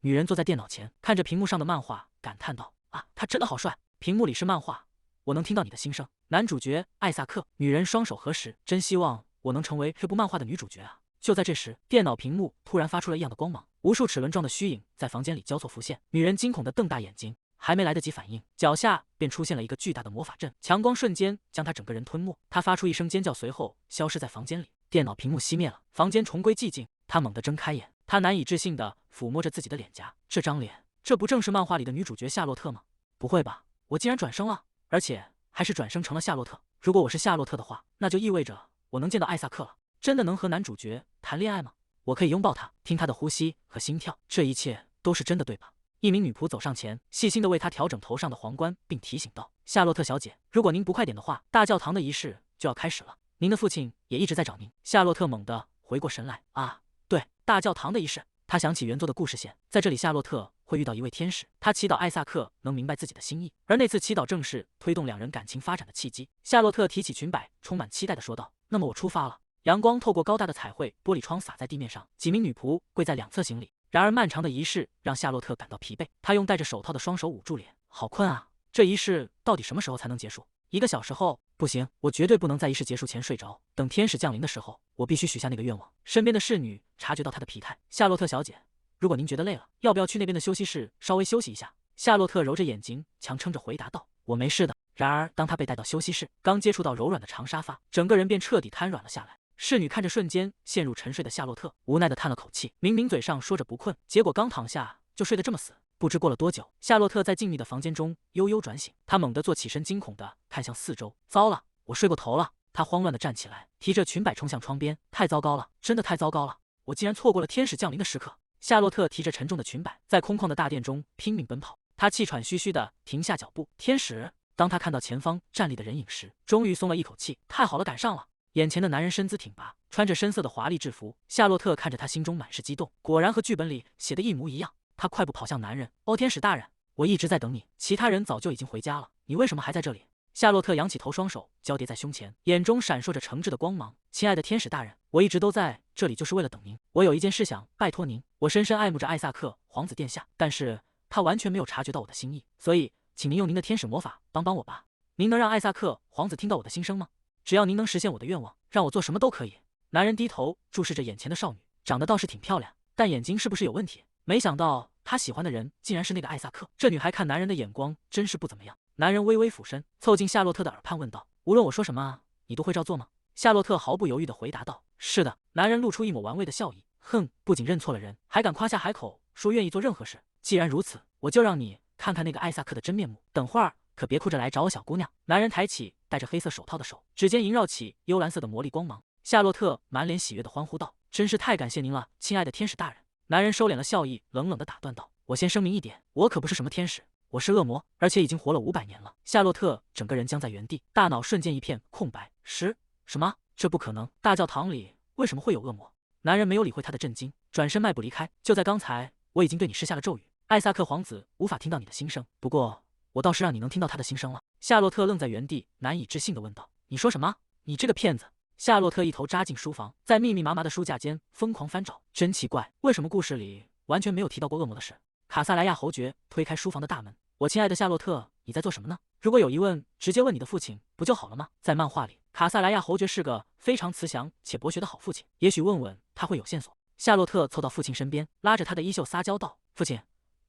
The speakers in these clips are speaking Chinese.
女人坐在电脑前，看着屏幕上的漫画，感叹道：“啊，他真的好帅！”屏幕里是漫画，我能听到你的心声。男主角艾萨克，女人双手合十，真希望我能成为这部漫画的女主角啊！就在这时，电脑屏幕突然发出了异样的光芒，无数齿轮状的虚影在房间里交错浮现。女人惊恐地瞪大眼睛，还没来得及反应，脚下便出现了一个巨大的魔法阵，强光瞬间将她整个人吞没。她发出一声尖叫，随后消失在房间里。电脑屏幕熄灭了，房间重归寂静。她猛地睁开眼，她难以置信地抚摸着自己的脸颊，这张脸，这不正是漫画里的女主角夏洛特吗？不会吧，我竟然转生了，而且还是转生成了夏洛特。如果我是夏洛特的话，那就意味着我能见到艾萨克了。真的能和男主角谈恋爱吗？我可以拥抱他，听他的呼吸和心跳，这一切都是真的，对吧？一名女仆走上前，细心地为他调整头上的皇冠，并提醒道：“夏洛特小姐，如果您不快点的话，大教堂的仪式就要开始了。您的父亲也一直在找您。”夏洛特猛地回过神来，啊，对，大教堂的仪式。他想起原作的故事线，在这里夏洛特会遇到一位天使，他祈祷艾萨克能明白自己的心意，而那次祈祷正是推动两人感情发展的契机。夏洛特提起裙摆，充满期待地说道：“那么我出发了。”阳光透过高大的彩绘玻璃窗洒在地面上，几名女仆跪在两侧行礼。然而漫长的仪式让夏洛特感到疲惫，他用戴着手套的双手捂住脸，好困啊！这仪式到底什么时候才能结束？1个小时后？不行，我绝对不能在仪式结束前睡着。等天使降临的时候，我必须许下那个愿望。身边的侍女察觉到他的疲态，夏洛特小姐，如果您觉得累了，要不要去那边的休息室稍微休息一下？夏洛特揉着眼睛，强撑着回答道：“我没事的。”然而当他被带到休息室，刚接触到柔软的长沙发，整个人便彻底瘫软了下来。侍女看着瞬间陷入沉睡的夏洛特，无奈地叹了口气。明明嘴上说着不困，结果刚躺下就睡得这么死。不知过了多久，夏洛特在静谧的房间中悠悠转醒，她猛地坐起身，惊恐地看向四周。糟了，我睡过头了！她慌乱地站起来，提着裙摆冲向窗边。太糟糕了，真的太糟糕了！我竟然错过了天使降临的时刻。夏洛特提着沉重的裙摆，在空旷的大殿中拼命奔跑。她气喘吁吁地停下脚步。天使！当她看到前方站立的人影时，终于松了一口气。太好了，赶上了！眼前的男人身姿挺拔，穿着深色的华丽制服。夏洛特看着他，心中满是激动，果然和剧本里写的一模一样。他快步跑向男人：“哦，天使大人，我一直在等你，其他人早就已经回家了，你为什么还在这里？”夏洛特仰起头，双手交叠在胸前，眼中闪烁着诚挚的光芒。“亲爱的天使大人，我一直都在这里，就是为了等您。我有一件事想拜托您，我深深爱慕着艾萨克皇子殿下，但是他完全没有察觉到我的心意，所以请您用您的天使魔法帮帮我吧。您能让艾萨克皇子听到我的心声吗？只要您能实现我的愿望，让我做什么都可以。”男人低头注视着眼前的少女，长得倒是挺漂亮，但眼睛是不是有问题？没想到他喜欢的人竟然是那个艾萨克，这女孩看男人的眼光真是不怎么样。男人微微俯身，凑近夏洛特的耳畔问道：“无论我说什么，你都会照做吗？”夏洛特毫不犹豫地回答道：“是的。”男人露出一抹玩味的笑意，哼，不仅认错了人，还敢夸下海口说愿意做任何事。既然如此，我就让你看看那个艾萨克的真面目。等会儿可别哭着来找我，小姑娘。男人抬起戴着黑色手套的手，指尖萦绕起幽蓝色的魔力光芒。夏洛特满脸喜悦地欢呼道：“真是太感谢您了，亲爱的天使大人。”男人收敛了笑意，冷冷地打断道：“我先声明一点，我可不是什么天使，我是恶魔，而且已经活了500年了。”夏洛特整个人僵在原地，大脑瞬间一片空白。什么？这不可能！大教堂里为什么会有恶魔？男人没有理会他的震惊，转身迈步离开。就在刚才，我已经对你施下了咒语，艾萨克皇子无法听到你的心声，不过我倒是让你能听到他的心声了。夏洛特愣在原地，难以置信地问道：“你说什么？你这个骗子！”夏洛特一头扎进书房，在密密麻麻的书架间疯狂翻找。真奇怪，为什么故事里完全没有提到过恶魔的事？卡萨莱亚侯爵推开书房的大门：“我亲爱的夏洛特，你在做什么呢？如果有疑问，直接问你的父亲不就好了吗？”在漫画里，卡萨莱亚侯爵是个非常慈祥且博学的好父亲，也许问问他会有线索。夏洛特凑到父亲身边，拉着他的衣袖撒娇道：“父亲，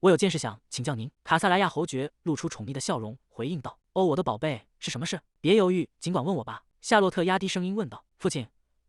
我有件事想请教您。”卡萨莱亚侯爵露出宠溺的笑容，回应道：“哦，我的宝贝，是什么事？别犹豫，尽管问我吧。”夏洛特压低声音问道：“父亲，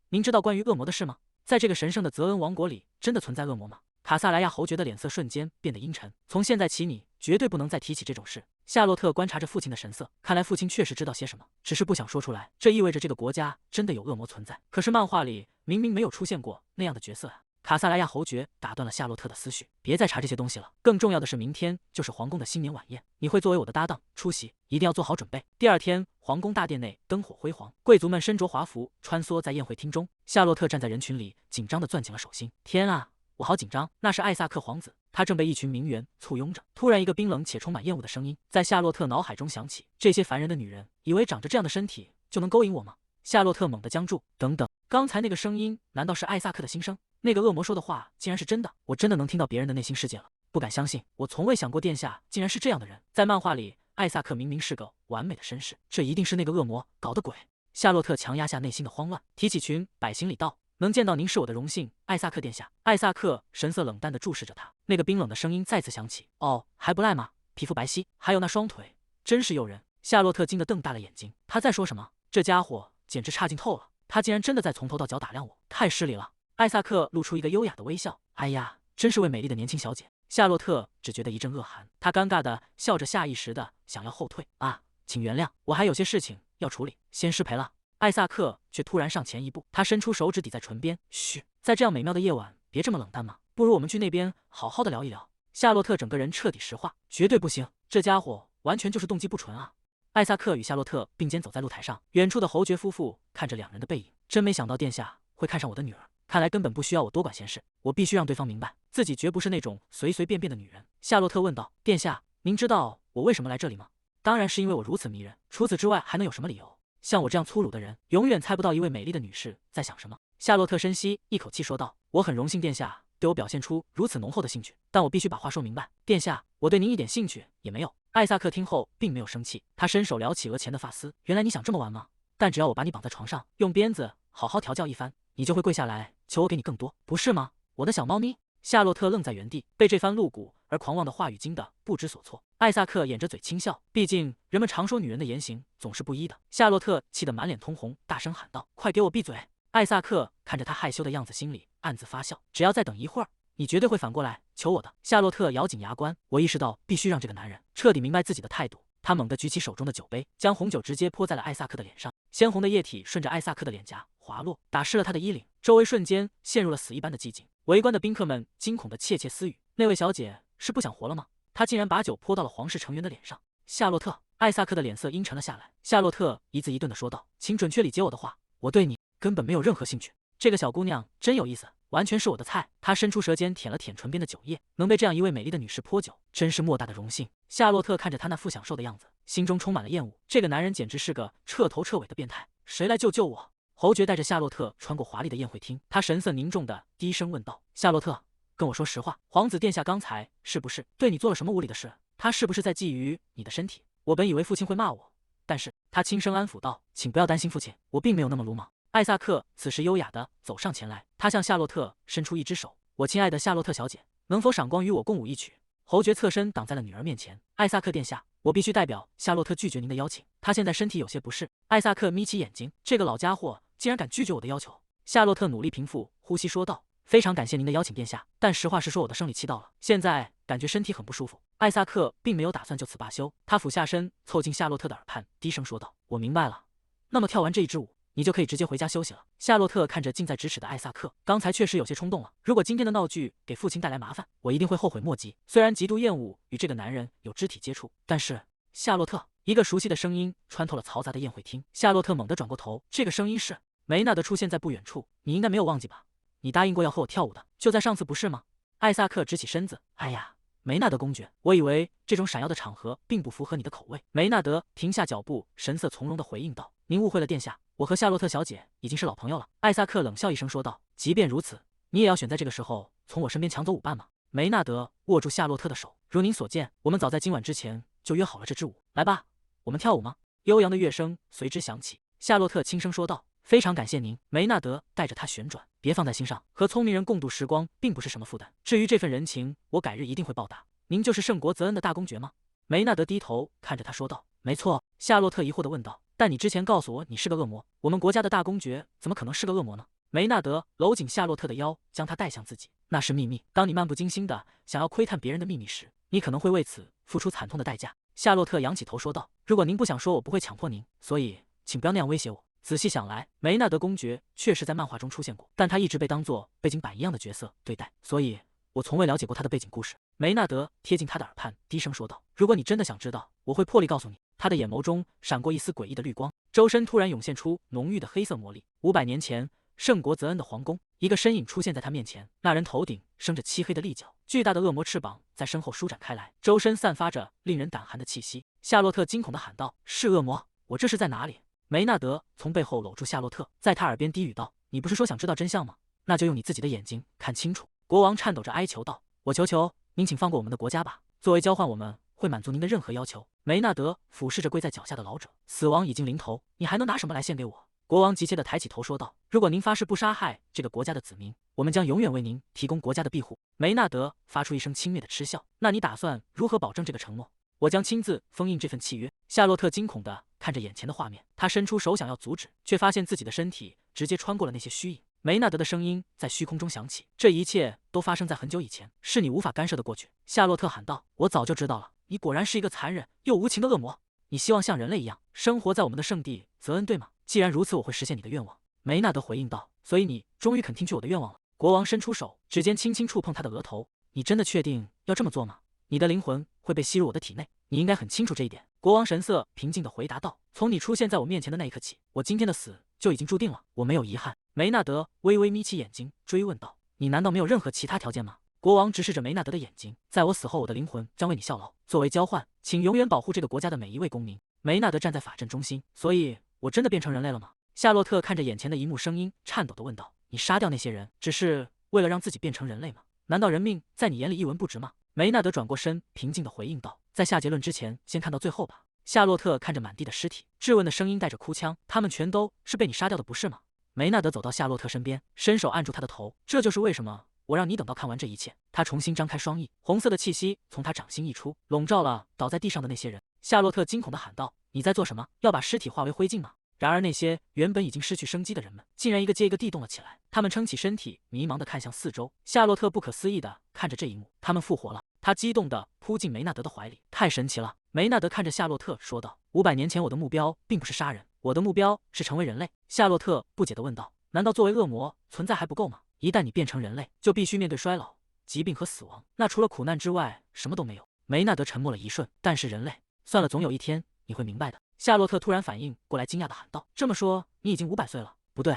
您知道关于恶魔的事吗？在这个神圣的泽恩王国里，真的存在恶魔吗？”卡萨莱亚侯爵的脸色瞬间变得阴沉。从现在起，你绝对不能再提起这种事。夏洛特观察着父亲的神色，看来父亲确实知道些什么，只是不想说出来。这意味着这个国家真的有恶魔存在。可是漫画里明明没有出现过那样的角色啊！卡萨莱亚侯爵打断了夏洛特的思绪：“别再查这些东西了，更重要的是，明天就是皇宫的新年晚宴，你会作为我的搭档出席，一定要做好准备。”第二天，皇宫大殿内灯火辉煌，贵族们身着华服穿梭在宴会厅中。夏洛特站在人群里，紧张地攥紧了手心。天啊，我好紧张！那是艾萨克皇子，他正被一群名媛簇拥着。突然，一个冰冷且充满厌恶的声音在夏洛特脑海中响起：“这些烦人的女人，以为长着这样的身体就能勾引我吗？”夏洛特猛地僵住。等等，刚才那个声音难道是艾萨克的心声？那个恶魔说的话竟然是真的，我真的能听到别人的内心世界了。不敢相信，我从未想过殿下竟然是这样的人。在漫画里，艾萨克明明是个完美的绅士，这一定是那个恶魔搞的鬼。夏洛特强压下内心的慌乱，提起裙摆行礼道：“能见到您是我的荣幸，艾萨克殿下。”艾萨克神色冷淡地注视着他，那个冰冷的声音再次响起：“哦，还不赖吗？皮肤白皙，还有那双腿，真是诱人。”夏洛特惊得瞪大了眼睛，他在说什么？这家伙简直差劲透了，他竟然真的在从头到脚打量我，太失礼了。艾萨克露出一个优雅的微笑：“哎呀，真是位美丽的年轻小姐。”夏洛特只觉得一阵恶寒，他尴尬的笑着，下意识的想要后退。“啊，请原谅，我还有些事情要处理，先失陪了。”艾萨克却突然上前一步，他伸出手指抵在唇边：“嘘，在这样美妙的夜晚，别这么冷淡嘛，不如我们去那边好好的聊一聊。”夏洛特整个人彻底石化：“绝对不行，这家伙完全就是动机不纯啊！”艾萨克与夏洛特并肩走在露台上，远处的侯爵夫妇看着两人的背影，真没想到殿下会看上我的女儿，看来根本不需要我多管闲事，我必须让对方明白，自己绝不是那种随随便便的女人。夏洛特问道：“殿下，您知道我为什么来这里吗？”“当然是因为我如此迷人，除此之外还能有什么理由？像我这样粗鲁的人，永远猜不到一位美丽的女士在想什么。”夏洛特深吸一口气说道：“我很荣幸殿下对我表现出如此浓厚的兴趣，但我必须把话说明白，殿下，我对您一点兴趣也没有。”艾萨克听后并没有生气，他伸手撩起额前的发丝：“原来你想这么玩吗？但只要我把你绑在床上，用鞭子好好调教一番，你就会跪下来求我给你更多，不是吗，我的小猫咪？”夏洛特愣在原地，被这番露骨而狂妄的话语惊得不知所措。艾萨克掩着嘴轻笑，毕竟人们常说女人的言行总是不一的。夏洛特气得满脸通红，大声喊道：“快给我闭嘴！”艾萨克看着他害羞的样子，心里暗自发笑，只要再等一会儿，你绝对会反过来求我的。夏洛特咬紧牙关，我意识到必须让这个男人彻底明白自己的态度。他猛地举起手中的酒杯，将红酒直接泼在了艾萨克的脸上，鲜红的液体顺着艾萨克的脸颊滑落，打湿了他的衣领，周围瞬间陷入了死一般的寂静。围观的宾客们惊恐的窃窃私语：“那位小姐是不想活了吗？她竟然把酒泼到了皇室成员的脸上！”夏洛特，艾萨克的脸色阴沉了下来。夏洛特一字一顿的说道：“请准确理解我的话，我对你根本没有任何兴趣。这个小姑娘真有意思，完全是我的菜。”他伸出舌尖舔了舔唇边的酒液，能被这样一位美丽的女士泼酒，真是莫大的荣幸。夏洛特看着他那副享受的样子，心中充满了厌恶。这个男人简直是个彻头彻尾的变态！谁来救救我？侯爵带着夏洛特穿过华丽的宴会厅，他神色凝重的低声问道：“夏洛特，跟我说实话，皇子殿下刚才是不是对你做了什么无礼的事？他是不是在觊觎你的身体？”我本以为父亲会骂我，但是他轻声安抚道：“请不要担心，父亲，我并没有那么鲁莽。”艾萨克此时优雅地走上前来，他向夏洛特伸出一只手：“我亲爱的夏洛特小姐，能否赏光与我共舞一曲？”侯爵侧身挡在了女儿面前：“艾萨克殿下，我必须代表夏洛特拒绝您的邀请，他现在身体有些不适。”艾萨克眯起眼睛，这个老家伙竟然敢拒绝我的要求。夏洛特努力平复呼吸说道：“非常感谢您的邀请，殿下，但实话实说，我的生理期到了，现在感觉身体很不舒服。”艾萨克并没有打算就此罢休，他俯下身凑近夏洛特的耳畔，低声说道：“我明白了，那么跳完这一支舞，你就可以直接回家休息了。”夏洛特看着近在咫尺的艾萨克，刚才确实有些冲动了。如果今天的闹剧给父亲带来麻烦，我一定会后悔莫及。虽然极度厌恶与这个男人有肢体接触，但是夏洛特，一个熟悉的声音穿透了嘈杂的宴会厅。夏洛特猛地转过头，这个声音是梅纳德出现在不远处。你应该没有忘记吧？你答应过要和我跳舞的，就在上次，不是吗？艾萨克直起身子，哎呀，梅纳德公爵，我以为这种闪耀的场合并不符合你的口味。梅纳德停下脚步，神色从容地回应道：“您误会了，殿下，我和夏洛特小姐已经是老朋友了。”艾萨克冷笑一声说道：“即便如此，你也要选在这个时候从我身边抢走舞伴吗？”梅纳德握住夏洛特的手：“如您所见，我们早在今晚之前就约好了这支舞，来吧，我们跳舞吗？”悠扬的乐声随之响起。夏洛特轻声说道：“非常感谢您。”梅纳德带着他旋转：“别放在心上，和聪明人共度时光并不是什么负担。至于这份人情，我改日一定会报答。您就是圣国泽恩的大公爵吗？”梅纳德低头看着他说道：“没错。”夏洛特疑惑地问道：“但你之前告诉我你是个恶魔，我们国家的大公爵怎么可能是个恶魔呢？”梅纳德搂紧夏洛特的腰，将她带向自己：“那是秘密。当你漫不经心的想要窥探别人的秘密时，你可能会为此付出惨痛的代价。”夏洛特仰起头说道：“如果您不想说，我不会强迫您，所以请不要那样威胁我。”仔细想来，梅纳德公爵确实在漫画中出现过，但他一直被当作背景板一样的角色对待，所以我从未了解过他的背景故事。梅纳德贴近他的耳畔，低声说道：“如果你真的想知道，我会破例告诉你。”他的眼眸中闪过一丝诡异的绿光，周身突然涌现出浓郁的黑色魔力。500年前，圣国泽恩的皇宫，一个身影出现在他面前，那人头顶生着漆黑的利角，巨大的恶魔翅膀在身后舒展开来，周身散发着令人胆寒的气息。夏洛特惊恐地喊道：“是恶魔！我这是在哪里？”梅纳德从背后搂住夏洛特，在他耳边低语道：“你不是说想知道真相吗？那就用你自己的眼睛看清楚。”国王颤抖着哀求道：“我求求您请放过我们的国家吧。作为交换，我们会满足您的任何要求。梅纳德俯视着跪在脚下的老者，死亡已经临头，你还能拿什么来献给我？国王急切地抬起头说道：“如果您发誓不杀害这个国家的子民，我们将永远为您提供国家的庇护。”梅纳德发出一声轻蔑的嗤笑：“那你打算如何保证这个承诺？”我将亲自封印这份契约。夏洛特惊恐地看着眼前的画面，他伸出手想要阻止，却发现自己的身体直接穿过了那些虚影。梅纳德的声音在虚空中响起：“这一切都发生在很久以前，是你无法干涉的过去。”夏洛特喊道：“我早就知道了，你果然是一个残忍又无情的恶魔。你希望像人类一样生活在我们的圣地泽恩，对吗？既然如此，我会实现你的愿望。”梅纳德回应道：“所以你终于肯听取我的愿望了。”国王伸出手，指尖轻轻触碰他的额头：“你真的确定要这么做吗？你的灵魂会被吸入我的体内，你应该很清楚这一点。”国王神色平静地回答道：“从你出现在我面前的那一刻起，我今天的死就已经注定了，我没有遗憾。”梅纳德微微眯起眼睛，追问道：“你难道没有任何其他条件吗？”国王直视着梅纳德的眼睛：“在我死后，我的灵魂将为你效劳，作为交换，请永远保护这个国家的每一位公民。”梅纳德站在法阵中心：“所以，我真的变成人类了吗？”夏洛特看着眼前的一幕，声音颤抖地问道：“你杀掉那些人，只是为了让自己变成人类吗？难道人命在你眼里一文不值吗？”梅纳德转过身，平静地回应道：“在下结论之前，先看到最后吧。”夏洛特看着满地的尸体，质问的声音带着哭腔：“他们全都是被你杀掉的，不是吗？”梅纳德走到夏洛特身边，伸手按住他的头：“这就是为什么我让你等到看完这一切。”他重新张开双翼，红色的气息从他掌心溢出，笼罩了倒在地上的那些人。夏洛特惊恐地喊道：“你在做什么？要把尸体化为灰烬吗？”然而那些原本已经失去生机的人们，竟然一个接一个地动了起来。他们撑起身体，迷茫地看向四周。夏洛特不可思议地看着这一幕，他们复活了。他激动地扑进梅纳德的怀里：“太神奇了！”梅纳德看着夏洛特说道：“500年前我的目标并不是杀人，我的目标是成为人类。”夏洛特不解地问道：“难道作为恶魔存在还不够吗？一旦你变成人类，就必须面对衰老、疾病和死亡，那除了苦难之外什么都没有。”梅纳德沉默了一瞬：“但是人类……算了，总有一天你会明白的。”夏洛特突然反应过来，惊讶地喊道：“这么说，你已经500岁了？不对，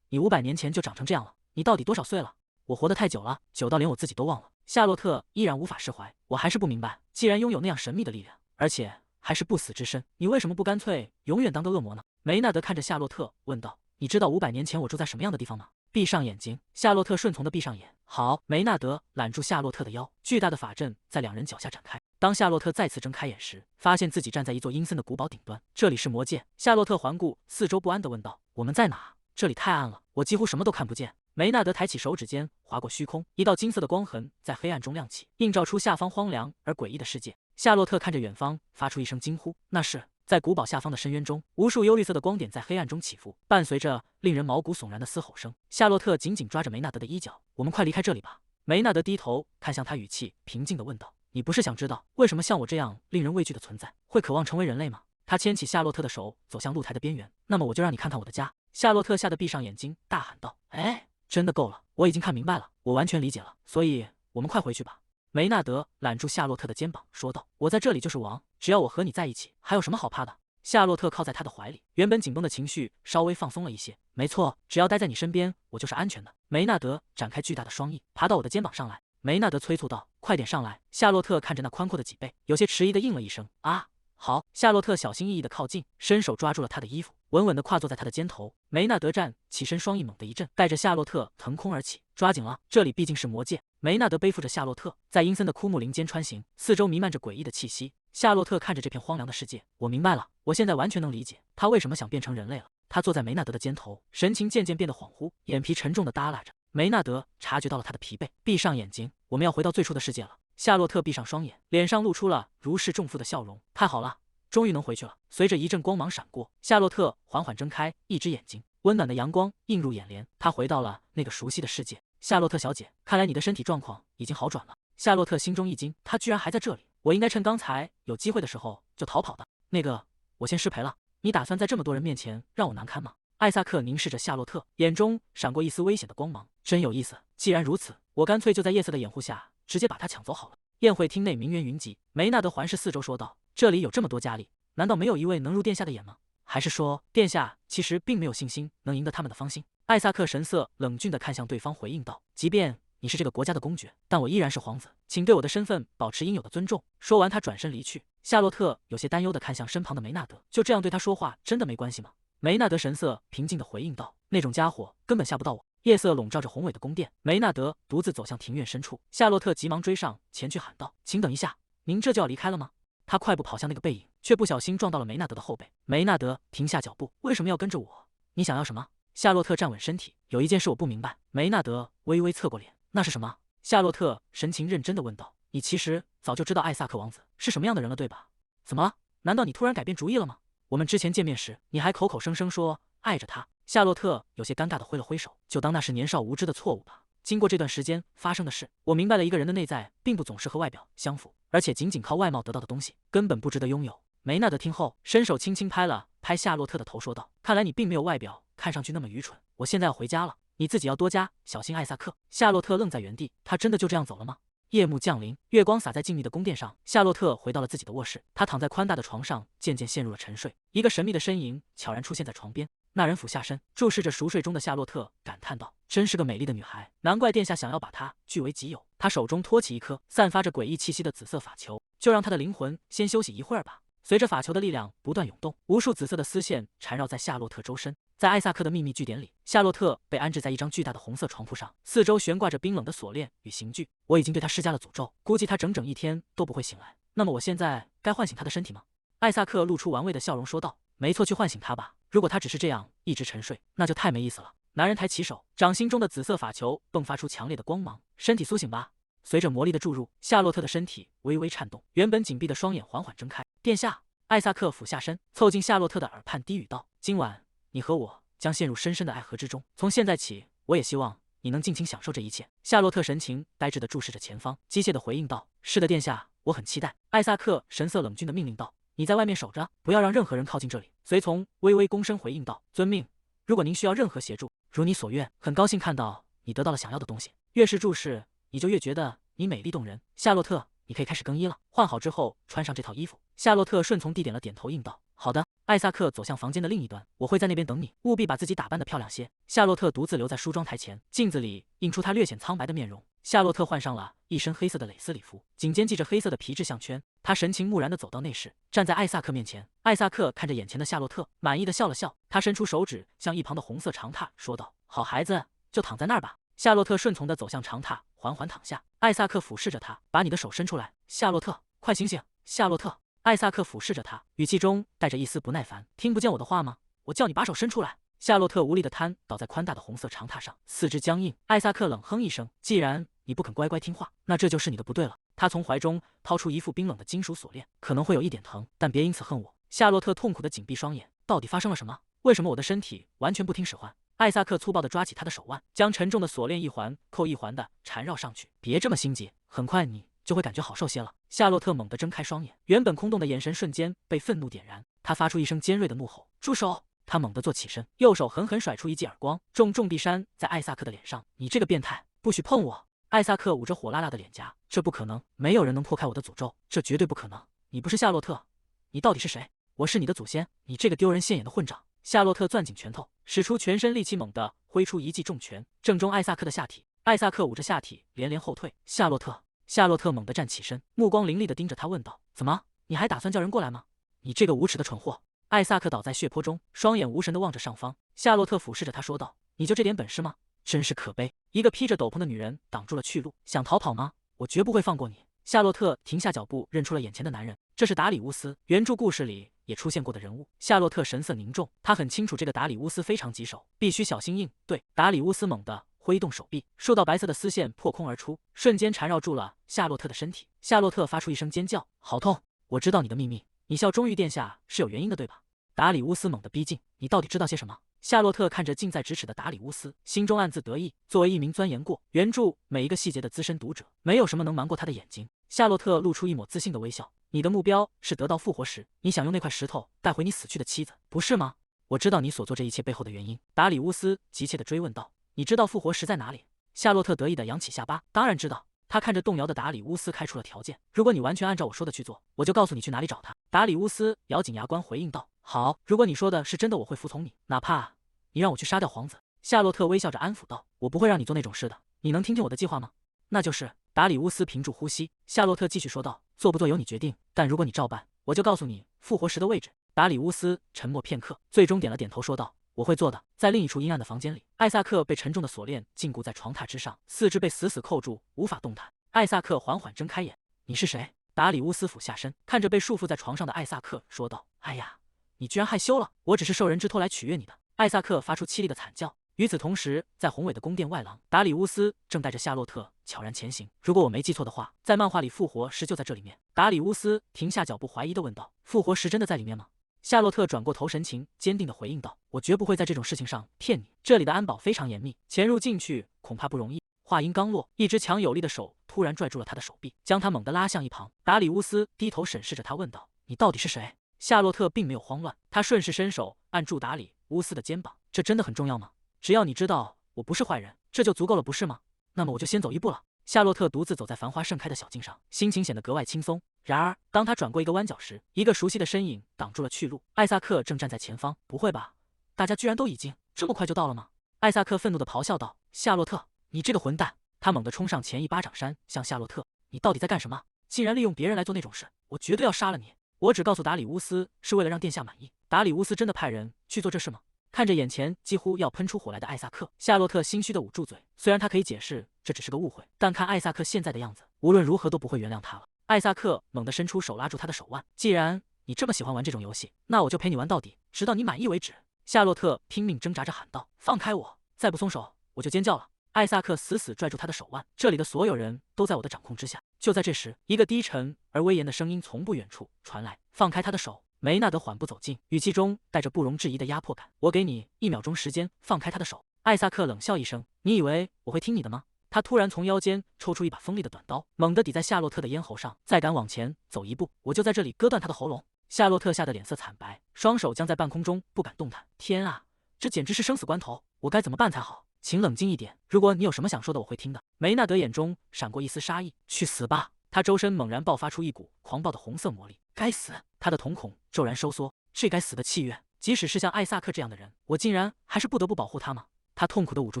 你500年前就长成这样了。你到底多少岁了？我活得太久了，久到连我自己都忘了。”夏洛特依然无法释怀：“我还是不明白，既然拥有那样神秘的力量，而且还是不死之身，你为什么不干脆永远当个恶魔呢？”梅纳德看着夏洛特问道：“你知道500年前我住在什么样的地方吗？”闭上眼睛。夏洛特顺从地闭上眼。好，梅纳德揽住夏洛特的腰，巨大的法阵在两人脚下展开。当夏洛特再次睁开眼时，发现自己站在一座阴森的古堡顶端。这里是魔界。夏洛特环顾四周，不安地问道：“我们在哪？这里太暗了，我几乎什么都看不见。”梅纳德抬起手指尖，划过虚空，一道金色的光痕在黑暗中亮起，映照出下方荒凉而诡异的世界。夏洛特看着远方，发出一声惊呼：“那是！”在古堡下方的深渊中，无数幽绿色的光点在黑暗中起伏，伴随着令人毛骨悚然的嘶吼声。夏洛特紧紧抓着梅纳德的衣角：“我们快离开这里吧。”梅纳德低头看向他，语气平静地问道：“你不是想知道为什么像我这样令人畏惧的存在会渴望成为人类吗？”他牵起夏洛特的手，走向露台的边缘。“那么我就让你看看我的家。”夏洛特吓得闭上眼睛，大喊道：“哎，真的够了！我已经看明白了，我完全理解了。所以，我们快回去吧。”梅纳德揽住夏洛特的肩膀，说道：“我在这里就是王，只要我和你在一起，还有什么好怕的？”夏洛特靠在他的怀里，原本紧绷的情绪稍微放松了一些。“没错，只要待在你身边，我就是安全的。”梅纳德展开巨大的双翼，爬到我的肩膀上来。梅纳德催促道：“快点上来！”夏洛特看着那宽阔的脊背，有些迟疑地应了一声：“啊，好。”夏洛特小心翼翼地靠近，伸手抓住了他的衣服，稳稳地跨坐在他的肩头。梅纳德站起身，双翼猛地一震，带着夏洛特腾空而起。“抓紧了，这里毕竟是魔界。”梅纳德背负着夏洛特，在阴森的枯木林间穿行，四周弥漫着诡异的气息。夏洛特看着这片荒凉的世界：“我明白了，我现在完全能理解他为什么想变成人类了。”他坐在梅纳德的肩头，神情渐渐变得恍惚，眼皮沉重地耷拉着。梅纳德察觉到了他的疲惫，闭上眼睛：“我们要回到最初的世界了。”夏洛特闭上双眼，脸上露出了如释重负的笑容：“太好了，终于能回去了。”随着一阵光芒闪过，夏洛特缓缓睁开一只眼睛，温暖的阳光映入眼帘，他回到了那个熟悉的世界。“夏洛特小姐，看来你的身体状况已经好转了。”夏洛特心中一惊，他居然还在这里，我应该趁刚才有机会的时候就逃跑的。那个，我先失陪了。你打算在这么多人面前让我难堪吗？艾萨克凝视着夏洛特，眼中闪过一丝危险的光芒。真有意思，既然如此，我干脆就在夜色的掩护下直接把他抢走好了。宴会厅内名媛云集，梅纳德环视四周说道：“这里有这么多佳丽，难道没有一位能入殿下的眼吗？还是说殿下其实并没有信心能赢得他们的芳心？”艾萨克神色冷峻地看向对方，回应道：“即便你是这个国家的公爵，但我依然是皇子，请对我的身份保持应有的尊重。”说完，他转身离去。夏洛特有些担忧地看向身旁的梅纳德：“就这样对他说话真的没关系吗？”梅纳德神色平静地回应道：“那种家伙根本吓不到我。”夜色笼罩着宏伟的宫殿，梅纳德独自走向庭院深处。夏洛特急忙追上前去喊道：“请等一下，您这就要离开了吗？”他快步跑向那个背影，却不小心撞到了梅纳德的后背。梅纳德停下脚步：“为什么要跟着我？你想要什么？”夏洛特站稳身体：“有一件事我不明白。”梅纳德微微侧过脸：“那是什么？”夏洛特神情认真地问道：“你其实早就知道艾萨克王子是什么样的人了，对吧？”“怎么了？难道你突然改变主意了吗？我们之前见面时，你还口口声声说爱着他。”夏洛特有些尴尬地挥了挥手：“就当那是年少无知的错误吧。经过这段时间发生的事，我明白了一个人的内在并不总是和外表相符，而且仅仅靠外貌得到的东西根本不值得拥有。”梅纳德听后，伸手轻轻拍了拍夏洛特的头，说道：“看来你并没有外表看上去那么愚蠢。我现在要回家了，你自己要多加小心艾萨克。”夏洛特愣在原地，他真的就这样走了吗？夜幕降临，月光洒在静谧的宫殿上。夏洛特回到了自己的卧室，他躺在宽大的床上，渐渐陷入了沉睡。一个神秘的身影悄然出现在床边，那人俯下身，注视着熟睡中的夏洛特，感叹道：“真是个美丽的女孩，难怪殿下想要把她据为己有。”他手中托起一颗散发着诡异气息的紫色法球，就让他的灵魂先休息一会儿吧。随着法球的力量不断涌动，无数紫色的丝线缠绕在夏洛特周身。在艾萨克的秘密据点里，夏洛特被安置在一张巨大的红色床铺上，四周悬挂着冰冷的锁链与刑具。我已经对他施加了诅咒，估计他整整一天都不会醒来。那么我现在该唤醒他的身体吗？艾萨克露出玩味的笑容说道：“没错，去唤醒他吧。如果他只是这样一直沉睡，那就太没意思了。”男人抬起手，掌心中的紫色法球迸发出强烈的光芒。身体苏醒吧。随着魔力的注入，夏洛特的身体微微颤动，原本紧闭的双眼缓缓睁开。殿下，艾萨克俯下身，凑近夏洛特的耳畔低语道：“今晚你和我将陷入深深的爱河之中。从现在起，我也希望你能尽情享受这一切。”夏洛特神情呆滞地注视着前方，机械地回应道：“是的，殿下，我很期待。”艾萨克神色冷峻地命令道：“你在外面守着，不要让任何人靠近这里。”随从微微躬身回应道：“遵命。如果您需要任何协助，如你所愿。很高兴看到你得到了想要的东西。越是注视，你就越觉得你美丽动人。夏洛特，你可以开始更衣了。换好之后，穿上这套衣服。”夏洛特顺从地点了点头，应道：“好的。”艾萨克走向房间的另一端，我会在那边等你，务必把自己打扮得漂亮些。夏洛特独自留在梳妆台前，镜子里映出他略显苍白的面容。夏洛特换上了一身黑色的蕾丝礼服，颈间系着黑色的皮质项圈。他神情木然地走到内室，站在艾萨克面前。艾萨克看着眼前的夏洛特，满意地笑了笑。他伸出手指向一旁的红色长榻，说道：“好孩子，就躺在那儿吧。”夏洛特顺从地走向长榻，缓缓躺下。艾萨克俯视着他：“把你的手伸出来。”夏洛特，快醒醒！夏洛特。艾萨克俯视着他，语气中带着一丝不耐烦：“听不见我的话吗？我叫你把手伸出来！”夏洛特无力地瘫倒在宽大的红色长榻上，四肢僵硬。艾萨克冷哼一声：“既然你不肯乖乖听话，那这就是你的不对了。”他从怀中掏出一副冰冷的金属锁链，可能会有一点疼，但别因此恨我。夏洛特痛苦地紧闭双眼，到底发生了什么？为什么我的身体完全不听使唤？艾萨克粗暴地抓起他的手腕，将沉重的锁链一环扣一环地缠绕上去。别这么心急，很快你就会感觉好受些了。夏洛特猛地睁开双眼，原本空洞的眼神瞬间被愤怒点燃，他发出一声尖锐的怒吼：“住手！”他猛地坐起身，右手狠狠甩出一记耳光，重重地扇在艾萨克的脸上。“你这个变态，不许碰我！”艾萨克捂着火辣辣的脸颊：“这不可能，没有人能破开我的诅咒，这绝对不可能！你不是夏洛特，你到底是谁？我是你的祖先，你这个丢人现眼的混账！”夏洛特攥紧拳头，使出全身力气，猛地挥出一记重拳，正中艾萨克的下体。艾萨克捂着下体连连后退。夏洛特！夏洛特猛地站起身，目光凌厉地盯着他，问道：“怎么？你还打算叫人过来吗？你这个无耻的蠢货！”艾萨克倒在血泊中，双眼无神地望着上方。夏洛特俯视着他，说道：“你就这点本事吗？真是可悲！”一个披着斗篷的女人挡住了去路，想逃跑吗？我绝不会放过你！夏洛特停下脚步，认出了眼前的男人，这是达里乌斯，原著故事里也出现过的人物。夏洛特神色凝重，他很清楚这个达里乌斯非常棘手，必须小心应对。达里乌斯猛地挥动手臂，数道白色的丝线破空而出，瞬间缠绕住了夏洛特的身体。夏洛特发出一声尖叫：“好痛！我知道你的秘密，你效忠于殿下是有原因的，对吧？”达里乌斯猛地逼近：“你到底知道些什么？”夏洛特看着近在咫尺的达里乌斯，心中暗自得意。作为一名钻研过原著每一个细节的资深读者，没有什么能瞒过他的眼睛。夏洛特露出一抹自信的微笑：“你的目标是得到复活石，你想用那块石头带回你死去的妻子，不是吗？我知道你所做这一切背后的原因。”达里乌斯急切地追问道：“你知道复活石在哪里？”夏洛特得意地扬起下巴：“当然知道。”他看着动摇的达里乌斯开出了条件：“如果你完全按照我说的去做，我就告诉你去哪里找他。”达里乌斯咬紧牙关回应道：“好，如果你说的是真的，我会服从你，哪怕你让我去杀掉皇子。”夏洛特微笑着安抚道：“我不会让你做那种事的，你能听听我的计划吗？”“那就是。”达里乌斯屏住呼吸。夏洛特继续说道：“做不做由你决定，但如果你照办，我就告诉你复活石的位置。”达里乌斯沉默片刻，最终点了点头，说道：“我会做的。在另一处阴暗的房间里，艾萨克被沉重的锁链禁锢在床榻之上，四肢被死死扣住，无法动弹。艾萨克缓缓睁开眼：“你是谁？”达里乌斯俯下身，看着被束缚在床上的艾萨克，说道：“哎呀，你居然害羞了！我只是受人之托来取悦你的。”艾萨克发出凄厉的惨叫。与此同时，在宏伟的宫殿外廊，达里乌斯正带着夏洛特悄然前行。如果我没记错的话，在漫画里复活石就在这里面。达里乌斯停下脚步，怀疑地问道：“复活石真的在里面吗？”夏洛特转过头，神情坚定地回应道：“我绝不会在这种事情上骗你。这里的安保非常严密，潜入进去恐怕不容易。”话音刚落，一只强有力的手突然拽住了他的手臂，将他猛地拉向一旁。达里乌斯低头审视着他，问道：“你到底是谁？”夏洛特并没有慌乱，他顺势伸手按住达里乌斯的肩膀：“这真的很重要吗？只要你知道我不是坏人，这就足够了，不是吗？那么我就先走一步了。”夏洛特独自走在繁花盛开的小径上，心情显得格外轻松。然而，当他转过一个弯角时，一个熟悉的身影挡住了去路。艾萨克正站在前方。不会吧？大家居然都已经这么快就到了吗？艾萨克愤怒地咆哮道：“夏洛特，你这个混蛋！”他猛地冲上前，一巴掌扇向夏洛特：“你到底在干什么？竟然利用别人来做那种事！我绝对要杀了你！我只告诉达里乌斯是为了让殿下满意。达里乌斯真的派人去做这事吗？”看着眼前几乎要喷出火来的艾萨克，夏洛特心虚地捂住嘴。虽然他可以解释这只是个误会，但看艾萨克现在的样子，无论如何都不会原谅他了。艾萨克猛地伸出手拉住他的手腕：“既然你这么喜欢玩这种游戏，那我就陪你玩到底，直到你满意为止。”夏洛特拼命挣扎着喊道：“放开我！再不松手，我就尖叫了！”艾萨克死死拽住他的手腕：“这里的所有人都在我的掌控之下。”就在这时，一个低沉而威严的声音从不远处传来：“放开他的手！”梅纳德缓步走近，语气中带着不容置疑的压迫感：“我给你1秒钟时间，放开他的手。”艾萨克冷笑一声：“你以为我会听你的吗？”他突然从腰间抽出一把锋利的短刀，猛地抵在夏洛特的咽喉上。再敢往前走一步，我就在这里割断他的喉咙。夏洛特吓得脸色惨白，双手僵在半空中，不敢动弹。天啊，这简直是生死关头，我该怎么办才好？请冷静一点，如果你有什么想说的，我会听的。梅纳德眼中闪过一丝杀意：“去死吧！”他周身猛然爆发出一股狂暴的红色魔力。该死！他的瞳孔骤然收缩。这该死的契约！即使是像艾萨克这样的人，我竟然还是不得不保护他吗？他痛苦地捂住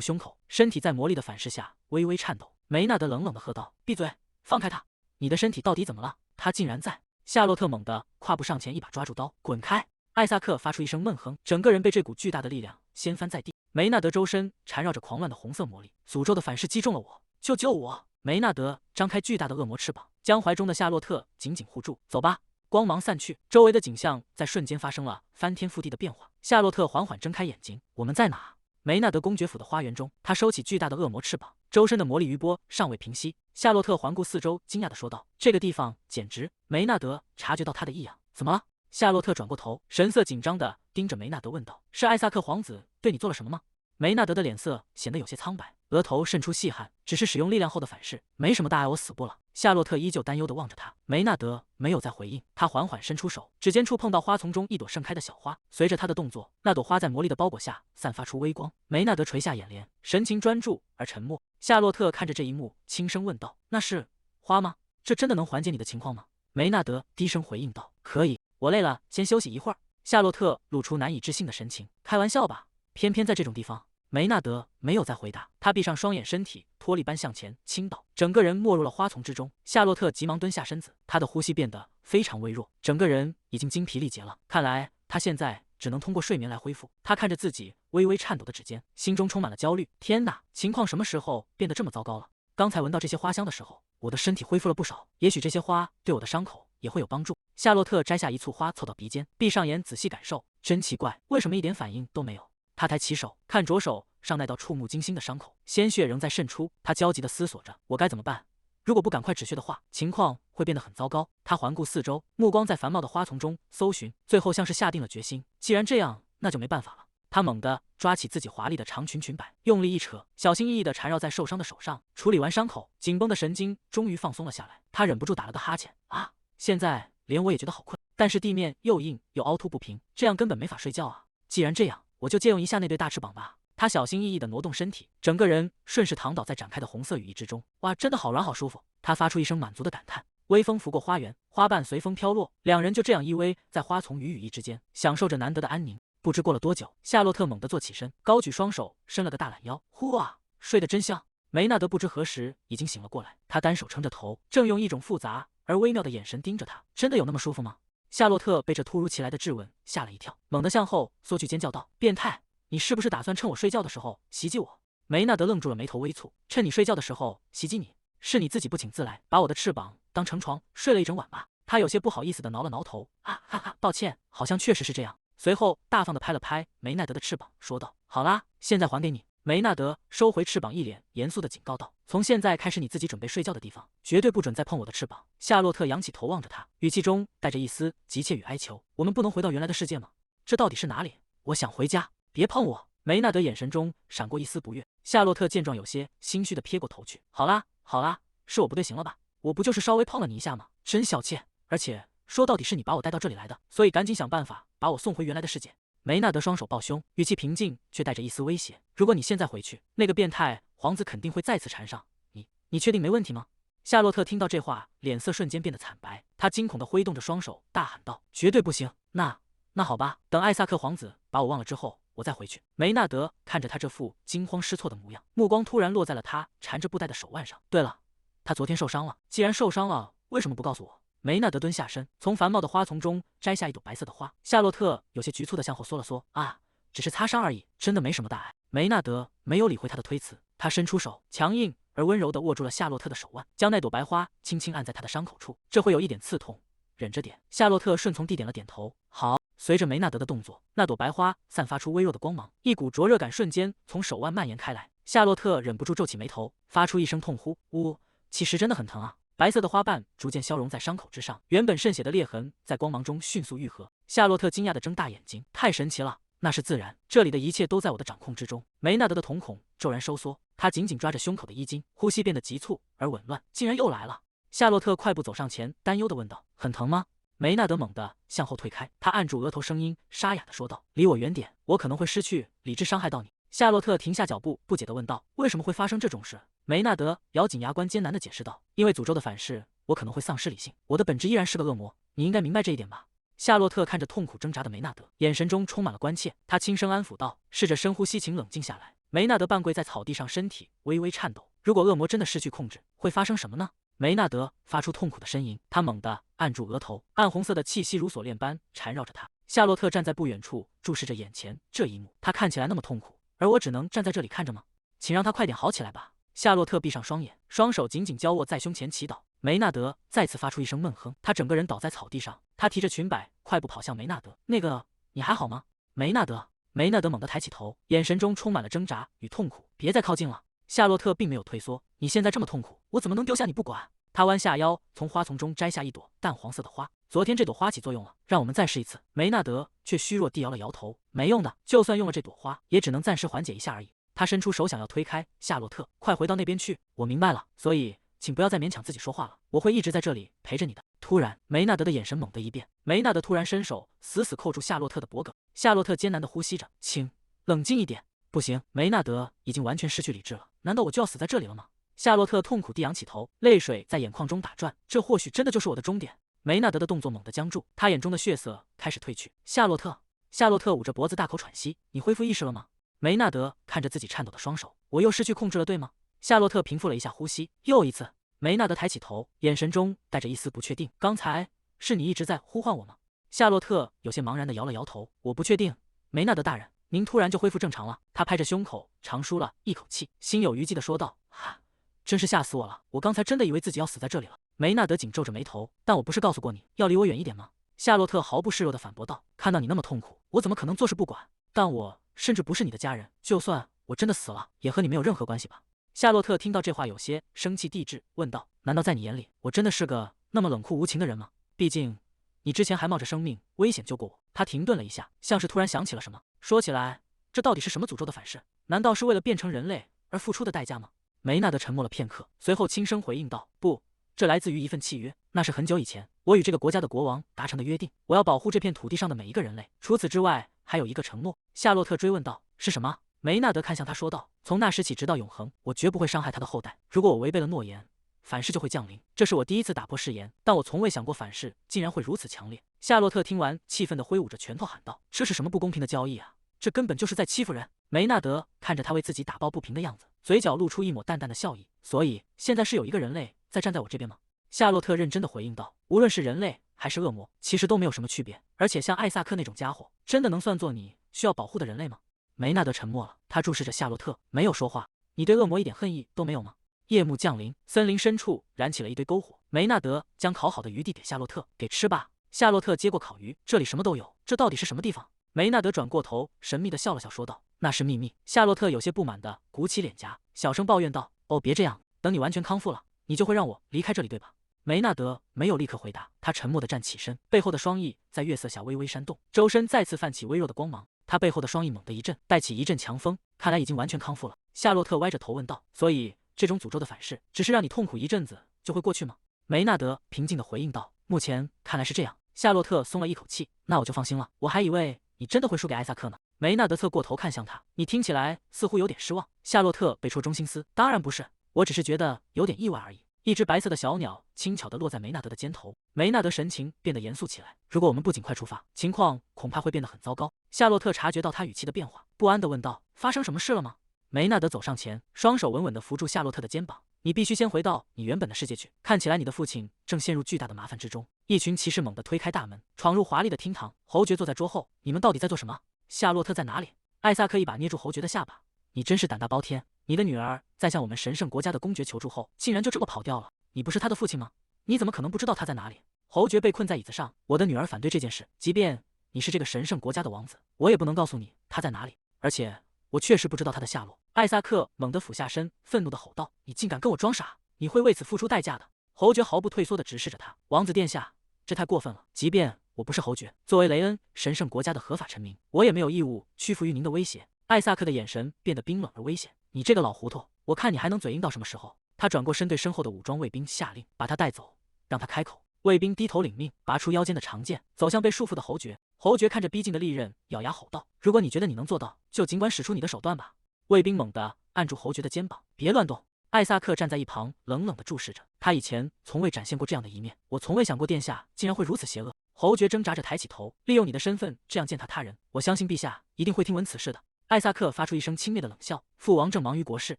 胸口，身体在魔力的反噬下微微颤抖。梅纳德冷冷地喝道：“闭嘴，放开他！你的身体到底怎么了？他竟然在……”夏洛特猛地跨步上前，一把抓住刀：“滚开！”艾萨克发出一声闷哼，整个人被这股巨大的力量掀翻在地。梅纳德周身缠绕着狂乱的红色魔力，诅咒的反噬击中了我！救我！梅纳德张开巨大的恶魔翅膀，将怀中的夏洛特紧紧护住。走吧！光芒散去，周围的景象在瞬间发生了翻天覆地的变化。夏洛特缓缓睁开眼睛：“我们在哪？”梅纳德公爵府的花园中。他收起巨大的恶魔翅膀，周身的魔力余波尚未平息。夏洛特环顾四周，惊讶地说道：“这个地方简直……”梅纳德察觉到他的异样：“怎么了？”夏洛特转过头，神色紧张地盯着梅纳德问道：“是艾萨克皇子对你做了什么吗？”梅纳德的脸色显得有些苍白，额头渗出细汗，只是使用力量后的反噬，没什么大碍，我死不了。夏洛特依旧担忧地望着他，梅纳德没有再回应。他缓缓伸出手，指尖触碰到花丛中一朵盛开的小花，随着他的动作，那朵花在魔力的包裹下散发出微光。梅纳德垂下眼帘，神情专注而沉默。夏洛特看着这一幕，轻声问道：“那是花吗？这真的能缓解你的情况吗？”梅纳德低声回应道：“可以，我累了，先休息一会儿。”夏洛特露出难以置信的神情：“开玩笑吧？偏偏在这种地方。”梅纳德没有再回答，他闭上双眼，身体脱力般向前倾倒，整个人没入了花丛之中。夏洛特急忙蹲下身子，他的呼吸变得非常微弱，整个人已经精疲力竭了。看来他现在只能通过睡眠来恢复。他看着自己微微颤抖的指尖，心中充满了焦虑。天哪，情况什么时候变得这么糟糕了？刚才闻到这些花香的时候，我的身体恢复了不少，也许这些花对我的伤口也会有帮助。夏洛特摘下一簇花，凑到鼻尖，闭上眼仔细感受。真奇怪，为什么一点反应都没有？他抬起手，看着手上那道触目惊心的伤口，鲜血仍在渗出。他焦急地思索着：我该怎么办？如果不赶快止血的话，情况会变得很糟糕。他环顾四周，目光在繁茂的花丛中搜寻，最后像是下定了决心。既然这样，那就没办法了。他猛地抓起自己华丽的长裙裙摆，用力一扯，小心翼翼地缠绕在受伤的手上。处理完伤口，紧绷的神经终于放松了下来。他忍不住打了个哈欠。啊，现在连我也觉得好困，但是地面又硬又凹凸不平，这样根本没法睡觉啊。既然这样，我就借用一下那对大翅膀吧。他小心翼翼地挪动身体，整个人顺势躺倒在展开的红色羽翼之中。哇，真的好软好舒服！他发出一声满足的感叹。微风拂过花园，花瓣随风飘落，两人就这样依偎在花丛与羽翼之间，享受着难得的安宁。不知过了多久，夏洛特猛地坐起身，高举双手，伸了个大懒腰。呼啊，睡得真香！梅纳德不知何时已经醒了过来，他单手撑着头，正用一种复杂而微妙的眼神盯着他。真的有那么舒服吗？夏洛特被这突如其来的质问吓了一跳，猛地向后缩去，尖叫道：“变态！你是不是打算趁我睡觉的时候袭击我？梅纳德愣住了，眉头微蹙。趁你睡觉的时候袭击你，是你自己不请自来，把我的翅膀当成床睡了一整晚吧？他有些不好意思的挠了挠头，哈哈，抱歉，好像确实是这样。随后大方的拍了拍梅奈德的翅膀，说道：“好啦，现在还给你。”梅纳德收回翅膀，一脸严肃的警告道：“从现在开始，你自己准备睡觉的地方，绝对不准再碰我的翅膀。”夏洛特仰起头望着他，语气中带着一丝急切与哀求：“我们不能回到原来的世界吗？这到底是哪里？我想回家，别碰我！”梅纳德眼神中闪过一丝不悦。夏洛特见状，有些心虚的撇过头去：“好啦，好啦，是我不对，行了吧？我不就是稍微碰了你一下吗？真小气！而且说到底是你把我带到这里来的，所以赶紧想办法把我送回原来的世界。”梅纳德双手抱胸，语气平静，却带着一丝威胁：“如果你现在回去，那个变态皇子肯定会再次缠上你，你确定没问题吗？”夏洛特听到这话，脸色瞬间变得惨白，他惊恐地挥动着双手，大喊道：“绝对不行！那好吧，等艾萨克皇子把我忘了之后，我再回去。”梅纳德看着他这副惊慌失措的模样，目光突然落在了他缠着布带的手腕上。对了，他昨天受伤了，既然受伤了，为什么不告诉我？梅纳德蹲下身，从繁茂的花丛中摘下一朵白色的花。夏洛特有些局促地向后缩了缩，啊，只是擦伤而已，真的没什么大碍。梅纳德没有理会他的推辞，他伸出手，强硬而温柔地握住了夏洛特的手腕，将那朵白花轻轻按在他的伤口处。这会有一点刺痛，忍着点。夏洛特顺从地点了点头，好。随着梅纳德的动作，那朵白花散发出微弱的光芒，一股灼热感瞬间从手腕蔓延开来。夏洛特忍不住皱起眉头，发出一声痛呼：“呜，其实真的很疼啊！”白色的花瓣逐渐消融在伤口之上，原本渗血的裂痕在光芒中迅速愈合。夏洛特惊讶地睁大眼睛，太神奇了！那是自然，这里的一切都在我的掌控之中。梅纳德的瞳孔骤然收缩，他紧紧抓着胸口的衣襟，呼吸变得急促而紊乱。竟然又来了！夏洛特快步走上前，担忧地问道：“很疼吗？”梅纳德猛地向后退开，他按住额头，声音沙哑地说道：“离我远点，我可能会失去理智，伤害到你。”夏洛特停下脚步，不解地问道：“为什么会发生这种事？”梅纳德咬紧牙关，艰难地解释道：“因为诅咒的反噬，我可能会丧失理性，我的本质依然是个恶魔，你应该明白这一点吧？”夏洛特看着痛苦挣扎的梅纳德，眼神中充满了关切，他轻声安抚道：“试着深呼吸，请冷静下来。”梅纳德半跪在草地上，身体微微颤抖。如果恶魔真的失去控制，会发生什么呢？梅纳德发出痛苦的呻吟，他猛地按住额头，暗红色的气息如锁链般缠绕着他。夏洛特站在不远处，注视着眼前这一幕，他看起来那么痛苦，而我只能站在这里看着吗？请让他快点好起来吧。夏洛特闭上双眼，双手紧紧交握在胸前祈祷。梅纳德再次发出一声闷哼，他整个人倒在草地上，他提着裙摆快步跑向梅纳德。“那个，你还好吗？”梅纳德猛地抬起头，眼神中充满了挣扎与痛苦。“别再靠近了。”夏洛特并没有退缩，“你现在这么痛苦，我怎么能丢下你不管？”他弯下腰，从花丛中摘下一朵淡黄色的花。“昨天这朵花起作用了，让我们再试一次。”梅纳德却虚弱地摇了摇头：“没用的，就算用了这朵花，也只能暂时缓解一下而已。”他伸出手想要推开夏洛特：“快回到那边去，我明白了，所以请不要再勉强自己说话了，我会一直在这里陪着你的。”突然，梅纳德的眼神猛地一变，梅纳德突然伸手死死扣住夏洛特的脖颈。夏洛特艰难地呼吸着：“请冷静一点。”“不行，梅纳德已经完全失去理智了，难道我就要死在这里了吗？”夏洛特痛苦地仰起头，泪水在眼眶中打转，这或许真的就是我的终点。梅纳德的动作猛地僵住，他眼中的血色开始褪去。“夏洛特捂着脖子大口喘息：“你恢复意识了吗？”梅纳德看着自己颤抖的双手：“我又失去控制了，对吗？”夏洛特平复了一下呼吸，又一次。梅纳德抬起头，眼神中带着一丝不确定：“刚才是你一直在呼唤我吗？”夏洛特有些茫然地摇了摇头：“我不确定。”“梅纳德大人，您突然就恢复正常了。”他拍着胸口长舒了一口气，心有余悸地说道：“哈，真是吓死我了！我刚才真的以为自己要死在这里了。”梅纳德紧皱着眉头：“但我不是告诉过你要离我远一点吗？”夏洛特毫不示弱地反驳道：“看到你那么痛苦，我怎么可能坐视不管？但我甚至不是你的家人，就算我真的死了，也和你没有任何关系吧？”夏洛特听到这话，有些生气地质，问道：“难道在你眼里，我真的是个那么冷酷无情的人吗？毕竟，你之前还冒着生命危险救过我。”他停顿了一下，像是突然想起了什么，说起来，这到底是什么诅咒的反噬？难道是为了变成人类而付出的代价吗？梅纳德沉默了片刻，随后轻声回应道：“不，这来自于一份契约，那是很久以前我与这个国家的国王达成的约定，我要保护这片土地上的每一个人类。除此之外，还有一个承诺。”夏洛特追问道：“是什么？”梅纳德看向他说道：“从那时起直到永恒，我绝不会伤害他的后代。如果我违背了诺言，反噬就会降临。这是我第一次打破誓言，但我从未想过反噬竟然会如此强烈。”夏洛特听完，气愤地挥舞着拳头喊道：“这是什么不公平的交易啊！这根本就是在欺负人！”梅纳德看着他为自己打抱不平的样子，嘴角露出一抹淡淡的笑意。“所以现在是有一个人类在站在我这边吗？”夏洛特认真地回应道：“无论是人类还是恶魔，其实都没有什么区别。而且像艾萨克那种家伙，真的能算作你需要保护的人类吗？”梅纳德沉默了，他注视着夏洛特，没有说话。你对恶魔一点恨意都没有吗？夜幕降临，森林深处燃起了一堆篝火。梅纳德将烤好的鱼递给夏洛特，给吃吧。夏洛特接过烤鱼，这里什么都有，这到底是什么地方？梅纳德转过头，神秘地笑了笑，说道：“那是秘密。”夏洛特有些不满地鼓起脸颊，小声抱怨道：“哦，别这样，等你完全康复了，你就会让我离开这里，对吧？”梅纳德没有立刻回答，他沉默地站起身，背后的双翼在月色下微微扇动，周身再次泛起微弱的光芒。他背后的双翼猛地一震，带起一阵强风，看来已经完全康复了。夏洛特歪着头问道：“所以这种诅咒的反噬，只是让你痛苦一阵子就会过去吗？”梅纳德平静地回应道：“目前看来是这样。”夏洛特松了一口气，那我就放心了。我还以为你真的会输给艾萨克呢。梅纳德侧过头看向他，你听起来似乎有点失望。夏洛特被戳中心思，当然不是，我只是觉得有点意外而已。一只白色的小鸟轻巧地落在梅纳德的肩头，梅纳德神情变得严肃起来。如果我们不尽快出发，情况恐怕会变得很糟糕。夏洛特察觉到他语气的变化，不安地问道：“发生什么事了吗？”梅纳德走上前，双手稳稳地扶住夏洛特的肩膀。你必须先回到你原本的世界去。看起来你的父亲正陷入巨大的麻烦之中。一群骑士猛地推开大门，闯入华丽的厅堂。侯爵坐在桌后，你们到底在做什么？夏洛特在哪里？艾萨克一把捏住侯爵的下巴。你真是胆大包天！你的女儿在向我们神圣国家的公爵求助后，竟然就这么跑掉了。你不是她的父亲吗？你怎么可能不知道她在哪里？侯爵被困在椅子上。我的女儿反对这件事，即便你是这个神圣国家的王子，我也不能告诉你她在哪里。而且我确实不知道她的下落。艾萨克猛地俯下身，愤怒地吼道：“你竟敢跟我装傻！你会为此付出代价的！”侯爵毫不退缩地直视着他：“王子殿下，这太过分了！即便我不是侯爵，作为雷恩神圣国家的合法臣民，我也没有义务屈服于您的威胁。”艾萨克的眼神变得冰冷而危险。“你这个老糊涂，我看你还能嘴硬到什么时候？”他转过身对身后的武装卫兵下令：“把他带走，让他开口。”卫兵低头领命，拔出腰间的长剑，走向被束缚的侯爵。侯爵看着逼近的利刃，咬牙吼道：“如果你觉得你能做到，就尽管使出你的手段吧！”卫兵猛地按住侯爵的肩膀：“别乱动！”艾萨克站在一旁，冷冷地注视着他。以前从未展现过这样的一面，我从未想过殿下竟然会如此邪恶。侯爵挣扎着抬起头，利用你的身份这样践踏他人，我相信陛下一定会听闻此事的。艾萨克发出一声轻蔑的冷笑，父王正忙于国事，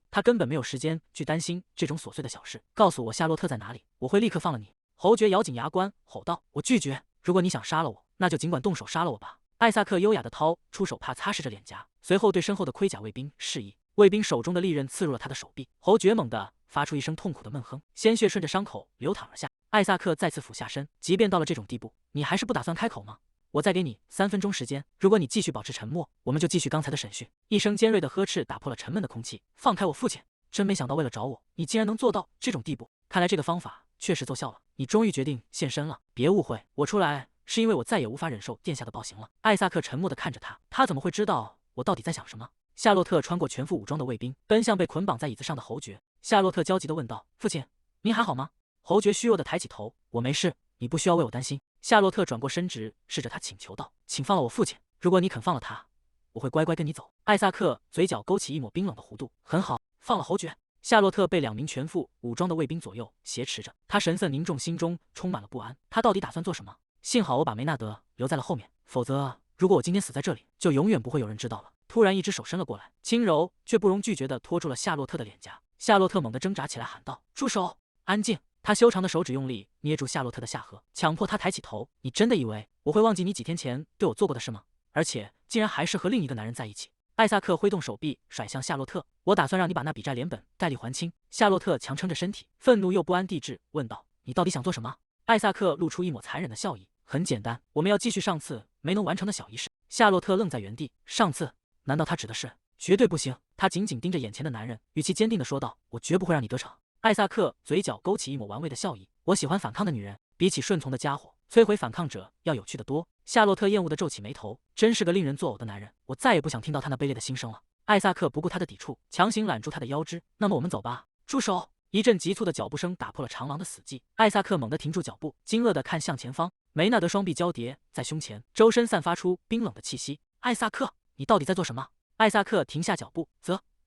他根本没有时间去担心这种琐碎的小事。告诉我夏洛特在哪里，我会立刻放了你。侯爵咬紧牙关，吼道：“我拒绝！如果你想杀了我，那就尽管动手杀了我吧。”艾萨克优雅地掏出手帕擦拭着脸颊，随后对身后的盔甲卫兵示意。卫兵手中的利刃刺入了他的手臂，侯爵猛地发出一声痛苦的闷哼，鲜血顺着伤口流淌而下。艾萨克再次俯下身，即便到了这种地步，你还是不打算开口吗？我再给你3分钟时间，如果你继续保持沉默，我们就继续刚才的审讯。一声尖锐的呵斥打破了沉闷的空气。放开我父亲！真没想到为了找我，你竟然能做到这种地步。看来这个方法确实奏效了，你终于决定现身了。别误会，我出来是因为我再也无法忍受殿下的暴行了。艾萨克沉默地看着他，他怎么会知道我到底在想什么？夏洛特穿过全副武装的卫兵，奔向被捆绑在椅子上的侯爵。夏洛特焦急地问道：“父亲，您还好吗？”侯爵虚弱地抬起头：“我没事，你不需要为我担心。”夏洛特转过身直视着他，请求道：“请放了我父亲。如果你肯放了他，我会乖乖跟你走。”艾萨克嘴角勾起一抹冰冷的弧度：“很好，放了侯爵。”夏洛特被2名全副武装的卫兵左右挟持着，他神色凝重，心中充满了不安。他到底打算做什么？幸好我把梅纳德留在了后面，否则如果我今天死在这里，就永远不会有人知道了。突然，一只手伸了过来，轻柔却不容拒绝地托住了夏洛特的脸颊。夏洛特猛地挣扎起来，喊道：“住手！安静！”他修长的手指用力捏住夏洛特的下颌，强迫他抬起头。“你真的以为我会忘记你几天前对我做过的事吗？而且竟然还是和另一个男人在一起！”艾萨克挥动手臂甩向夏洛特：“我打算让你把那笔债连本带利还清。”夏洛特强撑着身体，愤怒又不安地质问道：“你到底想做什么？”艾萨克露出一抹残忍的笑意：“很简单，我们要继续上次没能完成的小仪式。”夏洛特愣在原地，上次？难道他指的是？绝对不行！他紧紧盯着眼前的男人，语气坚定地说道：“我绝不会让你得逞。”艾萨克嘴角勾起一抹玩味的笑意：“我喜欢反抗的女人，比起顺从的家伙，摧毁反抗者要有趣的多。”夏洛特厌恶地皱起眉头，真是个令人作呕的男人，我再也不想听到他那卑劣的心声了。艾萨克不顾他的抵触，强行揽住他的腰肢：“那么我们走吧。”住手！一阵急促的脚步声打破了长廊的死寂。艾萨克猛地停住脚步，惊愕地看向前方。梅纳德双臂交叠在胸前，周身散发出冰冷的气息。“艾萨克，你到底在做什么？”艾萨克停下脚步，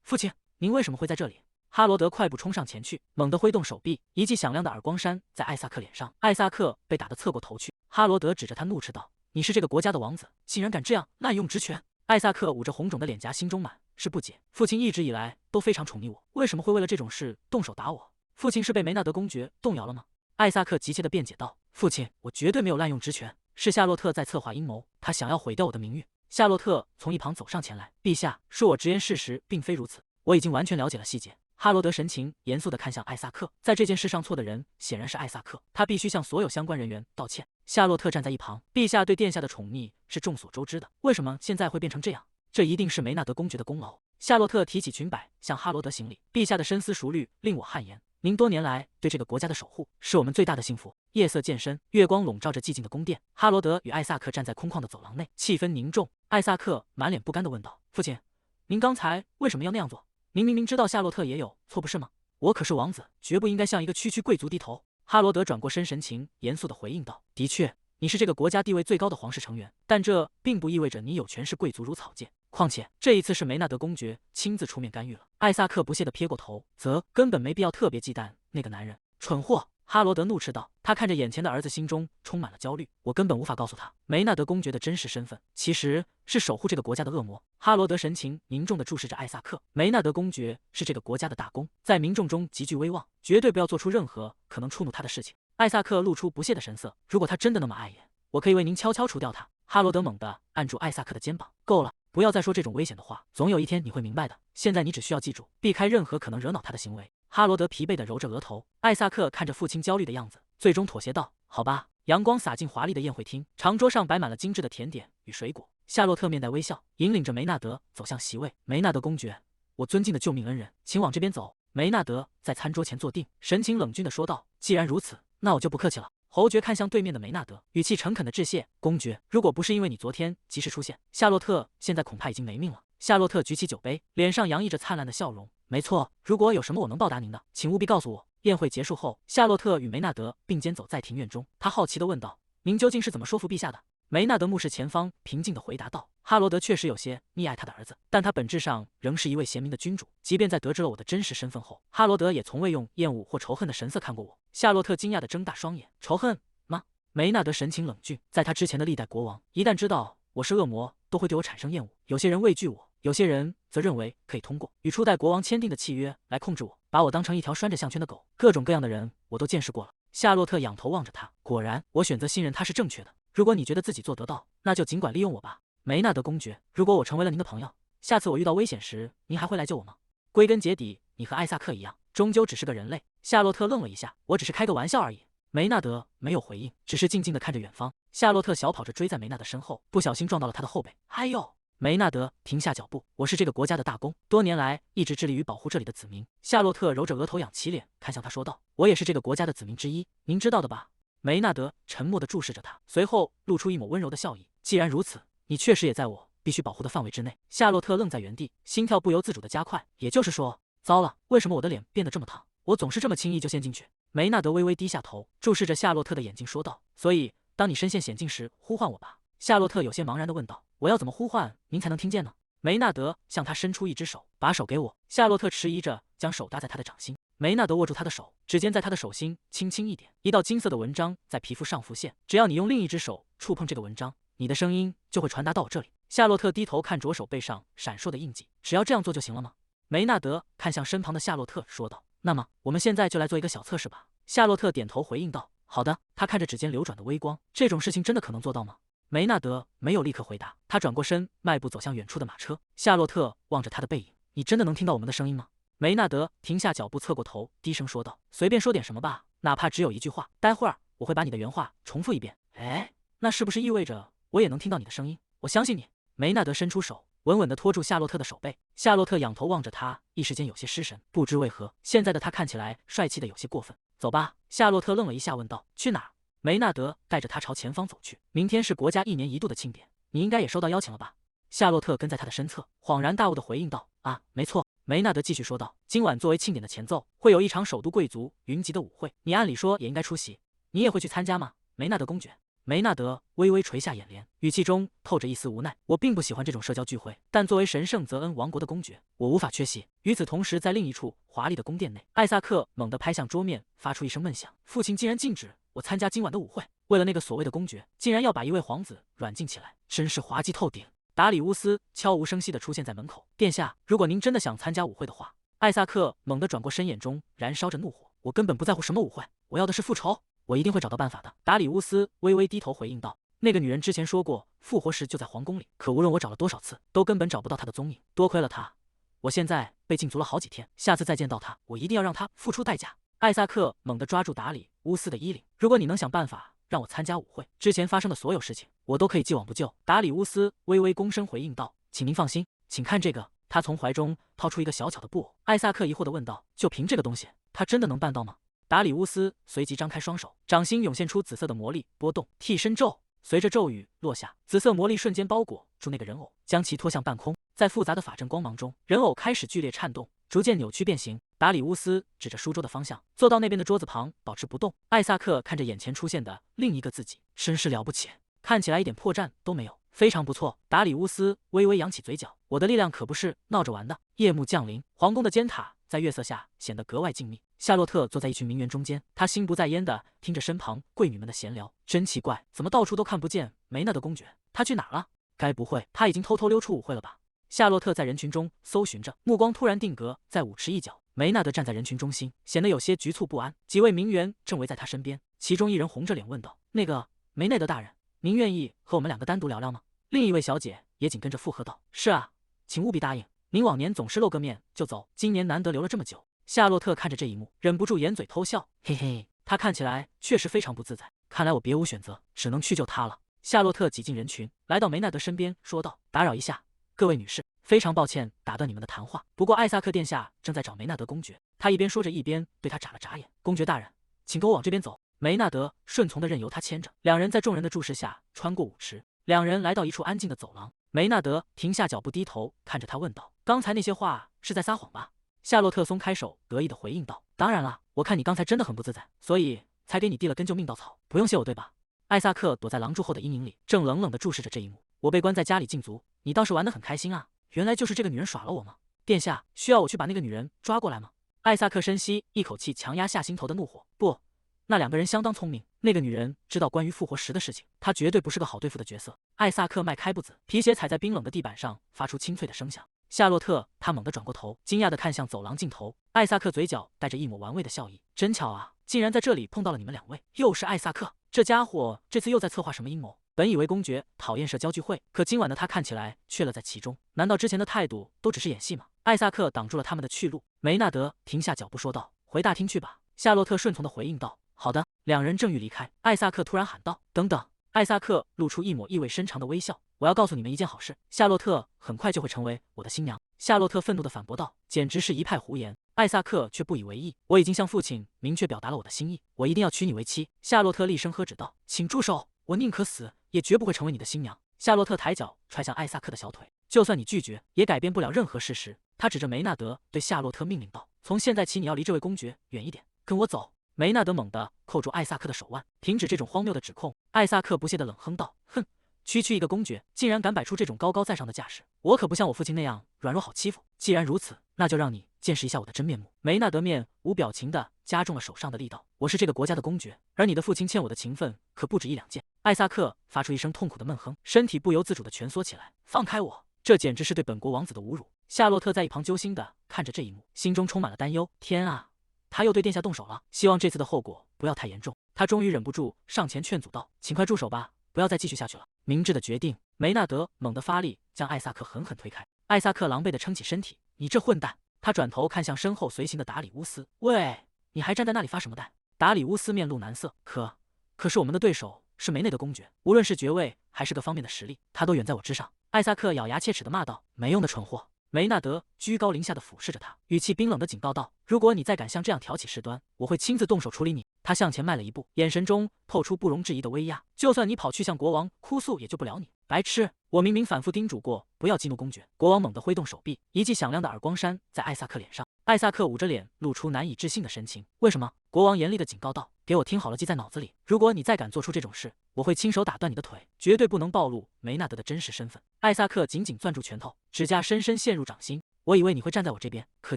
父亲，您为什么会在这里？”哈罗德快步冲上前去，猛地挥动手臂，一记响亮的耳光扇在艾萨克脸上。艾萨克被打得侧过头去。哈罗德指着他怒斥道：“你是这个国家的王子，竟然敢这样滥用职权！”艾萨克捂着红肿的脸颊，心中满是不解。父亲一直以来都非常宠溺我，为什么会为了这种事动手打我？父亲是被梅纳德公爵动摇了吗？艾萨克急切地辩解道：“父亲，我绝对没有滥用职权，是夏洛特在策划阴谋，他想要毁掉我的名誉。”夏洛特从一旁走上前来，陛下，恕我直言事实，并非如此，我已经完全了解了细节。哈罗德神情严肃地看向艾萨克，在这件事上错的人显然是艾萨克，他必须向所有相关人员道歉。夏洛特站在一旁，陛下对殿下的宠溺是众所周知的，为什么现在会变成这样？这一定是梅纳德公爵的功劳。夏洛特提起裙摆，向哈罗德行礼，陛下的深思熟虑令我汗颜。您多年来对这个国家的守护，是我们最大的幸福。夜色渐深，月光笼罩着寂静的宫殿。哈罗德与艾萨克站在空旷的走廊内，气氛凝重。艾萨克满脸不甘地问道：“父亲，您刚才为什么要那样做？您明明知道夏洛特也有错，不是吗？我可是王子，绝不应该向一个区区贵族低头。”哈罗德转过身，神情严肃地回应道：“的确，你是这个国家地位最高的皇室成员，但这并不意味着你有权势贵族如草芥。况且这一次是梅纳德公爵亲自出面干预了。”艾萨克不屑地撇过头，则根本没必要特别忌惮那个男人。蠢货！哈罗德怒斥道。他看着眼前的儿子，心中充满了焦虑。我根本无法告诉他梅纳德公爵的真实身份，其实是守护这个国家的恶魔。哈罗德神情凝重地注视着艾萨克。梅纳德公爵是这个国家的大公，在民众中极具威望，绝对不要做出任何可能触怒他的事情。艾萨克露出不屑的神色。如果他真的那么碍眼，我可以为您悄悄除掉他。哈罗德猛地按住艾萨克的肩膀。够了，不要再说这种危险的话，总有一天你会明白的。现在你只需要记住，避开任何可能惹恼他的行为。哈罗德疲惫地揉着额头。艾萨克看着父亲焦虑的样子，最终妥协道：“好吧。”阳光洒进华丽的宴会厅，长桌上摆满了精致的甜点与水果。夏洛特面带微笑，引领着梅纳德走向席位。梅纳德公爵，我尊敬的救命恩人，请往这边走。梅纳德在餐桌前坐定，神情冷峻地说道：“既然如此，那我就不客气了。”侯爵看向对面的梅纳德，语气诚恳地致谢：“公爵，如果不是因为你昨天及时出现，夏洛特现在恐怕已经没命了。”夏洛特举起酒杯，脸上洋溢着灿烂的笑容。没错，如果有什么我能报答您的，请务必告诉我。宴会结束后，夏洛特与梅纳德并肩走在庭院中，他好奇地问道：“您究竟是怎么说服陛下的？”梅纳德目视前方，平静地回答道：“哈罗德确实有些溺爱他的儿子，但他本质上仍是一位贤明的君主。即便在得知了我的真实身份后，哈罗德也从未用厌恶或仇恨的神色看过我。”夏洛特惊讶地睁大双眼：“仇恨吗？”梅纳德神情冷峻，在他之前的历代国王，一旦知道我是恶魔，都会对我产生厌恶。有些人畏惧我，有些人则认为可以通过与初代国王签订的契约来控制我，把我当成一条拴着项圈的狗。各种各样的人我都见识过了。夏洛特仰头望着他，果然，我选择信任他是正确的。如果你觉得自己做得到，那就尽管利用我吧。梅纳德公爵，如果我成为了您的朋友，下次我遇到危险时，您还会来救我吗？归根结底，你和艾萨克一样，终究只是个人类。夏洛特愣了一下，我只是开个玩笑而已。梅纳德没有回应，只是静静地看着远方。夏洛特小跑着追在梅纳德身后，不小心撞到了他的后背。哎呦！梅纳德停下脚步，我是这个国家的大公，多年来一直致力于保护这里的子民。夏洛特揉着额头，仰起脸看向他说道：“我也是这个国家的子民之一，您知道的吧？”梅纳德沉默地注视着他，随后露出一抹温柔的笑意。既然如此，你确实也在我必须保护的范围之内。夏洛特愣在原地，心跳不由自主地加快。也就是说，糟了，为什么我的脸变得这么烫？我总是这么轻易就陷进去。梅纳德微微低下头，注视着夏洛特的眼睛说道：“所以，当你身陷险境时，呼唤我吧。”夏洛特有些茫然地问道：“我要怎么呼唤您才能听见呢？”梅纳德向他伸出一只手，把手给我。夏洛特迟疑着将手搭在他的掌心。梅纳德握住他的手，指尖在他的手心轻轻一点，一道金色的纹章在皮肤上浮现。只要你用另一只手触碰这个纹章，你的声音就会传达到我这里。夏洛特低头看左手背上闪烁的印记，只要这样做就行了吗？梅纳德看向身旁的夏洛特说道：“那么我们现在就来做一个小测试吧。”夏洛特点头回应道：“好的。”他看着指尖流转的微光，这种事情真的可能做到吗？梅纳德没有立刻回答，他转过身，迈步走向远处的马车。夏洛特望着他的背影：“你真的能听到我们的声音吗？”梅纳德停下脚步，侧过头，低声说道：“随便说点什么吧，哪怕只有一句话。待会儿我会把你的原话重复一遍。”哎，那是不是意味着我也能听到你的声音？我相信你。梅纳德伸出手，稳稳地拖住夏洛特的手背。夏洛特仰头望着他，一时间有些失神，不知为何，现在的他看起来帅气的有些过分。走吧。夏洛特愣了一下，问道：“去哪儿？”梅纳德带着他朝前方走去。明天是国家1年1度的庆典，你应该也收到邀请了吧？夏洛特跟在他的身侧，恍然大悟地回应道：“啊，没错。”梅纳德继续说道：“今晚作为庆典的前奏，会有一场首都贵族云集的舞会，你按理说也应该出席，你也会去参加吗？”梅纳德公爵。梅纳德微微垂下眼帘，语气中透着一丝无奈：“我并不喜欢这种社交聚会，但作为神圣泽恩王国的公爵，我无法缺席。”与此同时，在另一处华丽的宫殿内，艾萨克猛地拍向桌面，发出一声闷响：“父亲竟然禁止我参加今晚的舞会，为了那个所谓的公爵，竟然要把一位皇子软禁起来，真是滑稽透顶。”达里乌斯悄无声息地出现在门口：“殿下，如果您真的想参加舞会的话。”艾萨克猛地转过身，眼中燃烧着怒火：“我根本不在乎什么舞会，我要的是复仇，我一定会找到办法的。”达里乌斯微微低头回应道：“那个女人之前说过，复活石就在皇宫里，可无论我找了多少次，都根本找不到他的踪影。多亏了他，我现在被禁足了好几天。下次再见到他，我一定要让他付出代价。艾萨克猛地抓住达里乌斯的衣领，如果你能想办法让我参加舞会，之前发生的所有事情，我都可以既往不咎。达里乌斯微微躬身回应道：“请您放心，请看这个。”他从怀中掏出一个小巧的布偶。艾萨克疑惑地问道：“就凭这个东西，他真的能办到吗？”达里乌斯随即张开双手，掌心涌现出紫色的魔力波动，替身咒随着咒语落下，紫色魔力瞬间包裹住那个人偶，将其拖向半空。在复杂的法阵光芒中，人偶开始剧烈颤动，逐渐扭曲变形。达里乌斯指着书桌的方向，坐到那边的桌子旁，保持不动。艾萨克看着眼前出现的另一个自己，真是了不起，看起来一点破绽都没有，非常不错。达里乌斯微微扬起嘴角，我的力量可不是闹着玩的。夜幕降临，皇宫的尖塔在月色下显得格外静谧。夏洛特坐在一群名媛中间，她心不在焉地听着身旁贵女们的闲聊。真奇怪，怎么到处都看不见梅纳德公爵？她去哪儿了？该不会她已经偷偷溜出舞会了吧？夏洛特在人群中搜寻着，目光突然定格在舞池一角。梅纳德站在人群中心，显得有些局促不安。几位名媛正围在他身边，其中一人红着脸问道：“那个梅内德大人，您愿意和我们两个单独聊聊吗？”另一位小姐也紧跟着附和道：“是啊，请务必答应。您往年总是露个面就走，今年难得留了这么久。”夏洛特看着这一幕，忍不住掩嘴偷笑，嘿嘿，他看起来确实非常不自在。看来我别无选择，只能去救他了。夏洛特挤进人群，来到梅纳德身边，说道：“打扰一下，各位女士，非常抱歉打断你们的谈话，不过艾萨克殿下正在找梅纳德公爵。”他一边说着，一边对他眨了眨眼。“公爵大人，请跟我往这边走。”梅纳德顺从的任由他牵着，两人在众人的注视下穿过舞池。两人来到一处安静的走廊，梅纳德停下脚步，低头看着他问道：“刚才那些话是在撒谎吧？”夏洛特松开手，得意的回应道：“当然了，我看你刚才真的很不自在，所以才给你递了根救命稻草，不用谢我，对吧？”艾萨克躲在廊柱后的阴影里，正冷冷地注视着这一幕。“我被关在家里禁足，你倒是玩得很开心啊！原来就是这个女人耍了我吗？殿下，需要我去把那个女人抓过来吗？”艾萨克深吸一口气，强压下心头的怒火。“不，那两个人相当聪明，那个女人知道关于复活石的事情，她绝对不是个好对付的角色。”艾萨克迈开步子，皮鞋踩在冰冷的地板上，发出清脆的声响。夏洛特，他猛地转过头，惊讶地看向走廊尽头。艾萨克嘴角带着一抹玩味的笑意：“真巧啊，竟然在这里碰到了你们两位。又是艾萨克，这家伙这次又在策划什么阴谋？”本以为公爵讨厌社交聚会，可今晚的他看起来却乐在其中。难道之前的态度都只是演戏吗？艾萨克挡住了他们的去路。梅纳德停下脚步说道：“回大厅去吧。”夏洛特顺从地回应道：“好的。”两人正欲离开，艾萨克突然喊道：“等等！”艾萨克露出一抹意味深长的微笑：“我要告诉你们一件好事，夏洛特很快就会成为我的新娘。”夏洛特愤怒地反驳道：“简直是一派胡言！”艾萨克却不以为意：“我已经向父亲明确表达了我的心意，我一定要娶你为妻。”夏洛特厉声呵止道：“请住手！我宁可死，也绝不会成为你的新娘。”夏洛特抬脚踹向艾萨克的小腿：“就算你拒绝，也改变不了任何事实。”他指着梅纳德对夏洛特命令道：“从现在起，你要离这位公爵远一点，跟我走。”梅纳德猛地扣住艾萨克的手腕，停止这种荒谬的指控。艾萨克不屑地冷哼道：“哼，区区一个公爵，竟然敢摆出这种高高在上的架势，我可不像我父亲那样软弱好欺负。既然如此，那就让你见识一下我的真面目。”梅纳德面无表情地加重了手上的力道：“我是这个国家的公爵，而你的父亲欠我的情分可不止一两件。”艾萨克发出一声痛苦的闷哼，身体不由自主地蜷缩起来：“放开我！这简直是对本国王子的侮辱！”夏洛特在一旁揪心地看着这一幕，心中充满了担忧。天啊！他又对殿下动手了，希望这次的后果不要太严重。他终于忍不住上前劝阻道：“请快住手吧，不要再继续下去了。”明智的决定。梅纳德猛地发力，将艾萨克狠狠推开。艾萨克狼狈地撑起身体：“你这混蛋！”他转头看向身后随行的达里乌斯：“喂，你还站在那里发什么呆？”达里乌斯面露难色：“可是我们的对手是梅内德公爵，无论是爵位还是各方面的实力，他都远在我之上。”艾萨克咬牙切齿地骂道：“没用的蠢货！”梅纳德居高临下的俯视着他，语气冰冷地警告道：“如果你再敢像这样挑起事端，我会亲自动手处理你。”他向前迈了一步，眼神中透出不容置疑的威压：“就算你跑去向国王哭诉，也救不了你。白痴！我明明反复叮嘱过，不要激怒公爵。”国王猛地挥动手臂，一记响亮的耳光扇在艾萨克脸上。艾萨克捂着脸，露出难以置信的神情：“为什么？”国王严厉地警告道：“给我听好了，记在脑子里。如果你再敢做出这种事，我会亲手打断你的腿，绝对不能暴露梅纳德的真实身份。”艾萨克紧紧攥住拳头，指甲深深陷入掌心。“我以为你会站在我这边，可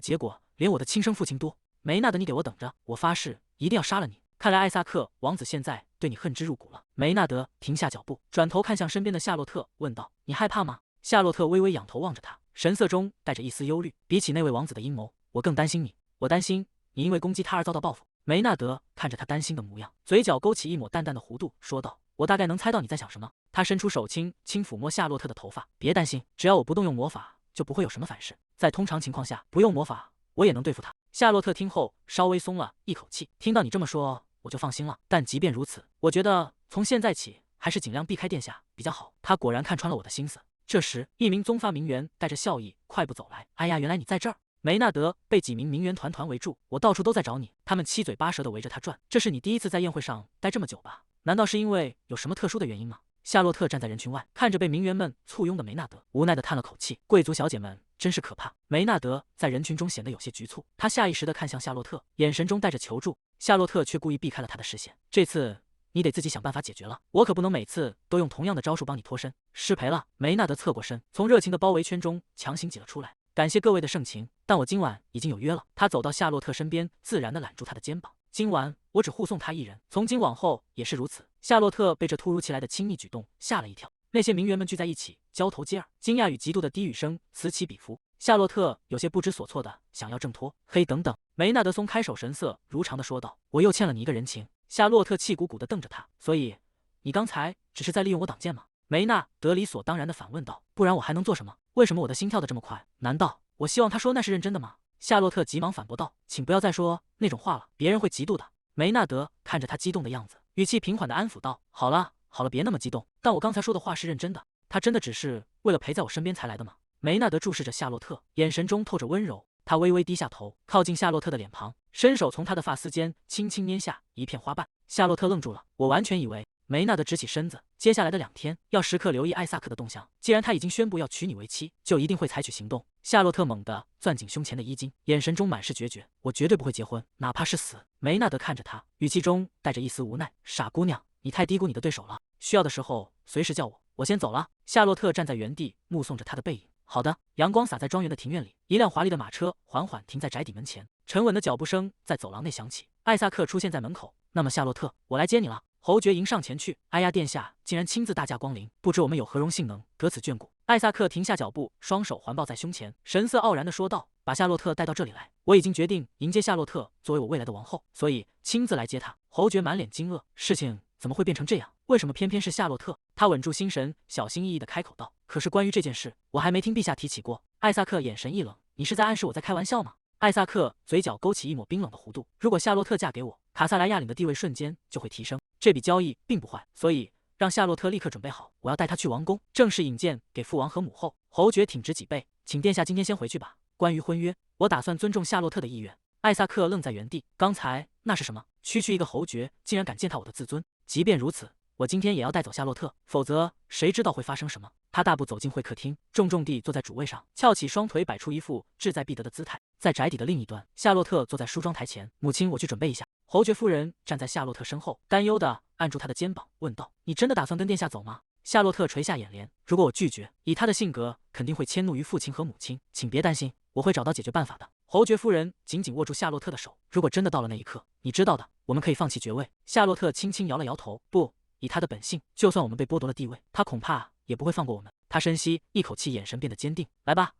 结果连我的亲生父亲多。梅纳德，你给我等着！我发誓一定要杀了你！”看来艾萨克王子现在对你恨之入骨了。梅纳德停下脚步，转头看向身边的夏洛特，问道：“你害怕吗？”夏洛特微微仰头望着他，神色中带着一丝忧虑：“比起那位王子的阴谋，我更担心你。我担心你因为攻击他而遭到报复。”梅纳德看着他担心的模样，嘴角勾起一抹淡淡的弧度，说道：“我大概能猜到你在想什么。他伸出手轻轻抚摸夏洛特的头发，别担心，只要我不动用魔法，就不会有什么反噬。在通常情况下，不用魔法，我也能对付他。夏洛特听后稍微松了一口气，听到你这么说，我就放心了。但即便如此，我觉得从现在起还是尽量避开殿下比较好。他果然看穿了我的心思。这时，一名宗发名媛带着笑意快步走来。哎呀，原来你在这儿！梅纳德被几名名媛团团围住，我到处都在找你，他们七嘴八舌的围着他转。这是你第一次在宴会上待这么久吧？难道是因为有什么特殊的原因吗？夏洛特站在人群外，看着被名媛们簇拥的梅纳德，无奈的叹了口气。贵族小姐们真是可怕。梅纳德在人群中显得有些局促，他下意识地看向夏洛特，眼神中带着求助。夏洛特却故意避开了他的视线。这次你得自己想办法解决了，我可不能每次都用同样的招数帮你脱身。失陪了。梅纳德侧过身，从热情的包围圈中强行挤了出来。感谢各位的盛情，但我今晚已经有约了。他走到夏洛特身边，自然地揽住他的肩膀。今晚我只护送他一人，从今往后也是如此。夏洛特被这突如其来的亲密举动吓了一跳。那些名媛们聚在一起，交头接耳，惊讶与嫉妒的低语声此起彼伏。夏洛特有些不知所措的想要挣脱。嘿，等等！梅纳德松开手，神色如常的说道：“我又欠了你一个人情。”夏洛特气鼓鼓的瞪着他，所以你刚才只是在利用我挡箭吗？梅纳德理所当然的反问道。不然我还能做什么？为什么我的心跳得这么快？难道我希望他说那是认真的吗？夏洛特急忙反驳道：“请不要再说那种话了，别人会嫉妒的。”梅纳德看着他激动的样子，语气平缓的安抚道：“好了好了，别那么激动。但我刚才说的话是认真的。他真的只是为了陪在我身边才来的吗？”梅纳德注视着夏洛特，眼神中透着温柔。他微微低下头，靠近夏洛特的脸庞，伸手从他的发丝间轻轻捏下一片花瓣。夏洛特愣住了，我完全以为……梅纳德直起身子，接下来的2天要时刻留意艾萨克的动向。既然他已经宣布要娶你为妻，就一定会采取行动。夏洛特猛地攥紧胸前的衣襟，眼神中满是决绝。我绝对不会结婚，哪怕是死。梅纳德看着他，语气中带着一丝无奈。傻姑娘，你太低估你的对手了。需要的时候随时叫我，我先走了。夏洛特站在原地，目送着他的背影。好的。阳光洒在庄园的庭院里，一辆华丽的马车缓缓停在宅邸门前，沉稳的脚步声在走廊内响起。艾萨克出现在门口。那么夏洛特，我来接你了。侯爵迎上前去。哎呀，殿下竟然亲自大驾光临，不知我们有何荣幸能得此眷顾。艾萨克停下脚步，双手环抱在胸前，神色傲然地说道：“把夏洛特带到这里来，我已经决定迎接夏洛特作为我未来的王后，所以亲自来接她。”侯爵满脸惊愕，事情怎么会变成这样？为什么偏偏是夏洛特？他稳住心神，小心翼翼地开口道：“可是关于这件事，我还没听陛下提起过。”艾萨克眼神一冷：“你是在暗示我在开玩笑吗？”艾萨克嘴角勾起一抹冰冷的弧度：“如果夏洛特嫁给我，卡萨莱亚领的地位瞬间就会提升。这笔交易并不坏，所以让夏洛特立刻准备好，我要带她去王宫，正式引荐给父王和母后。”侯爵挺直脊背：“请殿下今天先回去吧。关于婚约，我打算尊重夏洛特的意愿。”艾萨克愣在原地，刚才那是什么？区区一个侯爵，竟然敢践踏我的自尊！即便如此，我今天也要带走夏洛特，否则谁知道会发生什么？他大步走进会客厅，重重地坐在主位上，翘起双腿，摆出一副志在必得的姿态。在宅邸的另一端，夏洛特坐在梳妆台前。母亲，我去准备一下。侯爵夫人站在夏洛特身后，担忧地按住他的肩膀，问道：“你真的打算跟殿下走吗？”夏洛特垂下眼帘：“如果我拒绝，以他的性格，肯定会迁怒于父亲和母亲。请别担心，我会找到解决办法的。”侯爵夫人紧紧握住夏洛特的手：“如果真的到了那一刻，你知道的，我们可以放弃爵位。”夏洛特轻轻摇了摇头：“不，以他的本性，就算我们被剥夺了地位，他恐怕也不会放过我们。”他深吸一口气，眼神变得坚定：“来吧，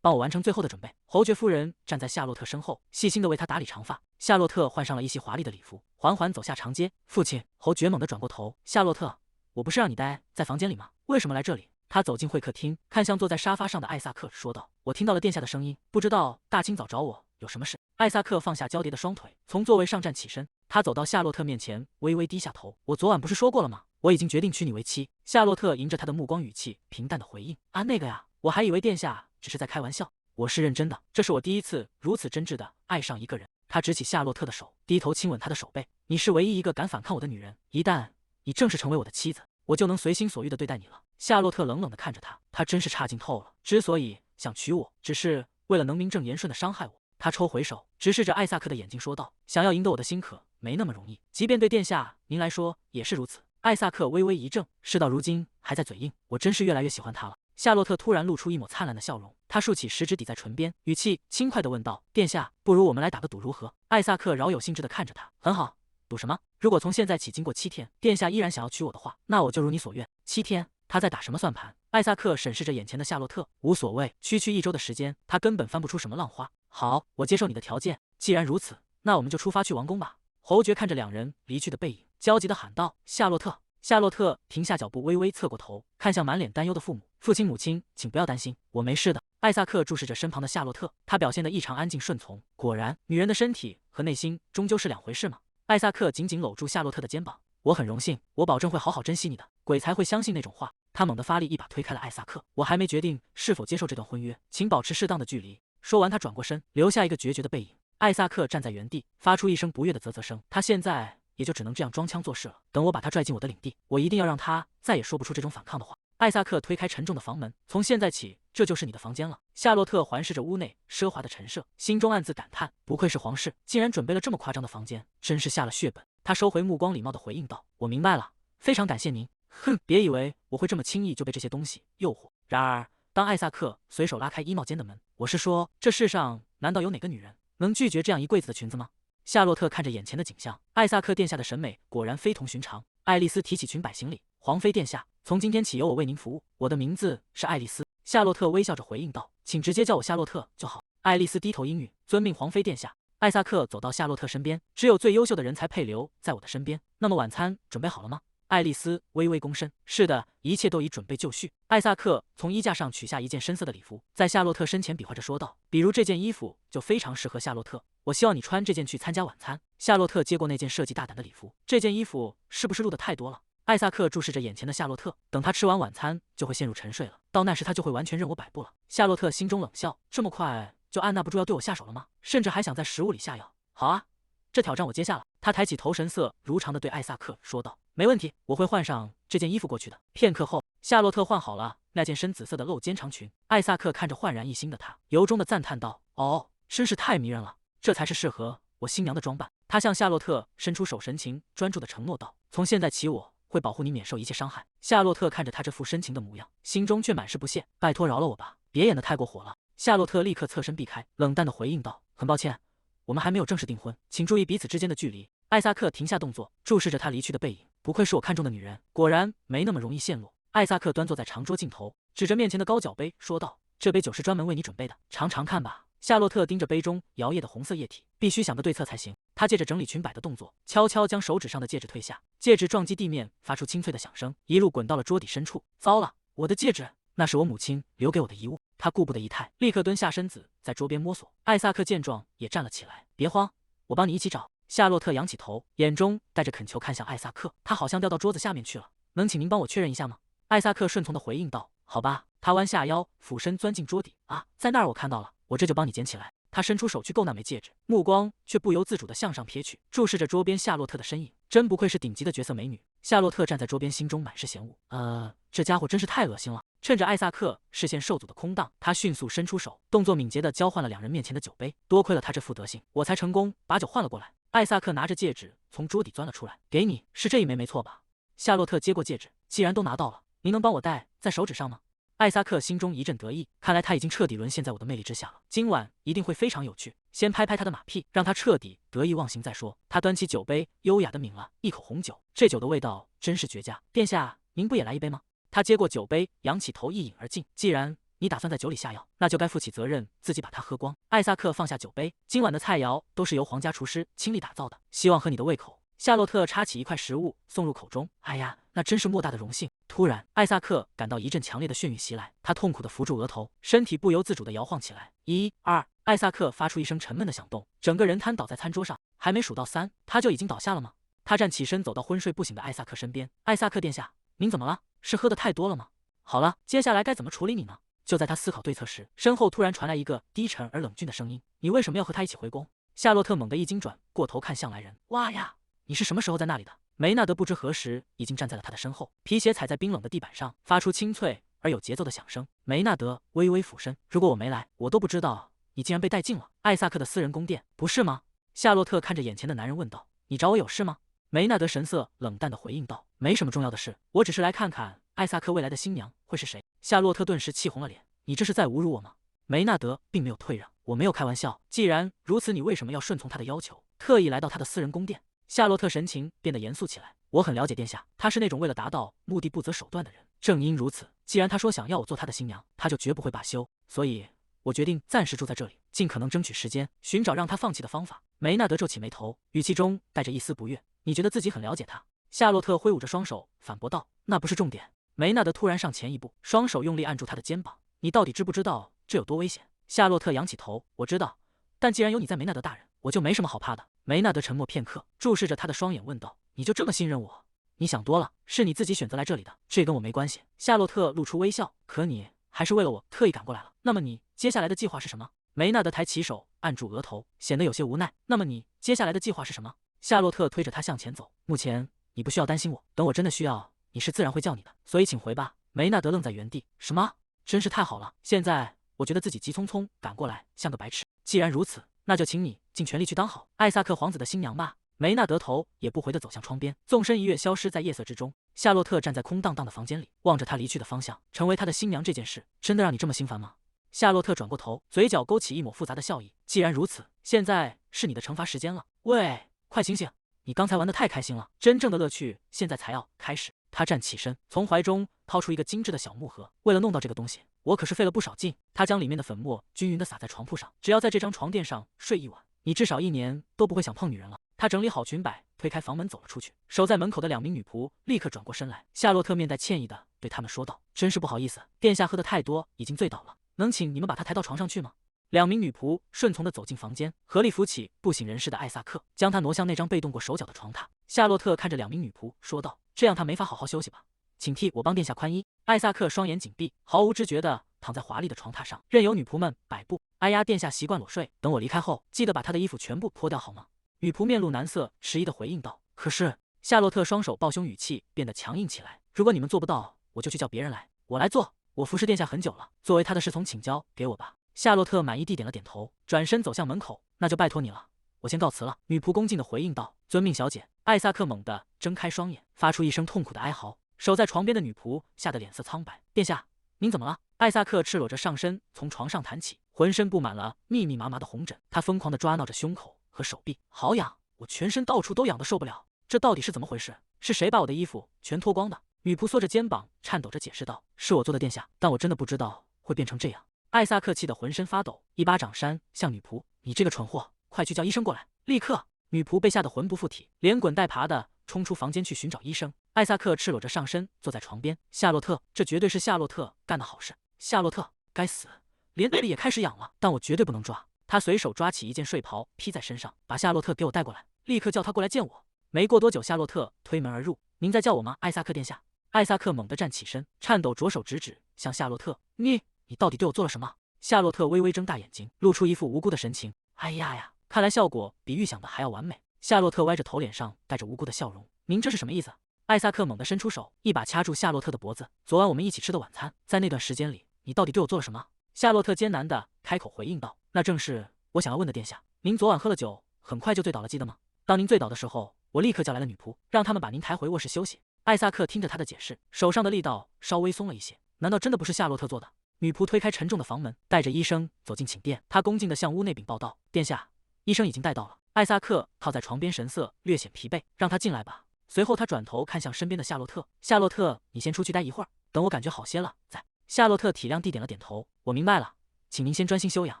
帮我完成最后的准备。”侯爵夫人站在夏洛特身后，细心地为他打理长发。夏洛特换上了一袭华丽的礼服，缓缓走下长街。父亲，侯爵猛地转过头：“夏洛特，我不是让你待在房间里吗？为什么来这里？”他走进会客厅，看向坐在沙发上的艾萨克，说道：“我听到了殿下的声音，不知道大清早找我有什么事。”艾萨克放下交叠的双腿，从座位上站起身。他走到夏洛特面前，微微低下头：“我昨晚不是说过了吗？我已经决定娶你为妻。”夏洛特迎着他的目光，语气平淡的回应：“啊，那个呀，我还以为殿下只是在开玩笑，我是认真的。这是我第一次如此真挚的爱上一个人。”他执起夏洛特的手，低头亲吻她的手背：“你是唯一一个敢反抗我的女人，一旦你正式成为我的妻子，我就能随心所欲地对待你了。”夏洛特冷冷地看着他，他真是差劲透了。之所以想娶我，只是为了能名正言顺地伤害我。他抽回手，直视着艾萨克的眼睛，说道：“想要赢得我的心可没那么容易，即便对殿下您来说也是如此。”艾萨克微微一怔，事到如今还在嘴硬，我真是越来越喜欢他了。夏洛特突然露出一抹灿烂的笑容，他竖起食指抵在唇边，语气轻快地问道：“殿下，不如我们来打个赌如何？”艾萨克饶有兴致地看着他：“很好，赌什么？如果从现在起经过7天，殿下依然想要娶我的话，那我就如你所愿。7天？他在打什么算盘？”艾萨克审视着眼前的夏洛特，无所谓，区区1周的时间，他根本翻不出什么浪花。好，我接受你的条件。既然如此，那我们就出发去王宫吧。侯爵看着两人离去的背影，焦急地喊道：“夏洛特！”夏洛特停下脚步，微微侧过头，看向满脸担忧的父母。父亲母亲，请不要担心，我没事的。艾萨克注视着身旁的夏洛特，他表现得异常安静顺从。果然，女人的身体和内心终究是两回事嘛。艾萨克紧紧搂住夏洛特的肩膀，我很荣幸，我保证会好好珍惜你的。鬼才会相信那种话。他猛地发力，一把推开了艾萨克。我还没决定是否接受这段婚约，请保持适当的距离。说完，他转过身，留下一个决绝的背影。艾萨克站在原地，发出一声不悦的啧啧声。他现在也就只能这样装腔作势了。等我把他拽进我的领地，我一定要让他再也说不出这种反抗的话。艾萨克推开沉重的房门，从现在起，这就是你的房间了。夏洛特环视着屋内奢华的陈设，心中暗自感叹，不愧是皇室，竟然准备了这么夸张的房间，真是下了血本。他收回目光，礼貌地回应道：“我明白了，非常感谢您。”哼，别以为我会这么轻易就被这些东西诱惑。然而，当艾萨克随手拉开衣帽间的门，我是说，这世上难道有哪个女人能拒绝这样一柜子的裙子吗？夏洛特看着眼前的景象，艾萨克殿下的审美果然非同寻常。爱丽丝提起裙摆行礼，皇妃殿下，从今天起由我为您服务，我的名字是爱丽丝。夏洛特微笑着回应道：“请直接叫我夏洛特就好。”爱丽丝低头应允，遵命皇妃殿下。艾萨克走到夏洛特身边，只有最优秀的人才配留在我的身边。那么晚餐准备好了吗？爱丽丝微微躬身，是的，一切都已准备就绪。艾萨克从衣架上取下一件深色的礼服，在夏洛特身前比划着说道：“比如这件衣服就非常适合夏洛特，我希望你穿这件去参加晚餐。”夏洛特接过那件设计大胆的礼服，这件衣服是不是录得太多了？艾萨克注视着眼前的夏洛特，等他吃完晚餐就会陷入沉睡了，到那时他就会完全任我摆布了。夏洛特心中冷笑，这么快就按捺不住要对我下手了吗？甚至还想在食物里下药。好啊，这挑战我接下了。他抬起头，神色如常地对艾萨克说道：“没问题，我会换上这件衣服过去的。”片刻后，夏洛特换好了那件深紫色的露肩长裙。艾萨克看着焕然一新的她，由衷地赞叹道：“哦，真是太迷人了，这才是适合我新娘的装扮。”他向夏洛特伸出手，神情专注地承诺道：“从现在起，我会保护你免受一切伤害。”夏洛特看着他这副深情的模样，心中却满是不屑：“拜托饶了我吧，别演得太过火了。”夏洛特立刻侧身避开，冷淡地回应道：“很抱歉，我们还没有正式订婚，请注意彼此之间的距离。”艾萨克停下动作，注视着他离去的背影。不愧是我看中的女人，果然没那么容易陷落。艾萨克端坐在长桌尽头，指着面前的高脚杯说道：“这杯酒是专门为你准备的，尝尝看吧。”夏洛特盯着杯中摇曳的红色液体，必须想个对策才行。他借着整理裙摆的动作，悄悄将手指上的戒指退下，戒指撞击地面，发出清脆的响声，一路滚到了桌底深处。糟了，我的戒指！那是我母亲留给我的遗物。他顾不得仪态，立刻蹲下身子，在桌边摸索。艾萨克见状也站了起来，别慌，我帮你一起找。夏洛特仰起头，眼中带着恳求看向艾萨克，他好像掉到桌子下面去了。能请您帮我确认一下吗？艾萨克顺从的回应道：“好吧。”他弯下腰，俯身钻进桌底。啊，在那儿，我看到了，我这就帮你捡起来。他伸出手去够那枚戒指，目光却不由自主地向上瞥去，注视着桌边夏洛特的身影。真不愧是顶级的绝色美女。夏洛特站在桌边，心中满是嫌恶。这家伙真是太恶心了。趁着艾萨克视线受阻的空档，他迅速伸出手，动作敏捷地交换了两人面前的酒杯。多亏了他这副德行，我才成功把酒换了过来。艾萨克拿着戒指从桌底钻了出来，给你，是这一枚没错吧？夏洛特接过戒指，既然都拿到了，您能帮我戴在手指上吗？艾萨克心中一阵得意，看来他已经彻底沦陷在我的魅力之下了，今晚一定会非常有趣。先拍拍他的马屁，让他彻底得意忘形再说。他端起酒杯，优雅地抿了一口红酒，这酒的味道真是绝佳。殿下，您不也来一杯吗？他接过酒杯，仰起头一饮而尽。既然你打算在酒里下药，那就该负起责任，自己把它喝光。艾萨克放下酒杯，今晚的菜肴都是由皇家厨师亲力打造的，希望合你的胃口。夏洛特插起一块食物送入口中，哎呀，那真是莫大的荣幸。突然，艾萨克感到一阵强烈的眩晕袭来，他痛苦地扶住额头，身体不由自主地摇晃起来。1、2，艾萨克发出一声沉闷的响动，整个人瘫倒在餐桌上。还没数到3，他就已经倒下了吗？他站起身，走到昏睡不醒的艾萨克身边。艾萨克殿下，您怎么了？是喝得太多了吗？好了，接下来该怎么处理你呢？就在他思考对策时，身后突然传来一个低沉而冷峻的声音：“你为什么要和他一起回宫？”夏洛特猛地一惊，转过头看向来人。哇呀！你是什么时候在那里的？梅纳德不知何时已经站在了他的身后，皮鞋踩在冰冷的地板上，发出清脆而有节奏的响声。梅纳德微微俯身，如果我没来，我都不知道你竟然被带进了艾萨克的私人宫殿，不是吗？夏洛特看着眼前的男人问道：“你找我有事吗？”梅纳德神色冷淡地回应道：“没什么重要的事，我只是来看看艾萨克未来的新娘会是谁。”夏洛特顿时气红了脸：“你这是在侮辱我吗？”梅纳德并没有退让：“我没有开玩笑，既然如此，你为什么要顺从他的要求，特意来到他的私人宫殿？”夏洛特神情变得严肃起来：“我很了解殿下，他是那种为了达到目的不择手段的人。正因如此，既然他说想要我做他的新娘，他就绝不会罢休。所以，我决定暂时住在这里，尽可能争取时间，寻找让他放弃的方法。”梅纳德皱起眉头，语气中带着一丝不悦：“你觉得自己很了解他？”夏洛特挥舞着双手反驳道：“那不是重点。”梅纳德突然上前一步，双手用力按住他的肩膀：“你到底知不知道这有多危险？”夏洛特仰起头：“我知道，但既然有你在，梅纳德大人，我就没什么好怕的。”梅纳德沉默片刻，注视着他的双眼问道：“你就这么信任我？你想多了，是你自己选择来这里的，这跟我没关系。”夏洛特露出微笑：“可你还是为了我特意赶过来了。那么你接下来的计划是什么？”梅纳德抬起手按住额头，显得有些无奈。“那么你接下来的计划是什么？”夏洛特推着他向前走：“目前你不需要担心我，等我真的需要你时自然会叫你的，所以请回吧。”梅纳德愣在原地：“什么？真是太好了！现在我觉得自己急匆匆赶过来像个白痴。既然如此，那就请你尽全力去当好艾萨克皇子的新娘吧。”梅纳德头也不回地走向窗边，纵身一跃，消失在夜色之中。夏洛特站在空荡荡的房间里，望着他离去的方向。成为他的新娘这件事，真的让你这么心烦吗？夏洛特转过头，嘴角勾起一抹复杂的笑意。既然如此，现在是你的惩罚时间了。喂，快醒醒！你刚才玩得太开心了，真正的乐趣现在才要开始。他站起身，从怀中掏出一个精致的小木盒。为了弄到这个东西，我可是费了不少劲。他将里面的粉末均匀地撒在床铺上。只要在这张床垫上睡一晚，你至少1年都不会想碰女人了。他整理好裙摆，推开房门走了出去。守在门口的2名女仆立刻转过身来。夏洛特面带歉意地对他们说道：“真是不好意思，殿下喝得太多，已经醉倒了。能请你们把他抬到床上去吗？”2名女仆顺从地走进房间，合力扶起不省人事的艾萨克，将他挪向那张被动过手脚的床榻。夏洛特看着2名女仆说道：“这样他没法好好休息吧？请替我帮殿下宽衣。”艾萨克双眼紧闭，毫无知觉地躺在华丽的床榻上，任由女仆们摆布。“哎呀，殿下习惯裸睡，等我离开后，记得把他的衣服全部脱掉好吗？”女仆面露难色，迟疑地回应道：“可是……”夏洛特双手抱胸，语气变得强硬起来：“如果你们做不到，我就去叫别人来，我来做。我服侍殿下很久了，作为他的侍从，请交给我吧。”夏洛特满意地点了点头，转身走向门口：“那就拜托你了，我先告辞了。”女仆恭敬地回应道：“遵命，小姐。”艾萨克猛地睁开双眼，发出一声痛苦的哀嚎。守在床边的女仆吓得脸色苍白：“殿下，您怎么了？”艾萨克赤裸着上身从床上弹起，浑身布满了密密麻麻的红疹。他疯狂地抓挠着胸口和手臂，好痒，我全身到处都痒得受不了。这到底是怎么回事？是谁把我的衣服全脱光的？女仆缩着肩膀，颤抖着解释道：“是我做的，殿下，但我真的不知道会变成这样。”艾萨克气得浑身发抖，一巴掌扇向女仆：“你这个蠢货，快去叫医生过来！立刻！”女仆被吓得魂不附体，连滚带爬的冲出房间去寻找医生。艾萨克赤裸着上身坐在床边。夏洛特，这绝对是夏洛特干的好事。夏洛特，该死，连腿里也开始痒了，但我绝对不能抓。他随手抓起一件睡袍披在身上，把夏洛特给我带过来，立刻叫他过来见我。没过多久，夏洛特推门而入：“您在叫我吗，艾萨克殿下？”艾萨克猛地站起身，颤抖着手指向夏洛特：“你到底对我做了什么？”夏洛特微微睁大眼睛，露出一副无辜的神情：“哎呀呀，看来效果比预想的还要完美。”夏洛特歪着头，脸上带着无辜的笑容：“您这是什么意思？”艾萨克猛地伸出手，一把掐住夏洛特的脖子：“昨晚我们一起吃的晚餐，在那段时间里，你到底对我做了什么？”夏洛特艰难地开口回应道：“那正是我想要问的，殿下。您昨晚喝了酒，很快就醉倒了，记得吗？当您醉倒的时候，我立刻叫来了女仆，让他们把您抬回卧室休息。”艾萨克听着他的解释，手上的力道稍微松了一些。难道真的不是夏洛特做的？女仆推开沉重的房门，带着医生走进寝殿。他恭敬地向屋内禀报道：“殿下，医生已经带到了。”艾萨克靠在床边，神色略显疲惫：“让他进来吧。”随后他转头看向身边的夏洛特：“夏洛特，你先出去待一会儿，等我感觉好些了再。”夏洛特体谅地点了点头：“我明白了，请您先专心休养。”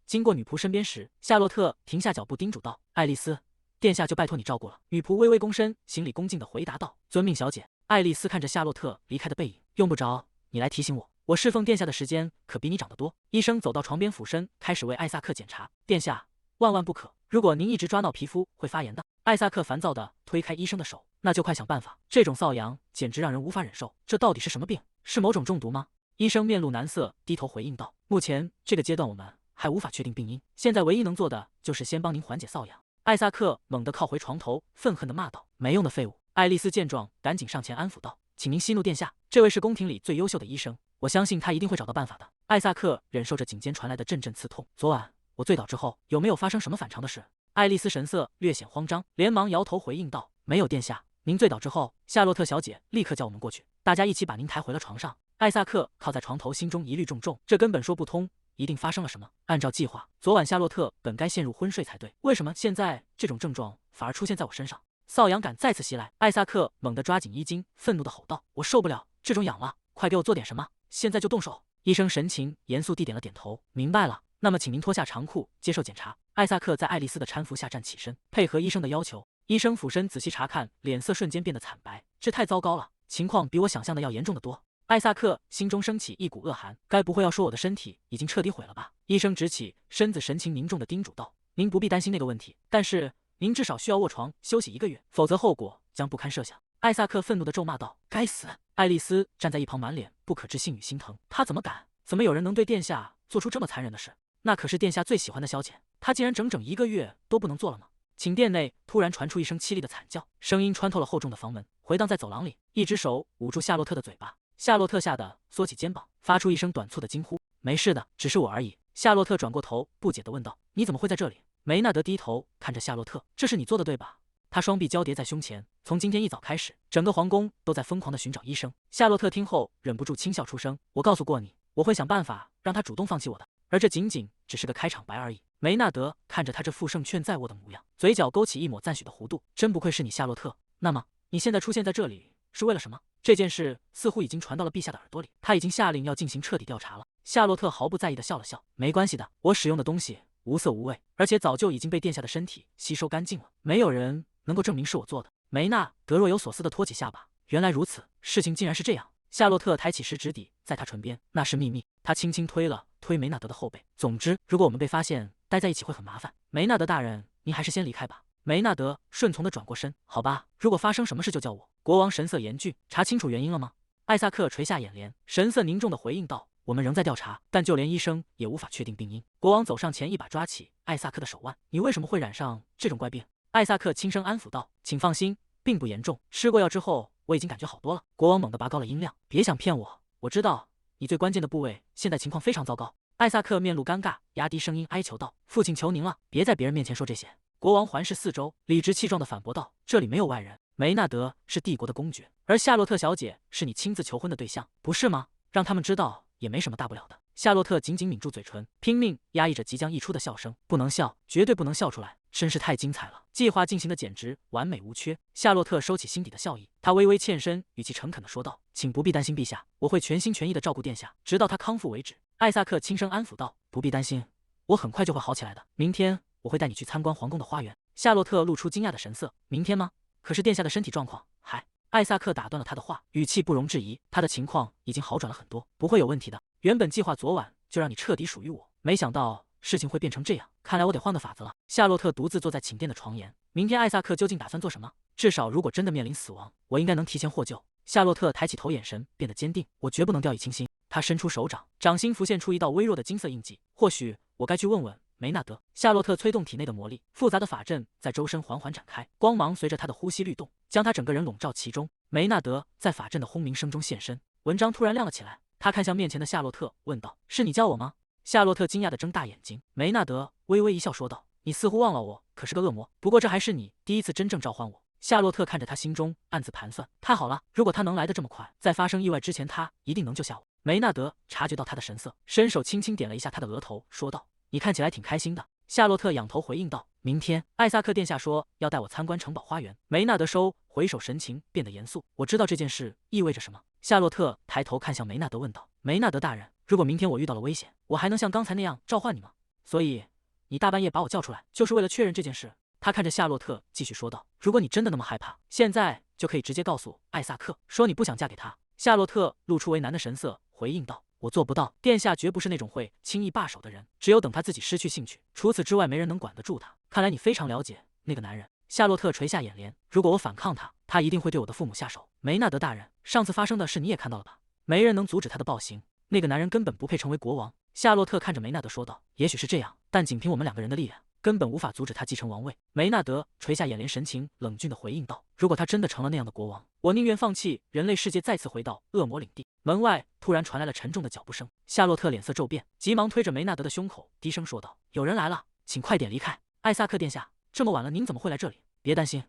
经过女仆身边时，夏洛特停下脚步，叮嘱道：“爱丽丝，殿下就拜托你照顾了。”女仆微微躬身，行礼恭敬地回答道：“遵命，小姐。”爱丽丝看着夏洛特离开的背影：“用不着你来提醒我，我侍奉殿下的时间可比你长得多。”医生走到床边，俯身开始为艾萨克检查：“殿下，万万不可，如果您一直抓挠，皮肤会发炎的。”艾萨克烦躁地推开医生的手：“那就快想办法，这种瘙痒简直让人无法忍受。这到底是什么病？是某种中毒吗？”医生面露难色，低头回应道：“目前这个阶段我们还无法确定病因，现在唯一能做的就是先帮您缓解瘙痒。”艾萨克猛地靠回床头，愤恨地骂道：“没用的废物！”爱丽丝见状，赶紧上前安抚道：“请您息怒，殿下，这位是宫廷里最优秀的医生，我相信他一定会找到办法的。”艾萨克忍受着颈间传来的阵阵刺痛。“昨晚我醉倒之后，有没有发生什么反常的事？”爱丽丝神色略显慌张，连忙摇头回应道：“没有，殿下。您醉倒之后，夏洛特小姐立刻叫我们过去，大家一起把您抬回了床上。”艾萨克靠在床头，心中疑虑重重，这根本说不通，一定发生了什么。按照计划，昨晚夏洛特本该陷入昏睡才对，为什么现在这种症状反而出现在我身上？瘙痒感再次袭来，艾萨克猛地抓紧衣襟，愤怒地吼道：“我受不了这种痒了，快给我做点什么，现在就动手！”医生神情严肃地点了点头：“明白了，那么请您脱下长裤接受检查。”艾萨克在爱丽丝的搀扶下站起身，配合医生的要求，医生俯身仔细查看，脸色瞬间变得惨白。这太糟糕了，情况比我想象的要严重得多。艾萨克心中升起一股恶寒，该不会要说我的身体已经彻底毁了吧？医生直起身子，神情凝重地叮嘱道：“您不必担心那个问题，但是您至少需要卧床休息1个月，否则后果将不堪设想。”艾萨克愤怒地咒骂道：“该死！”爱丽丝站在一旁，满脸不可置信与心疼。他怎么敢？怎么有人能对殿下做出这么残忍的事？那可是殿下最喜欢的消遣，他竟然整整1个月都不能做了吗？寝殿内突然传出一声凄厉的惨叫，声音穿透了厚重的房门，回荡在走廊里。一只手捂住夏洛特的嘴巴，夏洛特吓得缩起肩膀，发出一声短促的惊呼：“没事的，只是我而已。”夏洛特转过头，不解地问道：“你怎么会在这里？”梅纳德低头看着夏洛特：“这是你做的对吧？”他双臂交叠在胸前，从今天一早开始，整个皇宫都在疯狂地寻找医生。夏洛特听后忍不住轻笑出声：“我告诉过你，我会想办法让他主动放弃我的，而这仅仅只是个开场白而已。”梅纳德看着他这副胜券在握的模样，嘴角勾起一抹赞许的弧度：“真不愧是你，夏洛特。那么你现在出现在这里是为了什么？”这件事似乎已经传到了陛下的耳朵里，他已经下令要进行彻底调查了。夏洛特毫不在意地笑了笑：“没关系的，我使用的东西无色无味，而且早就已经被殿下的身体吸收干净了，没有人能够证明是我做的。”梅纳德若有所思地托起下巴：“原来如此，事情竟然是这样。”夏洛特抬起食指抵在他唇边：“那是秘密。”他轻轻推了推梅纳德的后背：“总之，如果我们被发现待在一起会很麻烦。梅纳德大人，您还是先离开吧。”梅纳德顺从地转过身：“好吧，如果发生什么事就叫我。”国王神色严峻：“查清楚原因了吗？”艾萨克垂下眼帘，神色凝重地回应道：“我们仍在调查，但就连医生也无法确定病因。”国王走上前，一把抓起艾萨克的手腕：“你为什么会染上这种怪病？”艾萨克轻声安抚道：“请放心，并不严重，吃过药之后我已经感觉好多了。”国王猛地拔高了音量：“别想骗我，我知道你最关键的部位现在情况非常糟糕。”艾萨克面露尴尬，压低声音哀求道：“父亲求您了，别在别人面前说这些。”国王环视四周，理直气壮地反驳道：“这里没有外人，梅纳德是帝国的公爵，而夏洛特小姐是你亲自求婚的对象，不是吗？让他们知道也没什么大不了的。”夏洛特紧紧抿住嘴唇，拼命压抑着即将溢出的笑声：“不能笑，绝对不能笑出来，真是太精彩了，计划进行的简直完美无缺。”夏洛特收起心底的笑意，他微微欠身，语气诚恳地说道：“请不必担心陛下，我会全心全意地照顾殿下，直到他康复为止。”艾萨克轻声安抚道：“不必担心，我很快就会好起来的。明天我会带你去参观皇宫的花园。”夏洛特露出惊讶的神色：“明天吗？可是殿下的身体状况还……”艾萨克打断了他的话，语气不容置疑：“他的情况已经好转了很多，不会有问题的。原本计划昨晚就让你彻底属于我，没想到事情会变成这样，看来我得换个法子了。”夏洛特独自坐在寝殿的床沿，明天艾萨克究竟打算做什么？至少如果真的面临死亡，我应该能提前获救。夏洛特抬起头，眼神变得坚定：“我绝不能掉以轻心。”他伸出手掌，掌心浮现出一道微弱的金色印记。或许我该去问问梅纳德。夏洛特催动体内的魔力，复杂的法阵在周身缓缓展开，光芒随着他的呼吸律动，将他整个人笼罩其中。梅纳德在法阵的轰鸣声中现身，文章突然亮了起来。他看向面前的夏洛特，问道：“是你叫我吗？”夏洛特惊讶地睁大眼睛。梅纳德微微一笑，说道：“你似乎忘了我可是个恶魔，不过这还是你第一次真正召唤我。”夏洛特看着他，心中暗自盘算：太好了，如果他能来得这么快，在发生意外之前，他一定能救下我。梅纳德察觉到他的神色，伸手轻轻点了一下他的额头，说道：“你看起来挺开心的。”夏洛特仰头回应道：“明天艾萨克殿下说要带我参观城堡花园。”梅纳德收回手，神情变得严肃：“我知道这件事意味着什么。”夏洛特抬头看向梅纳德，问道：“梅纳德大人，如果明天我遇到了危险，我还能像刚才那样召唤你吗？所以你大半夜把我叫出来，就是为了确认这件事？”他看着夏洛特继续说道：“如果你真的那么害怕，现在就可以直接告诉艾萨克，说你不想嫁给他。”夏洛特露出为难的神色，回应道：“我做不到，殿下绝不是那种会轻易罢手的人，只有等他自己失去兴趣，除此之外没人能管得住他。看来你非常了解那个男人。”夏洛特垂下眼帘：“如果我反抗他，他一定会对我的父母下手。梅纳德大人，上次发生的事你也看到了吧？没人能阻止他的暴行，那个男人根本不配成为国王。”夏洛特看着梅纳德说道：“也许是这样，但仅凭我们两个人的力量，根本无法阻止他继承王位。”梅纳德垂下眼帘，神情冷峻地回应道：“如果他真的成了那样的国王，我宁愿放弃人类世界，再次回到恶魔领地。”门外突然传来了沉重的脚步声，夏洛特脸色骤变，急忙推着梅纳德的胸口，低声说道：“有人来了，请快点离开。”艾萨克殿下，这么晚了，您怎么会来这里？别担心，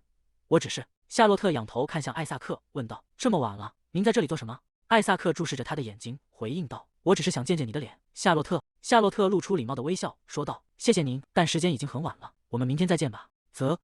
我只是……夏洛特仰头看向艾萨克，问道：“这么晚了，您在这里做什么？”艾萨克注视着他的眼睛，回应道：“我只是想见见你的脸，夏洛特。”夏洛特露出礼貌的微笑，说道：“谢谢您，但时间已经很晚了，我们明天再见吧。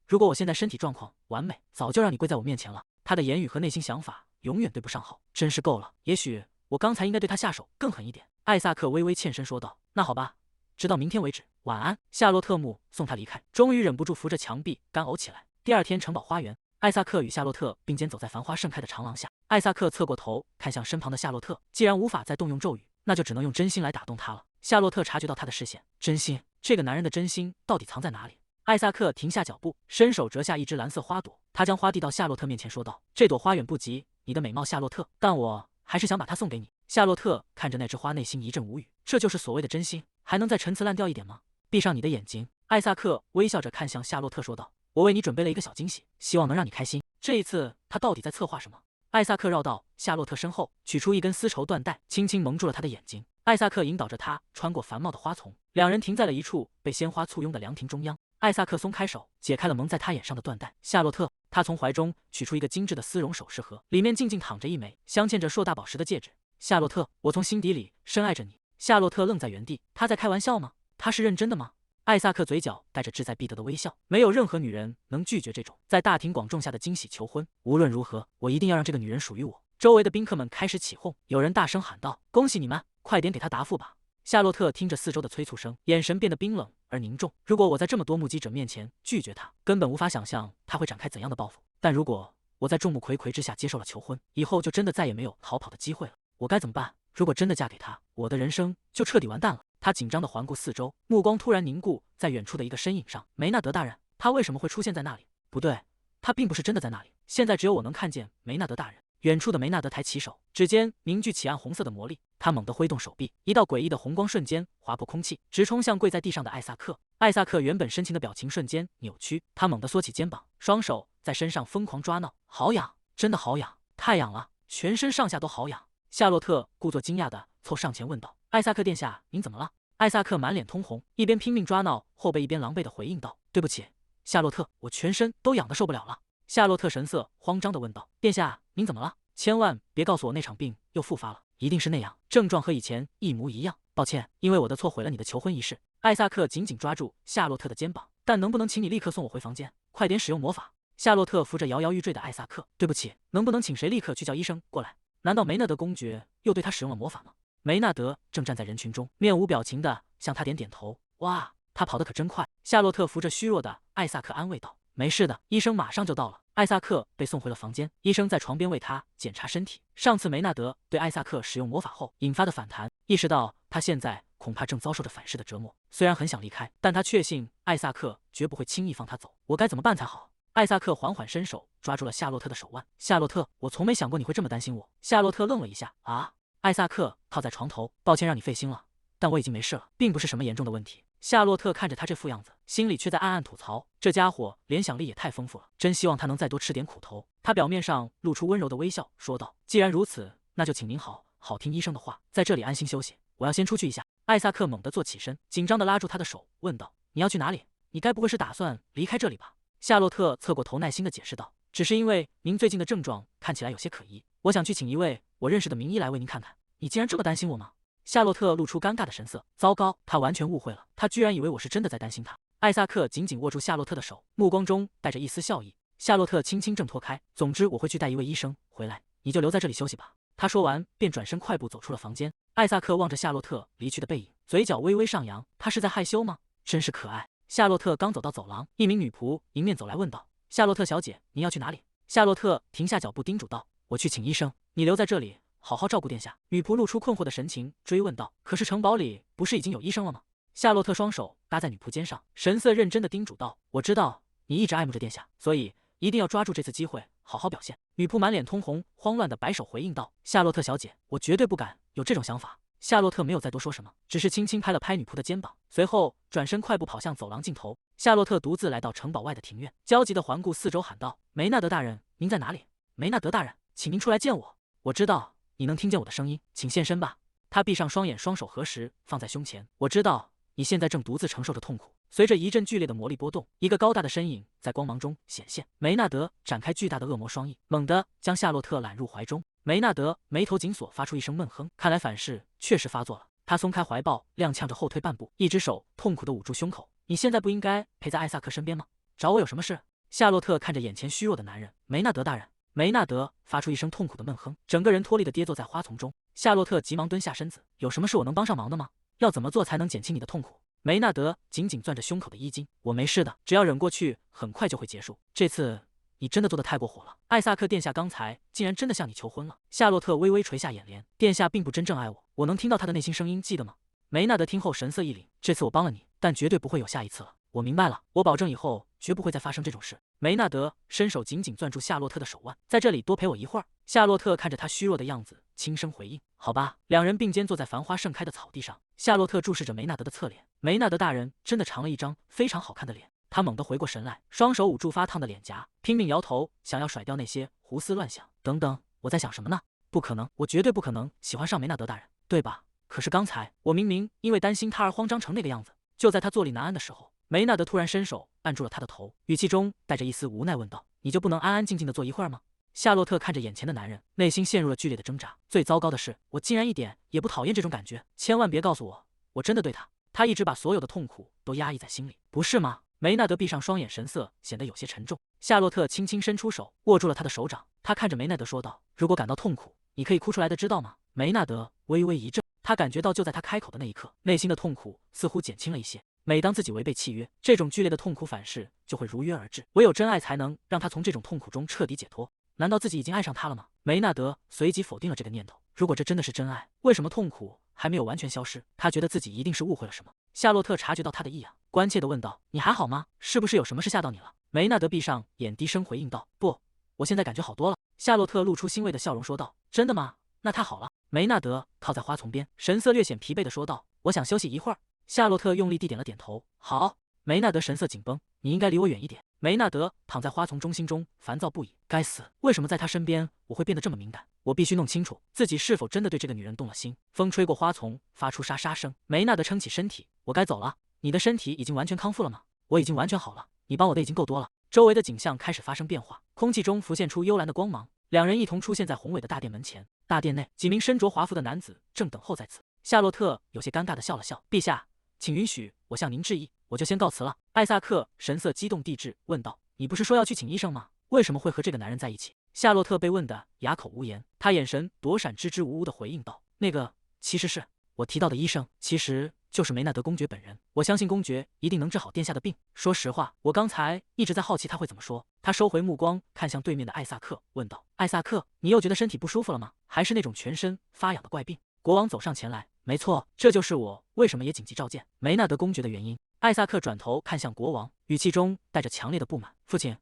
如果我现在身体状况完美，早就让你跪在我面前了。”他的言语和内心想法永远对不上号，真是够了。也许我刚才应该对他下手更狠一点。艾萨克微微欠身说道：“那好吧，直到明天为止，晚安。”夏洛特目送他离开，终于忍不住扶着墙壁干呕起来。第二天，城堡花园，艾萨克与夏洛特并肩走在繁花盛开的长廊下。艾萨克侧过头看向身旁的夏洛特，既然无法再动用咒语，那就只能用真心来打动他了。夏洛特察觉到他的视线，真心，这个男人的真心到底藏在哪里？艾萨克停下脚步，伸手折下一只蓝色花朵，他将花递到夏洛特面前，说道：“这朵花远不及你的美貌，夏洛特，但我还是想把它送给你。”夏洛特看着那枝花，内心一阵无语，这就是所谓的真心，还能再陈词滥调一点吗？闭上你的眼睛，艾萨克微笑着看向夏洛特，说道：“我为你准备了一个小惊喜，希望能让你开心。”这一次，他到底在策划什么？艾萨克绕到夏洛特身后，取出一根丝绸缎带，轻轻蒙住了他的眼睛。艾萨克引导着他穿过繁茂的花丛，两人停在了一处被鲜花簇拥的凉亭中央。艾萨克松开手，解开了蒙在他眼上的缎带。夏洛特，他从怀中取出一个精致的丝绒首饰盒，里面静静躺着一枚镶嵌着硕大宝石的戒指。夏洛特，我从心底里深爱着你。夏洛特愣在原地，他在开玩笑吗？他是认真的吗？艾萨克嘴角带着志在必得的微笑，没有任何女人能拒绝这种在大庭广众下的惊喜求婚。无论如何，我一定要让这个女人属于我。周围的宾客们开始起哄，有人大声喊道：“恭喜你们，快点给他答复吧！”夏洛特听着四周的催促声，眼神变得冰冷而凝重。如果我在这么多目击者面前拒绝他，根本无法想象他会展开怎样的报复。但如果我在众目睽睽之下接受了求婚，以后就真的再也没有逃跑的机会了。我该怎么办？如果真的嫁给他，我的人生就彻底完蛋了。他紧张地环顾四周，目光突然凝固在远处的一个身影上。梅纳德大人，他为什么会出现在那里？不对，他并不是真的在那里。现在只有我能看见梅纳德大人。远处的梅纳德抬起手，指尖凝聚起暗红色的魔力，他猛地挥动手臂，一道诡异的红光瞬间划破空气，直冲向跪在地上的艾萨克。艾萨克原本深情的表情瞬间扭曲，他猛地缩起肩膀，双手在身上疯狂抓挠，好痒，真的好痒，太痒了，全身上下都好痒。夏洛特故作惊讶地凑上前问道：“艾萨克殿下，您怎么了？”艾萨克满脸通红，一边拼命抓挠后背，一边狼狈地回应道：“对不起，夏洛特，我全身都痒得受不了了。”夏洛特神色慌张地问道：“殿下，您怎么了？千万别告诉我那场病又复发了，一定是那样，症状和以前一模一样。抱歉，因为我的错毁了你的求婚仪式。”艾萨克紧紧抓住夏洛特的肩膀，但能不能请你立刻送我回房间，快点使用魔法？夏洛特扶着摇摇欲坠的艾萨克，对不起，能不能请谁立刻去叫医生过来？难道梅纳德公爵又对他使用了魔法吗？梅纳德正站在人群中，面无表情地向他点点头。哇，他跑得可真快！夏洛特扶着虚弱的艾萨克安慰道：“没事的，医生马上就到了。”艾萨克被送回了房间，医生在床边为他检查身体。上次梅纳德对艾萨克使用魔法后引发的反弹，意识到他现在恐怕正遭受着反噬的折磨。虽然很想离开，但他确信艾萨克绝不会轻易放他走。我该怎么办才好？艾萨克缓缓伸手抓住了夏洛特的手腕。夏洛特，我从没想过你会这么担心我。夏洛特愣了一下，啊！艾萨克靠在床头，抱歉让你费心了，但我已经没事了，并不是什么严重的问题。夏洛特看着他这副样子，心里却在暗暗吐槽，这家伙联想力也太丰富了，真希望他能再多吃点苦头。他表面上露出温柔的微笑，说道：“既然如此，那就请您好好听医生的话，在这里安心休息，我要先出去一下。”艾萨克猛地坐起身，紧张地拉住他的手，问道：“你要去哪里？你该不会是打算离开这里吧？”夏洛特侧过头，耐心地解释道：“只是因为您最近的症状看起来有些可疑，我想去请一位我认识的名医来为您看看。”你竟然这么担心我吗？夏洛特露出尴尬的神色。糟糕，他完全误会了，他居然以为我是真的在担心他。艾萨克紧紧握住夏洛特的手，目光中带着一丝笑意。夏洛特轻轻挣脱开，总之我会去带一位医生回来，你就留在这里休息吧。他说完便转身快步走出了房间。艾萨克望着夏洛特离去的背影，嘴角微微上扬，他是在害羞吗？真是可爱。夏洛特刚走到走廊，一名女仆迎面走来问道：“夏洛特小姐，您要去哪里？”夏洛特停下脚步，叮嘱道：“我去请医生，你留在这里好好照顾殿下。”女仆露出困惑的神情，追问道：“可是城堡里不是已经有医生了吗？”夏洛特双手搭在女仆肩上，神色认真地叮嘱道：“我知道你一直爱慕着殿下，所以一定要抓住这次机会，好好表现。”女仆满脸通红，慌乱地摆手回应道：“夏洛特小姐，我绝对不敢有这种想法。”夏洛特没有再多说什么，只是轻轻拍了拍女仆的肩膀，随后转身快步跑向走廊尽头。夏洛特独自来到城堡外的庭院，焦急地环顾四周，喊道：“梅纳德大人，您在哪里？梅纳德大人，请您出来见我。我知道你能听见我的声音，请现身吧。”他闭上双眼，双手合十放在胸前。“我知道你现在正独自承受着痛苦。”随着一阵剧烈的魔力波动，一个高大的身影在光芒中显现。梅纳德展开巨大的恶魔双翼，猛地将夏洛特揽入怀中。梅纳德眉头紧锁，发出一声闷哼，看来反噬确实发作了。他松开怀抱，踉跄着后退半步，一只手痛苦地捂住胸口。“你现在不应该陪在艾萨克身边吗？找我有什么事？”夏洛特看着眼前虚弱的男人。“梅纳德大人。”梅纳德发出一声痛苦的闷哼，整个人脱力地跌坐在花丛中。夏洛特急忙蹲下身子：“有什么是我能帮上忙的吗？要怎么做才能减轻你的痛苦？”梅纳德紧紧攥着胸口的衣襟，我没事的，只要忍过去，很快就会结束。这次你真的做得太过火了，艾萨克殿下刚才竟然真的向你求婚了。夏洛特微微垂下眼帘，殿下并不真正爱我，我能听到他的内心声音，记得吗？梅纳德听后神色一凛，这次我帮了你，但绝对不会有下一次了。我明白了，我保证以后绝不会再发生这种事。梅纳德伸手紧紧攥住夏洛特的手腕，在这里多陪我一会儿。夏洛特看着他虚弱的样子，轻声回应：“好吧。”两人并肩坐在繁花盛开的草地上，夏洛特注视着梅纳德的侧脸。梅纳德大人真的长了一张非常好看的脸。他猛地回过神来，双手捂住发烫的脸颊，拼命摇头，想要甩掉那些胡思乱想。等等，我在想什么呢？不可能，我绝对不可能喜欢上梅纳德大人，对吧？可是刚才我明明因为担心他而慌张成那个样子。就在他坐立难安的时候，梅纳德突然伸手按住了他的头，语气中带着一丝无奈问道：“你就不能安安静静的坐一会儿吗？”夏洛特看着眼前的男人，内心陷入了剧烈的挣扎。最糟糕的是，我竟然一点也不讨厌这种感觉。千万别告诉我，我真的对他。他一直把所有的痛苦都压抑在心里，不是吗？梅纳德闭上双眼，神色显得有些沉重。夏洛特轻轻伸出手，握住了他的手掌。他看着梅纳德说道：“如果感到痛苦，你可以哭出来的，知道吗？”梅纳德微微一怔，他感觉到就在他开口的那一刻，内心的痛苦似乎减轻了一些。每当自己违背契约，这种剧烈的痛苦反噬就会如约而至。唯有真爱才能让他从这种痛苦中彻底解脱。难道自己已经爱上他了吗？梅纳德随即否定了这个念头。如果这真的是真爱，为什么痛苦还没有完全消失？他觉得自己一定是误会了什么。夏洛特察觉到他的异样，关切地问道：“你还好吗？是不是有什么事吓到你了？”梅纳德闭上眼，低声回应道：“不，我现在感觉好多了。”夏洛特露出欣慰的笑容说道：“真的吗？那太好了。”梅纳德靠在花丛边，神色略显疲惫地说道：“我想休息一会儿。”夏洛特用力地点了点头：“好。”梅纳德神色紧绷：“你应该离我远一点。”梅纳德躺在花丛中，心中烦躁不已。该死，为什么在他身边我会变得这么敏感？我必须弄清楚自己是否真的对这个女人动了心。风吹过花丛，发出沙沙声。梅纳德撑起身体：“我该走了。你的身体已经完全康复了吗？”“我已经完全好了，你帮我的已经够多了。”周围的景象开始发生变化，空气中浮现出幽蓝的光芒。两人一同出现在宏伟的大殿门前。大殿内，几名身着华服的男子正等候在此。夏洛特有些尴尬地笑了笑：“陛下，请允许我向您致意，我就先告辞了。”艾萨克神色激动地质问道：“你不是说要去请医生吗？为什么会和这个男人在一起？”夏洛特被问得哑口无言，他眼神躲闪，支支吾吾地回应道：“那个，其实是我提到的医生，其实就是梅纳德公爵本人。我相信公爵一定能治好殿下的病。说实话，我刚才一直在好奇他会怎么说。”他收回目光，看向对面的艾萨克，问道：“艾萨克，你又觉得身体不舒服了吗？还是那种全身发痒的怪病？”国王走上前来：“没错，这就是我为什么也紧急召见梅纳德公爵的原因。”艾萨克转头看向国王，语气中带着强烈的不满：“父亲，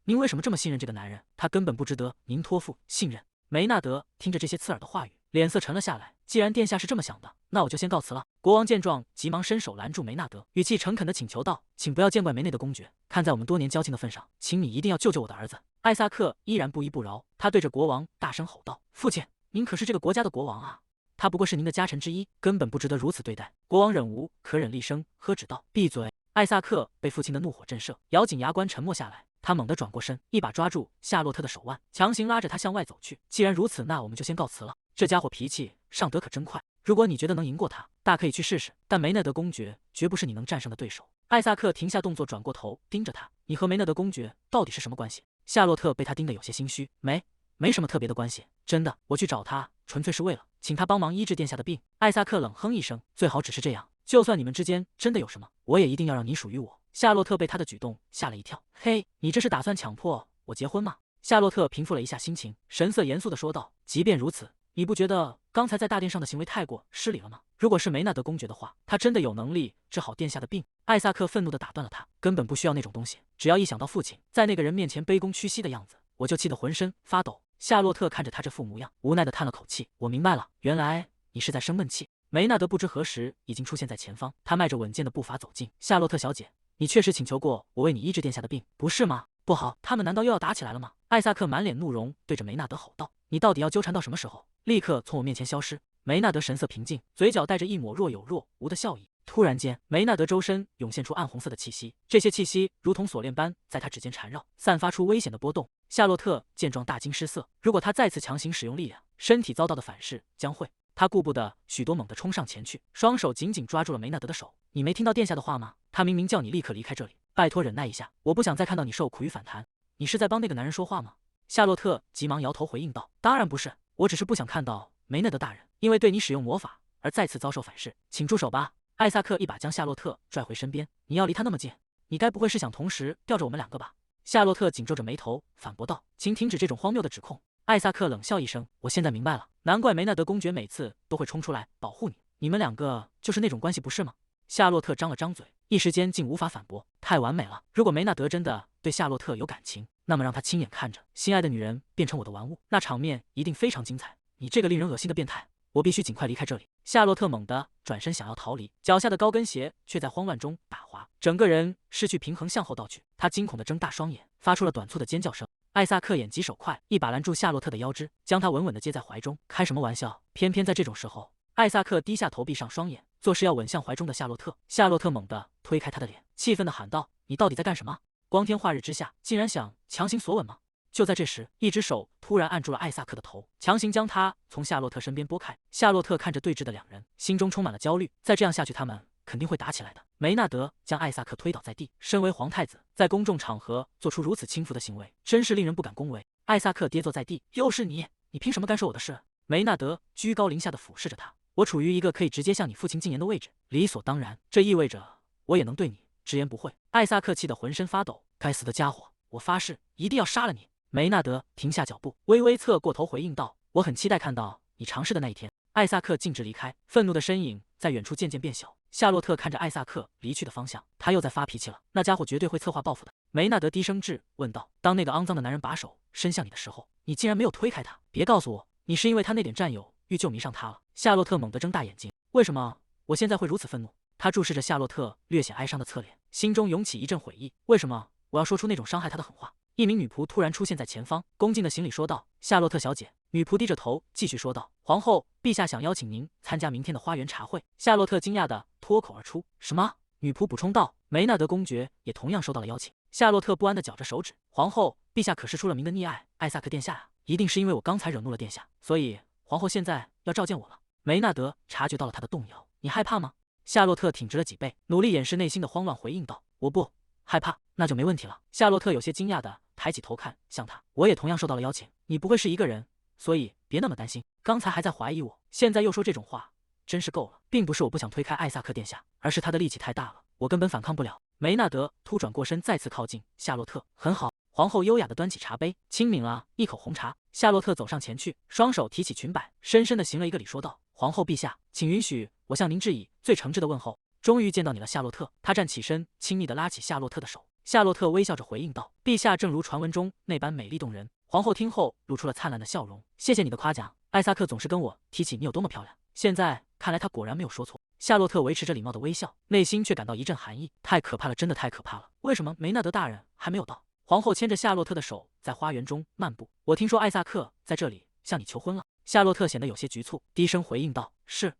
您为什么这么信任这个男人？他根本不值得您托付信任。”梅纳德听着这些刺耳的话语，脸色沉了下来。既然殿下是这么想的，那我就先告辞了。国王见状，急忙伸手拦住梅纳德，语气诚恳地请求道：“请不要见怪梅内的公爵，看在我们多年交情的份上，请你一定要救救我的儿子。”艾萨克依然不依不饶，他对着国王大声吼道：“父亲，您可是这个国家的国王啊！他不过是您的家臣之一，根本不值得如此对待。”国王忍无可忍，厉声呵止道：“闭嘴！”艾萨克被父亲的怒火震慑，咬紧牙关沉默下来。他猛地转过身，一把抓住夏洛特的手腕，强行拉着他向外走去。既然如此，那我们就先告辞了。这家伙脾气上得可真快，如果你觉得能赢过他，大可以去试试。但梅纳德公爵绝不是你能战胜的对手。艾萨克停下动作，转过头盯着他：“你和梅纳德公爵到底是什么关系？”夏洛特被他盯得有些心虚：“没什么特别的关系，真的，我去找他纯粹是为了请他帮忙医治殿下的病。”艾萨克冷哼一声：“最好只是这样，就算你们之间真的有什么，我也一定要让你属于我。”夏洛特被他的举动吓了一跳：“嘿，你这是打算强迫我结婚吗？”夏洛特平复了一下心情，神色严肃地说道：“即便如此，你不觉得刚才在大殿上的行为太过失礼了吗？如果是梅纳德公爵的话，他真的有能力治好殿下的病。”艾萨克愤怒地打断了他：“根本不需要那种东西，只要一想到父亲在那个人面前卑躬屈膝的样子，我就气得浑身发抖。”夏洛特看着他这副模样，无奈地叹了口气：“我明白了，原来你是在生闷气。”梅纳德不知何时已经出现在前方，他迈着稳健的步伐走近：“夏洛特小姐，你确实请求过我为你医治殿下的病，不是吗？不好，他们难道又要打起来了吗？”艾萨克满脸怒容，对着梅纳德吼道：“你到底要纠缠到什么时候？立刻从我面前消失！”梅纳德神色平静，嘴角带着一抹若有若无的笑意。突然间，梅纳德周身涌现出暗红色的气息，这些气息如同锁链般在他指尖缠绕，散发出危险的波动。夏洛特见状大惊失色，如果他再次强行使用力量，身体遭到的反噬将会……他顾不得许多，猛地冲上前去，双手紧紧抓住了梅纳德的手：“你没听到殿下的话吗？他明明叫你立刻离开这里，拜托忍耐一下，我不想再看到你受苦于反弹。”“你是在帮那个男人说话吗？”夏洛特急忙摇头回应道：“当然不是，我只是不想看到梅纳德大人因为对你使用魔法而再次遭受反噬。请住手吧！”艾萨克一把将夏洛特拽回身边，你要离他那么近，你该不会是想同时吊着我们两个吧？夏洛特紧皱着眉头反驳道：“请停止这种荒谬的指控。”艾萨克冷笑一声：“我现在明白了，难怪梅纳德公爵每次都会冲出来保护你，你们两个就是那种关系，不是吗？”夏洛特张了张嘴，一时间竟无法反驳，太完美了。如果梅纳德真的对夏洛特有感情，那么让他亲眼看着心爱的女人变成我的玩物，那场面一定非常精彩。你这个令人恶心的变态！我必须尽快离开这里。夏洛特猛地转身想要逃离，脚下的高跟鞋却在慌乱中打滑，整个人失去平衡向后倒去。他惊恐地睁大双眼，发出了短促的尖叫声。艾萨克眼疾手快，一把拦住夏洛特的腰肢，将她稳稳地接在怀中。开什么玩笑！偏偏在这种时候，艾萨克低下头，闭上双眼，作势要吻向怀中的夏洛特。夏洛特猛地推开他的脸，气愤地喊道：“你到底在干什么？光天化日之下，竟然想强行索吻吗？”就在这时，一只手突然按住了艾萨克的头，强行将他从夏洛特身边拨开。夏洛特看着对峙的两人，心中充满了焦虑。再这样下去，他们肯定会打起来的。梅纳德将艾萨克推倒在地，身为皇太子，在公众场合做出如此轻浮的行为，真是令人不敢恭维。艾萨克跌坐在地，又是你，你凭什么干涉我的事？梅纳德居高临下的俯视着他，我处于一个可以直接向你父亲进言的位置，理所当然，这意味着我也能对你直言不讳。艾萨克气得浑身发抖，该死的家伙，我发誓一定要杀了你！梅纳德停下脚步，微微侧过头回应道：“我很期待看到你尝试的那一天。”艾萨克径直离开，愤怒的身影在远处渐渐变小。夏洛特看着艾萨克离去的方向，他又在发脾气了。那家伙绝对会策划报复的。梅纳德低声质问道：“当那个肮脏的男人把手伸向你的时候，你竟然没有推开他？别告诉我，你是因为他那点占有欲就迷上他了？”夏洛特猛地睁大眼睛：“为什么我现在会如此愤怒？”他注视着夏洛特略显哀伤的侧脸，心中涌起一阵悔意。为什么我要说出那种伤害他的狠话？一名女仆突然出现在前方，恭敬的行礼说道：“夏洛特小姐。”女仆低着头继续说道：“皇后，陛下想邀请您参加明天的花园茶会。”夏洛特惊讶的脱口而出：“什么？”女仆补充道：“梅纳德公爵也同样收到了邀请。”夏洛特不安的绞着手指：“皇后，陛下可是出了名的溺爱艾萨克殿下啊！一定是因为我刚才惹怒了殿下，所以皇后现在要召见我了。”梅纳德察觉到了他的动摇：“你害怕吗？”夏洛特挺直了脊背，努力掩饰内心的慌乱，回应道：“我不害怕。”那就没问题了。夏洛特有些惊讶的抬起头看向他：“我也同样受到了邀请，你不会是一个人，所以别那么担心。刚才还在怀疑我，现在又说这种话，真是够了。并不是我不想推开艾萨克殿下，而是他的力气太大了，我根本反抗不了。”梅纳德突转过身，再次靠近夏洛特：“很好。”皇后优雅的端起茶杯，轻抿了一口红茶。夏洛特走上前去，双手提起裙摆，深深的行了一个礼，说道：“皇后陛下，请允许我向您致以最诚挚的问候。”终于见到你了，夏洛特。他站起身，亲昵地拉起夏洛特的手。夏洛特微笑着回应道：“陛下正如传闻中那般美丽动人。”皇后听后露出了灿烂的笑容：“谢谢你的夸奖。艾萨克总是跟我提起你有多么漂亮，现在看来他果然没有说错。”夏洛特维持着礼貌的微笑，内心却感到一阵寒意。太可怕了，真的太可怕了！为什么梅纳德大人还没有到？皇后牵着夏洛特的手在花园中漫步。我听说艾萨克在这里向你求婚了。夏洛特显得有些局促，低声回应道：“是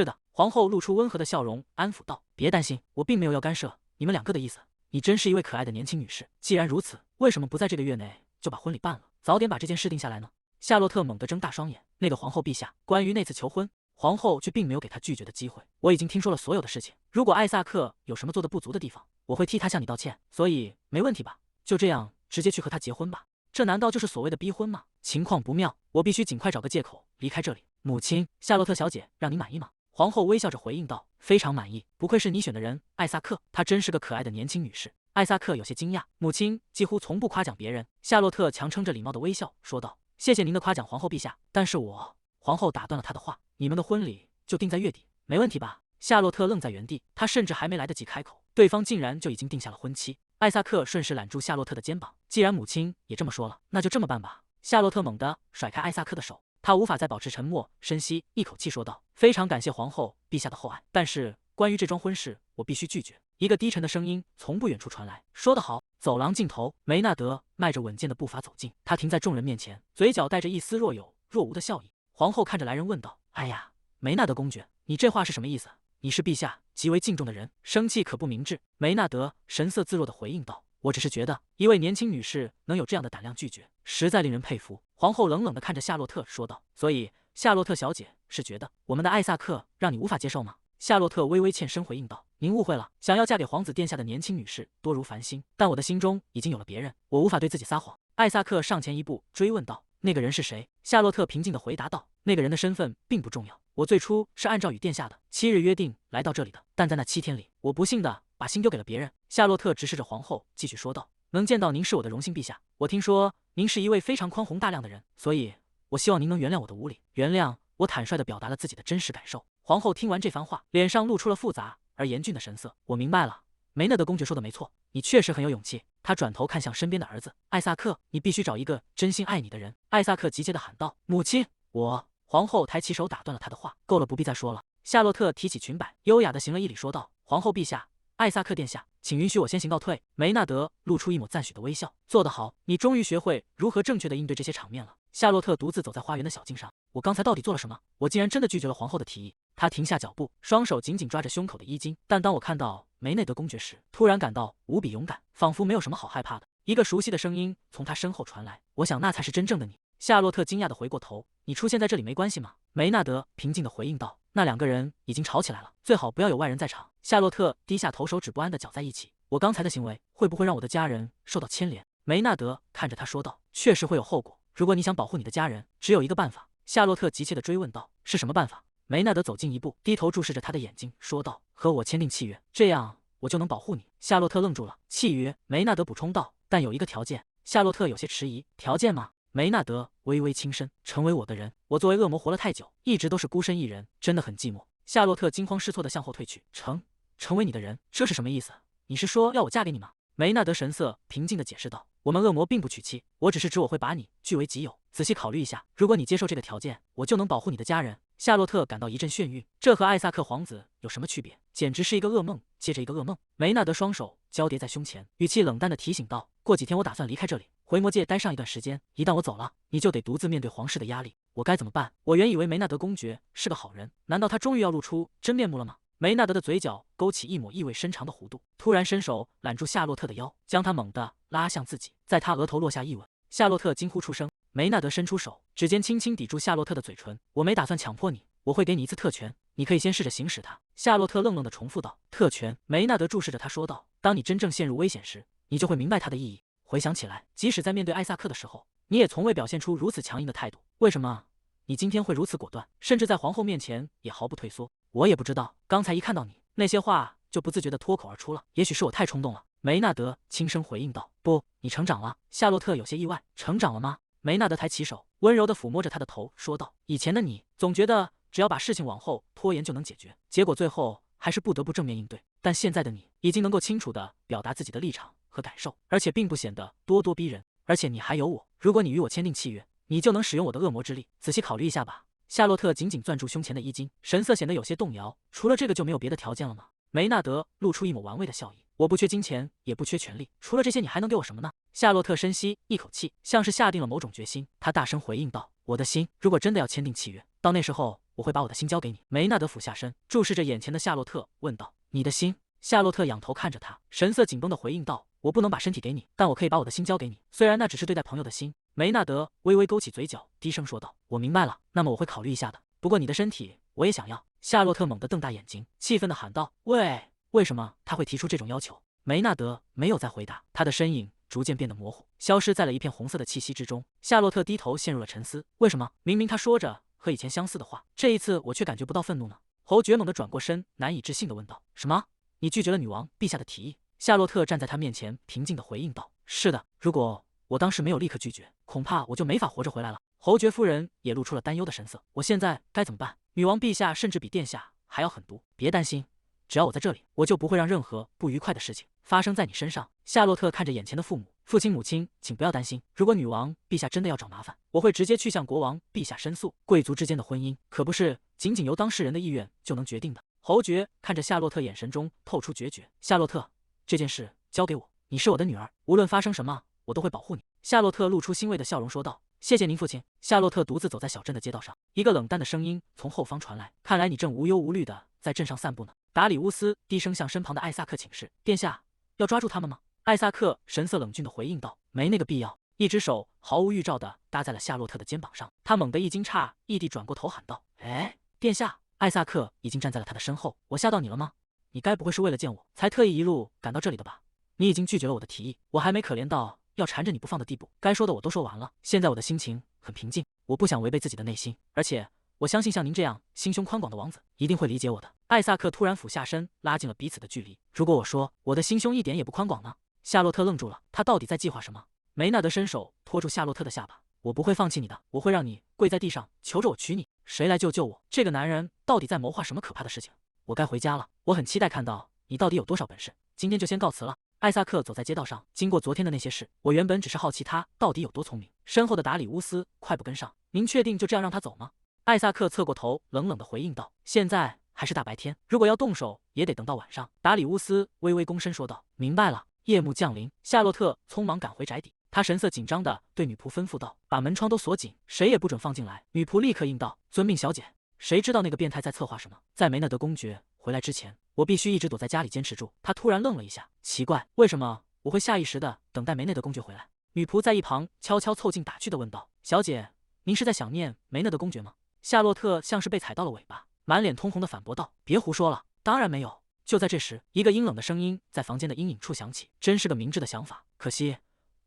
的。”皇后露出温和的笑容，安抚道：“别担心，我并没有要干涉你们两个的意思。你真是一位可爱的年轻女士。既然如此，为什么不在这个月内就把婚礼办了，早点把这件事定下来呢？”夏洛特猛地睁大双眼：“那个皇后陛下，关于那次求婚，皇后却并没有给他拒绝的机会。我已经听说了所有的事情。如果艾萨克有什么做的不足的地方，我会替他向你道歉。所以没问题吧？就这样直接去和他结婚吧。这难道就是所谓的逼婚吗？情况不妙，我必须尽快找个借口离开这里。母亲，夏洛特小姐，让您满意吗？”皇后微笑着回应道：“非常满意，不愧是你选的人，艾萨克，她真是个可爱的年轻女士。”艾萨克有些惊讶，母亲几乎从不夸奖别人。夏洛特强撑着礼貌的微笑说道：“谢谢您的夸奖，皇后陛下。但是我……”皇后打断了他的话：“你们的婚礼就定在月底，没问题吧？”夏洛特愣在原地，他甚至还没来得及开口，对方竟然就已经定下了婚期。艾萨克顺势揽住夏洛特的肩膀：“既然母亲也这么说了，那就这么办吧。”夏洛特猛地甩开艾萨克的手。他无法再保持沉默，深吸一口气说道：“非常感谢皇后陛下的厚爱，但是关于这桩婚事，我必须拒绝。”一个低沉的声音从不远处传来：“说得好。”走廊尽头，梅纳德迈着稳健的步伐走近，他停在众人面前，嘴角带着一丝若有若无的笑意。皇后看着来人问道：“哎呀，梅纳德公爵，你这话是什么意思？你是陛下极为敬重的人，生气可不明智。”梅纳德神色自若地回应道：“我只是觉得一位年轻女士能有这样的胆量拒绝，实在令人佩服。”皇后冷冷地看着夏洛特说道：“所以夏洛特小姐是觉得我们的艾萨克让你无法接受吗？”夏洛特微微欠身回应道：“您误会了，想要嫁给皇子殿下的年轻女士多如繁星，但我的心中已经有了别人，我无法对自己撒谎。”艾萨克上前一步追问道：“那个人是谁？”夏洛特平静地回答道：“那个人的身份并不重要，我最初是按照与殿下的7日约定来到这里的，但在那7天里，我不幸的把心丢给了别人。夏洛特直视着皇后，继续说道：“能见到您是我的荣幸，陛下。我听说您是一位非常宽宏大量的人，所以我希望您能原谅我的无礼，原谅我坦率地表达了自己的真实感受。”皇后听完这番话，脸上露出了复杂而严峻的神色。我明白了，梅纳德公爵说的没错，你确实很有勇气。他转头看向身边的儿子艾萨克，你必须找一个真心爱你的人。艾萨克急切地喊道：“母亲，我……”皇后抬起手打断了他的话：“够了，不必再说了。”夏洛特提起裙摆，优雅地行了一礼，说道：“皇后陛下，艾萨克殿下，请允许我先行告退。”梅纳德露出一抹赞许的微笑：“做得好，你终于学会如何正确地应对这些场面了。”夏洛特独自走在花园的小径上，我刚才到底做了什么？我竟然真的拒绝了皇后的提议。他停下脚步，双手紧紧抓着胸口的衣襟。但当我看到梅内德公爵时，突然感到无比勇敢，仿佛没有什么好害怕的。一个熟悉的声音从他身后传来：“我想那才是真正的你。”夏洛特惊讶地回过头：“你出现在这里没关系吗？”梅纳德平静地回应道：“那2个人已经吵起来了，最好不要有外人在场。”夏洛特低下头，手指不安地搅在一起：“我刚才的行为会不会让我的家人受到牵连？”梅纳德看着他说道：“确实会有后果。如果你想保护你的家人，只有一个办法。”夏洛特急切地追问道：“是什么办法？”梅纳德走近一步，低头注视着他的眼睛，说道：“和我签订契约，这样我就能保护你。”夏洛特愣住了。“契约？”梅纳德补充道，“但有一个条件。”夏洛特有些迟疑：“条件吗？”梅纳德微微轻声：“成为我的人。我作为恶魔活了太久，一直都是孤身一人，真的很寂寞。”夏洛特惊慌失措地向后退去：“成为你的人，这是什么意思？你是说要我嫁给你吗？”梅纳德神色平静地解释道：“我们恶魔并不娶妻，我只是指我会把你据为己有。仔细考虑一下，如果你接受这个条件，我就能保护你的家人。”夏洛特感到一阵眩晕，这和艾萨克皇子有什么区别？简直是一个噩梦接着一个噩梦。梅纳德双手交叠在胸前，语气冷淡地提醒道：“过几天我打算离开这里，回魔界待上一段时间。一旦我走了，你就得独自面对皇室的压力。我该怎么办？”我原以为梅纳德公爵是个好人，难道他终于要露出真面目了吗？梅纳德的嘴角勾起一抹意味深长的弧度，突然伸手揽住夏洛特的腰，将他猛地拉向自己，在他额头落下一吻。夏洛特惊呼出声。梅纳德伸出手，指尖轻轻抵住夏洛特的嘴唇：“我没打算强迫你，我会给你一次特权，你可以先试着行使它。”夏洛特愣愣地重复道：“特权？”梅纳德注视着他说道：“当你真正陷入危险时，你就会明白它的意义。回想起来，即使在面对艾萨克的时候，你也从未表现出如此强硬的态度。为什么你今天会如此果断，甚至在皇后面前也毫不退缩？我也不知道，刚才一看到你，那些话就不自觉地脱口而出了。也许是我太冲动了。”梅纳德轻声回应道：“不，你成长了。”夏洛特有些意外：“成长了吗？”梅纳德抬起手，温柔地抚摸着他的头，说道：“以前的你总觉得只要把事情往后拖延就能解决，结果最后还是不得不正面应对。但现在的你已经能够清楚地表达自己的立场和感受，而且并不显得咄咄逼人。而且你还有我，如果你与我签订契约，你就能使用我的恶魔之力。仔细考虑一下吧。”夏洛特紧紧攥住胸前的衣襟，神色显得有些动摇。“除了这个就没有别的条件了吗？”梅纳德露出一抹玩味的笑意：“我不缺金钱，也不缺权力，除了这些，你还能给我什么呢？”夏洛特深吸一口气，像是下定了某种决心。他大声回应道：“我的心。如果真的要签订契约，到那时候我会把我的心交给你。”梅纳德俯下身，注视着眼前的夏洛特，问道：“你的心？”夏洛特仰头看着他，神色紧绷地回应道：“我不能把身体给你，但我可以把我的心交给你，虽然那只是对待朋友的心。”梅纳德微微勾起嘴角，低声说道：“我明白了，那么我会考虑一下的。不过你的身体我也想要。”夏洛特猛地瞪大眼睛，气愤地喊道：“喂，为什么他会提出这种要求？”梅纳德没有再回答，他的身影逐渐变得模糊，消失在了一片红色的气息之中。夏洛特低头陷入了沉思。为什么明明他说着和以前相似的话，这一次我却感觉不到愤怒呢？侯爵猛地转过身，难以置信地问道：“什么？你拒绝了女王陛下的提议？”夏洛特站在他面前，平静地回应道：“是的，如果我当时没有立刻拒绝，恐怕我就没法活着回来了。”侯爵夫人也露出了担忧的神色：“我现在该怎么办？女王陛下甚至比殿下还要狠毒。别担心，只要我在这里，我就不会让任何不愉快的事情发生在你身上。”夏洛特看着眼前的父母：“父亲母亲，请不要担心，如果女王陛下真的要找麻烦，我会直接去向国王陛下申诉。贵族之间的婚姻可不是仅仅由当事人的意愿就能决定的。”侯爵看着夏洛特，眼神中透出决绝：“夏洛特，这件事交给我，你是我的女儿，无论发生什么，我都会保护你。”夏洛特露出欣慰的笑容，说道：“谢谢您，父亲。”夏洛特独自走在小镇的街道上，一个冷淡的声音从后方传来：“看来你正无忧无虑地在镇上散步呢。”达里乌斯低声向身旁的艾萨克请示：“殿下要抓住他们吗？”艾萨克神色冷峻地回应道：“没那个必要。”一只手毫无预兆地搭在了夏洛特的肩膀上，他猛地一惊诧异地转过头喊道：“哎，殿下！”艾萨克已经站在了他的身后：“我吓到你了吗？你该不会是为了见我才特意一路赶到这里的吧？你已经拒绝了我的提议，我还没可怜到要缠着你不放的地步，该说的我都说完了。现在我的心情很平静，我不想违背自己的内心，而且我相信像您这样心胸宽广的王子，一定会理解我的。艾萨克突然俯下身，拉近了彼此的距离。如果我说我的心胸一点也不宽广呢？夏洛特愣住了，他到底在计划什么？梅纳德伸手托住夏洛特的下巴，我不会放弃你的，我会让你跪在地上求着我娶你。谁来救我？这个男人到底在谋划什么可怕的事情？我该回家了，我很期待看到你到底有多少本事。今天就先告辞了。艾萨克走在街道上，经过昨天的那些事，我原本只是好奇他到底有多聪明。身后的达里乌斯快步跟上。您确定就这样让他走吗？艾萨克侧过头，冷冷地回应道：“现在还是大白天，如果要动手，也得等到晚上。”达里乌斯微微躬身说道：“明白了。”夜幕降临，夏洛特匆忙赶回宅邸，他神色紧张地对女仆吩咐道：“把门窗都锁紧，谁也不准放进来。”女仆立刻应道：“遵命，小姐。”谁知道那个变态在策划什么？在梅纳德公爵回来之前，我必须一直躲在家里坚持住。他突然愣了一下，奇怪，为什么我会下意识地等待梅内德公爵回来？女仆在一旁悄悄凑近打趣地问道：“小姐，您是在想念梅纳德公爵吗？”夏洛特像是被踩到了尾巴，满脸通红地反驳道：“别胡说了，当然没有。”就在这时，一个阴冷的声音在房间的阴影处响起：“真是个明智的想法，可惜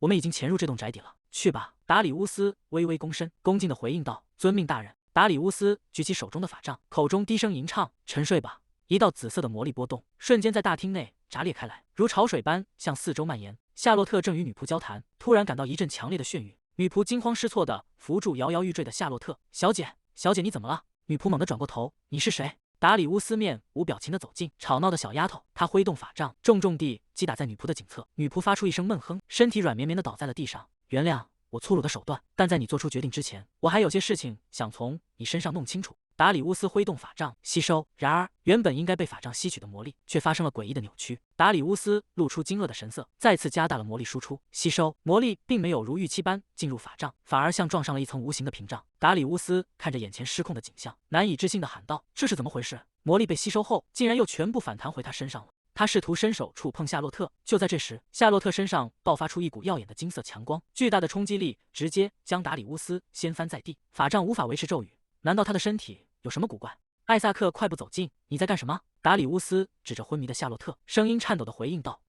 我们已经潜入这栋宅邸了。去吧。”达里乌斯微微躬身，恭敬地回应道：“遵命，大人。”达里乌斯举起手中的法杖，口中低声吟唱：“沉睡吧。”一道紫色的魔力波动瞬间在大厅内炸裂开来，如潮水般向四周蔓延。夏洛特正与女仆交谈，突然感到一阵强烈的眩晕，女仆惊慌失措地扶住摇摇欲坠的夏洛特：“小姐，小姐，你怎么了？”女仆猛地转过头：“你是谁？”达里乌斯面无表情地走近：“吵闹的小丫头。”他挥动法杖，重重地击打在女仆的颈侧，女仆发出一声闷哼，身体软绵绵地倒在了地上。“原谅我粗鲁的手段，但在你做出决定之前，我还有些事情想从你身上弄清楚。”达里乌斯挥动法杖吸收，然而原本应该被法杖吸取的魔力却发生了诡异的扭曲。达里乌斯露出惊愕的神色，再次加大了魔力输出。吸收魔力并没有如预期般进入法杖，反而像撞上了一层无形的屏障。达里乌斯看着眼前失控的景象，难以置信地喊道：“这是怎么回事？魔力被吸收后，竟然又全部反弹回他身上了。”他试图伸手触碰夏洛特，就在这时，夏洛特身上爆发出一股耀眼的金色强光，巨大的冲击力直接将达里乌斯掀翻在地，法杖无法维持咒语。难道他的身体有什么古怪？艾萨克快步走近：“你在干什么？”达里乌斯指着昏迷的夏洛特，声音颤抖地回应道：“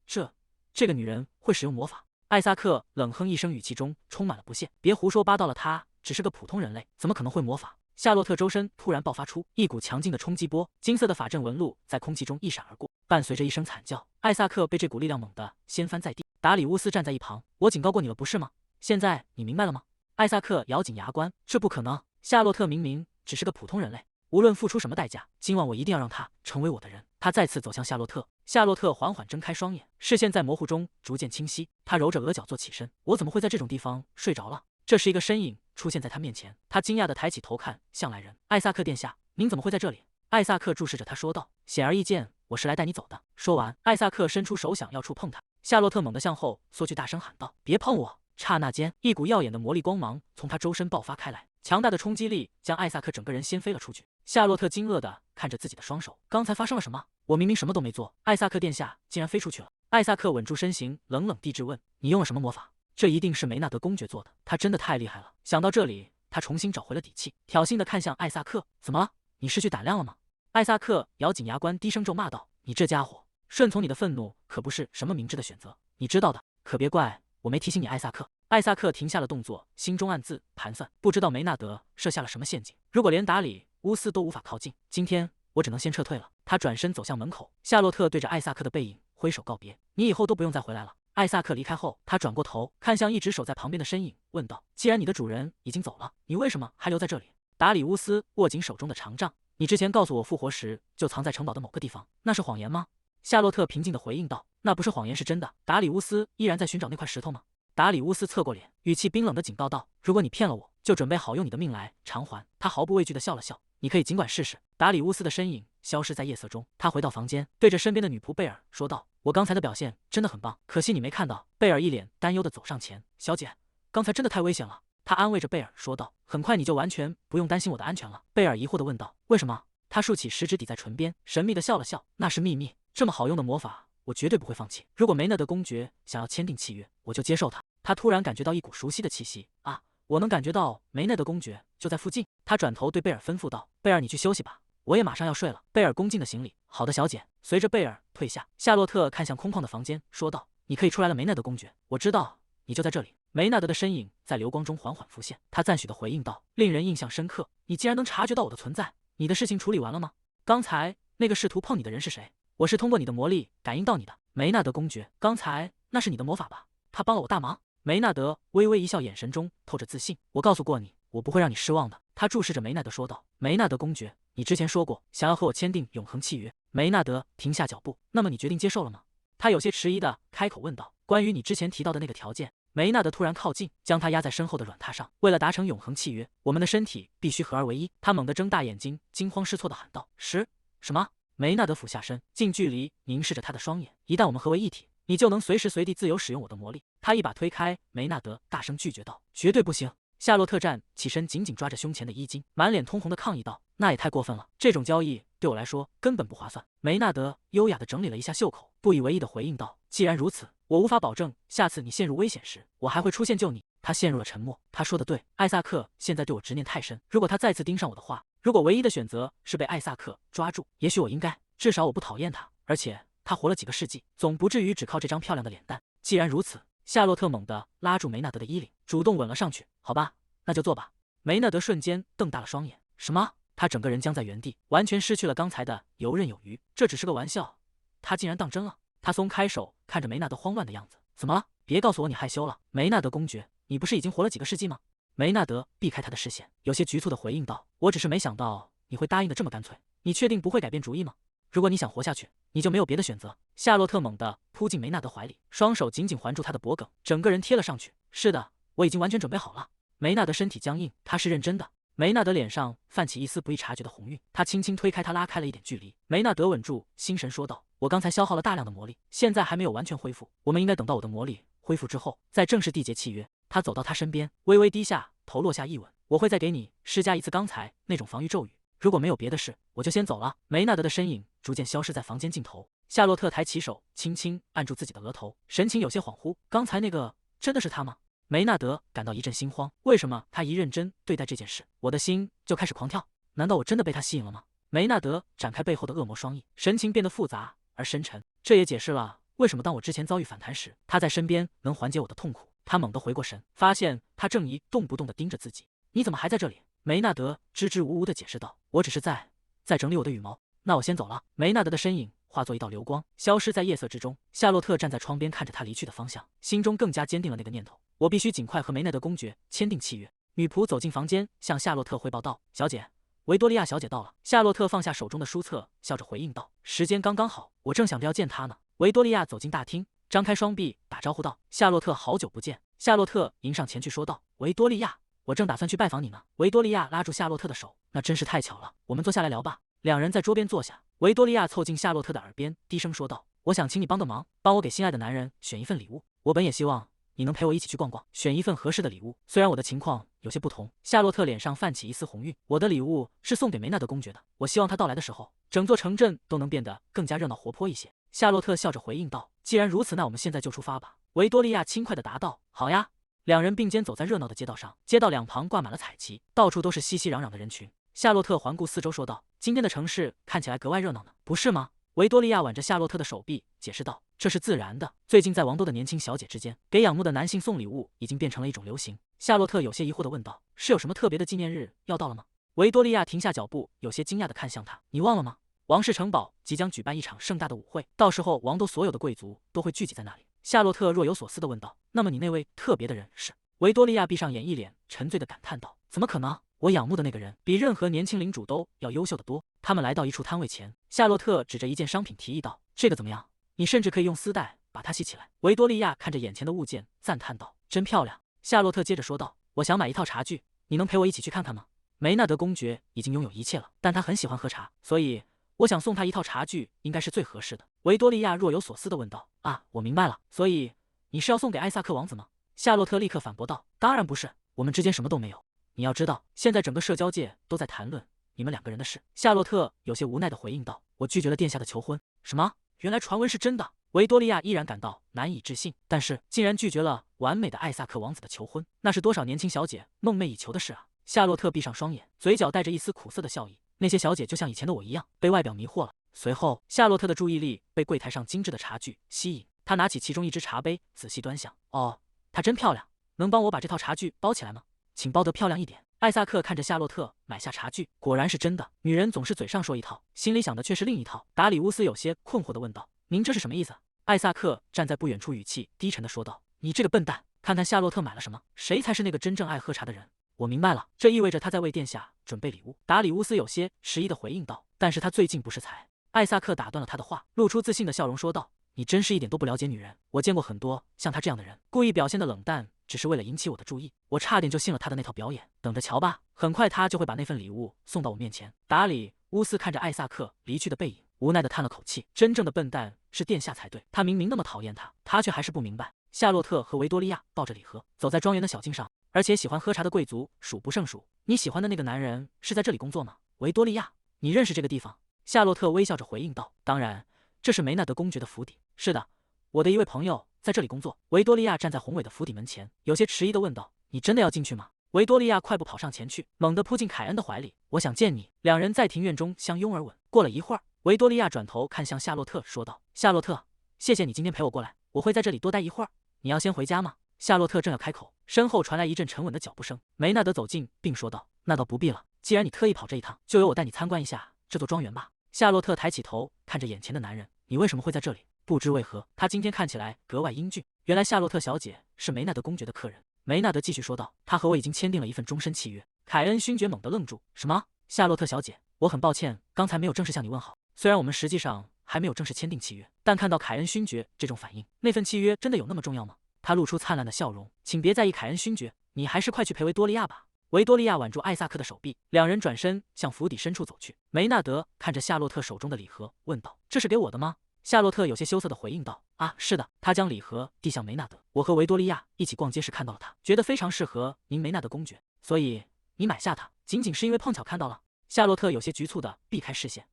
这个女人会使用魔法。”艾萨克冷哼一声，语气中充满了不屑：“别胡说八道了，她只是个普通人类，怎么可能会魔法？”夏洛特周身突然爆发出一股强劲的冲击波，金色的法阵纹路在空气中一闪而过，伴随着一声惨叫，艾萨克被这股力量猛地掀翻在地。达里乌斯站在一旁：“我警告过你了，不是吗？现在你明白了吗？”艾萨克咬紧牙关：“这不可能！夏洛特明明只是个普通人类，无论付出什么代价，今晚我一定要让他成为我的人。”他再次走向夏洛特，夏洛特缓缓睁开双眼，视线在模糊中逐渐清晰。他揉着额角坐起身：“我怎么会在这种地方睡着了？”这时一个身影出现在他面前，他惊讶地抬起头看向来人：“艾萨克殿下，您怎么会在这里？”艾萨克注视着他说道：“显而易见，我是来带你走的。”说完，艾萨克伸出手想要触碰他，夏洛特猛地向后缩去，大声喊道：“别碰我！”刹那间，一股耀眼的魔力光芒从他周身爆发开来，强大的冲击力将艾萨克整个人掀飞了出去。夏洛特惊愕地看着自己的双手，刚才发生了什么？我明明什么都没做，艾萨克殿下竟然飞出去了。艾萨克稳住身形，冷冷地质问：“你用了什么魔法？”这一定是梅纳德公爵做的，他真的太厉害了。想到这里，他重新找回了底气，挑衅地看向艾萨克：“怎么了？你失去胆量了吗？”艾萨克咬紧牙关，低声咒骂道：“你这家伙，顺从你的愤怒可不是什么明智的选择，你知道的。可别怪我没提醒你。”艾萨克。艾萨克停下了动作，心中暗自盘算，不知道梅纳德设下了什么陷阱。如果连达里乌斯都无法靠近，今天我只能先撤退了。他转身走向门口，夏洛特对着艾萨克的背影挥手告别：“你以后都不用再回来了。”艾萨克离开后，他转过头看向一直守在旁边的身影，问道：“既然你的主人已经走了，你为什么还留在这里？”达里乌斯握紧手中的长杖：“你之前告诉我复活时就藏在城堡的某个地方，那是谎言吗？”夏洛特平静地回应道：“那不是谎言，是真的。”达里乌斯依然在寻找那块石头吗？达里乌斯侧过脸，语气冰冷地警告道：“如果你骗了我，就准备好用你的命来偿还。”他毫不畏惧地笑了笑：“你可以尽管试试。”达里乌斯的身影消失在夜色中，他回到房间，对着身边的女仆贝尔说道：“我刚才的表现真的很棒，可惜你没看到。”贝尔一脸担忧地走上前：“小姐，刚才真的太危险了。”他安慰着贝尔说道：“很快你就完全不用担心我的安全了。”贝尔疑惑地问道：“为什么？”他竖起食指抵在唇边，神秘地笑了笑：“那是秘密，这么好用的魔法，我绝对不会放弃。如果梅纳德公爵想要签订契约，我就接受他。”他突然感觉到一股熟悉的气息，啊，我能感觉到梅纳德公爵就在附近。他转头对贝尔吩咐道：“贝尔，你去休息吧，我也马上要睡了。”贝尔恭敬的行礼：“好的，小姐。”随着贝尔退下，夏洛特看向空旷的房间，说道：“你可以出来了，梅纳德公爵，我知道你就在这里。”梅纳德的身影在流光中缓缓浮现，他赞许地回应道：“令人印象深刻。你既然能察觉到我的存在，你的事情处理完了吗？刚才那个试图碰你的人是谁？我是通过你的魔力感应到你的，梅纳德公爵。刚才那是你的魔法吧？他帮了我大忙。”梅纳德微微一笑，眼神中透着自信。“我告诉过你，我不会让你失望的。”他注视着梅纳德说道。“梅纳德公爵，你之前说过想要和我签订永恒契约。”梅纳德停下脚步。“那么你决定接受了吗？”他有些迟疑的开口问道。“关于你之前提到的那个条件。”梅纳德突然靠近，将他压在身后的软榻上。“为了达成永恒契约，我们的身体必须合而为一。”他猛地睁大眼睛，惊慌失措地喊道：“什么？”梅纳德俯下身，近距离凝视着他的双眼。“一旦我们合为一体，你就能随时随地自由使用我的魔力。”他一把推开梅纳德，大声拒绝道：“绝对不行！”夏洛特站起身，紧紧抓着胸前的衣襟，满脸通红的抗议道：“那也太过分了！这种交易对我来说根本不划算。”梅纳德优雅地整理了一下袖口，不以为意地回应道：“既然如此，我无法保证下次你陷入危险时，我还会出现救你。”他陷入了沉默。他说的对，艾萨克现在对我执念太深。如果他再次盯上我的话，如果唯一的选择是被艾萨克抓住，也许我应该，至少我不讨厌他，而且他活了几个世纪，总不至于只靠这张漂亮的脸蛋。既然如此，夏洛特猛地拉住梅纳德的衣领，主动吻了上去。“好吧，那就做吧。”梅纳德瞬间瞪大了双眼。“什么？”他整个人僵在原地，完全失去了刚才的游刃有余。这只是个玩笑，他竟然当真了。他松开手，看着梅纳德慌乱的样子。“怎么了？别告诉我你害羞了。”“梅纳德公爵，你不是已经活了几个世纪吗？”梅纳德避开他的视线，有些局促地回应道：“我只是没想到你会答应的这么干脆。你确定不会改变主意吗？如果你想活下去，你就没有别的选择。”夏洛特猛地扑进梅纳德怀里，双手紧紧环住他的脖颈，整个人贴了上去。“是的，我已经完全准备好了。”梅纳德身体僵硬，他是认真的。梅纳德脸上泛起一丝不易察觉的红晕，他轻轻推开他，拉开了一点距离。梅纳德稳住心神说道：“我刚才消耗了大量的魔力，现在还没有完全恢复，我们应该等到我的魔力恢复之后，再正式缔结契约。”他走到他身边，微微低下头，落下一吻。“我会再给你施加一次刚才那种防御咒语，如果没有别的事，我就先走了。”梅纳德的身影逐渐消失在房间尽头。夏洛特抬起手，轻轻按住自己的额头，神情有些恍惚。“刚才那个真的是他吗？”梅纳德感到一阵心慌，为什么他一认真对待这件事，我的心就开始狂跳？难道我真的被他吸引了吗？梅纳德展开背后的恶魔双翼，神情变得复杂而深沉。这也解释了为什么当我之前遭遇反弹时，他在身边能缓解我的痛苦。他猛地回过神，发现他正一动不动地盯着自己。“你怎么还在这里？”梅纳德支支吾吾地解释道：“我只是在整理我的羽毛。”“那我先走了。”梅纳德的身影化作一道流光，消失在夜色之中。夏洛特站在窗边，看着他离去的方向，心中更加坚定了那个念头：我必须尽快和梅纳德公爵签订契约。女仆走进房间，向夏洛特汇报道：“小姐，维多利亚小姐到了。”夏洛特放下手中的书册，笑着回应道：“时间刚刚好，我正想着要见她呢。”维多利亚走进大厅，张开双臂打招呼道：“夏洛特，好久不见。”夏洛特迎上前去说道：“维多利亚，我正打算去拜访你呢。”维多利亚拉住夏洛特的手：“那真是太巧了，我们坐下来聊吧。”两人在桌边坐下，维多利亚凑近夏洛特的耳边，低声说道：“我想请你帮个忙，帮我给心爱的男人选一份礼物。我本也希望你能陪我一起去逛逛，选一份合适的礼物。虽然我的情况有些不同。”夏洛特脸上泛起一丝红晕。“我的礼物是送给梅纳德公爵的，我希望他到来的时候，整座城镇都能变得更加热闹活泼一些。”夏洛特笑着回应道：“既然如此，那我们现在就出发吧。”维多利亚轻快地答道：“好呀。”两人并肩走在热闹的街道上，街道两旁挂满了彩旗，到处都是熙熙攘攘的人群。夏洛特环顾四周说道：“今天的城市看起来格外热闹呢，不是吗？”维多利亚挽着夏洛特的手臂，解释道：“这是自然的。最近在王都的年轻小姐之间，给仰慕的男性送礼物已经变成了一种流行。”夏洛特有些疑惑地问道：“是有什么特别的纪念日要到了吗？”维多利亚停下脚步，有些惊讶地看向他：“你忘了吗？王室城堡即将举办一场盛大的舞会，到时候王都所有的贵族都会聚集在那里。”夏洛特若有所思地问道：“那么你那位特别的人是？”维多利亚闭上眼，一脸沉醉地感叹道：“怎么可能？我仰慕的那个人比任何年轻领主都要优秀得多。”他们来到一处摊位前，夏洛特指着一件商品提议道：“这个怎么样？你甚至可以用丝带把它系起来。”维多利亚看着眼前的物件，赞叹道：“真漂亮。”夏洛特接着说道：“我想买一套茶具，你能陪我一起去看看吗？”梅纳德公爵已经拥有一切了，但他很喜欢喝茶，所以我想送他一套茶具，应该是最合适的。维多利亚若有所思地问道：“啊，我明白了，所以你是要送给艾萨克王子吗？”夏洛特立刻反驳道：“当然不是，我们之间什么都没有。你要知道，现在整个社交界都在谈论你们两个人的事。”夏洛特有些无奈地回应道：“我拒绝了殿下的求婚。”什么？原来传闻是真的？维多利亚依然感到难以置信，但是竟然拒绝了完美的艾萨克王子的求婚，那是多少年轻小姐梦寐以求的事啊！夏洛特闭上双眼，嘴角带着一丝苦涩的笑意。那些小姐就像以前的我一样，被外表迷惑了。随后，夏洛特的注意力被柜台上精致的茶具吸引，他拿起其中一只茶杯，仔细端详。哦，她真漂亮，能帮我把这套茶具包起来吗？请包得漂亮一点。艾萨克看着夏洛特买下茶具，果然是真的。女人总是嘴上说一套，心里想的却是另一套。达里乌斯有些困惑地问道：“您这是什么意思？”艾萨克站在不远处，语气低沉地说道：“你这个笨蛋，看看夏洛特买了什么，谁才是那个真正爱喝茶的人？”我明白了，这意味着他在为殿下准备礼物。达里乌斯有些迟疑地回应道：“但是他最近不是才……”艾萨克打断了他的话，露出自信的笑容说道：“你真是一点都不了解女人。我见过很多像他这样的人，故意表现的冷淡，只是为了引起我的注意。我差点就信了他的那套表演。等着瞧吧，很快他就会把那份礼物送到我面前。”达里乌斯看着艾萨克离去的背影，无奈地叹了口气。真正的笨蛋是殿下才对，他明明那么讨厌他，他却还是不明白。夏洛特和维多利亚抱着礼盒走在庄园的小径上，而且喜欢喝茶的贵族数不胜数。你喜欢的那个男人是在这里工作吗？维多利亚，你认识这个地方？夏洛特微笑着回应道：“当然，这是梅纳德公爵的府邸。是的，我的一位朋友在这里工作。”维多利亚站在宏伟的府邸门前，有些迟疑地问道：“你真的要进去吗？”维多利亚快步跑上前去，猛地扑进凯恩的怀里。“我想见你。”两人在庭院中相拥而吻。过了一会儿，维多利亚转头看向夏洛特，说道：“夏洛特，谢谢你今天陪我过来，我会在这里多待一会儿。你要先回家吗？”夏洛特正要开口，身后传来一阵沉稳的脚步声。梅纳德走近并说道：“那倒不必了，既然你特意跑这一趟，就由我带你参观一下这座庄园吧。”夏洛特抬起头看着眼前的男人：“你为什么会在这里？”不知为何，他今天看起来格外英俊。原来夏洛特小姐是梅纳德公爵的客人。梅纳德继续说道：“他和我已经签订了一份终身契约。”凯恩勋爵猛地愣住：“什么？夏洛特小姐，我很抱歉，刚才没有正式向你问好。虽然我们实际上还没有正式签订契约，但看到凯恩勋爵这种反应，那份契约真的有那么重要吗？”他露出灿烂的笑容：“请别在意凯恩勋爵，你还是快去陪维多利亚吧。”维多利亚挽住艾萨克的手臂，两人转身向府邸深处走去。梅纳德看着夏洛特手中的礼盒，问道：“这是给我的吗？”夏洛特有些羞涩地回应道：“啊，是的。”他将礼盒递向梅纳德：“我和维多利亚一起逛街时看到了它，觉得非常适合您梅纳德公爵，所以你买下它，仅仅是因为碰巧看到了。”夏洛特有些局促地避开视线：“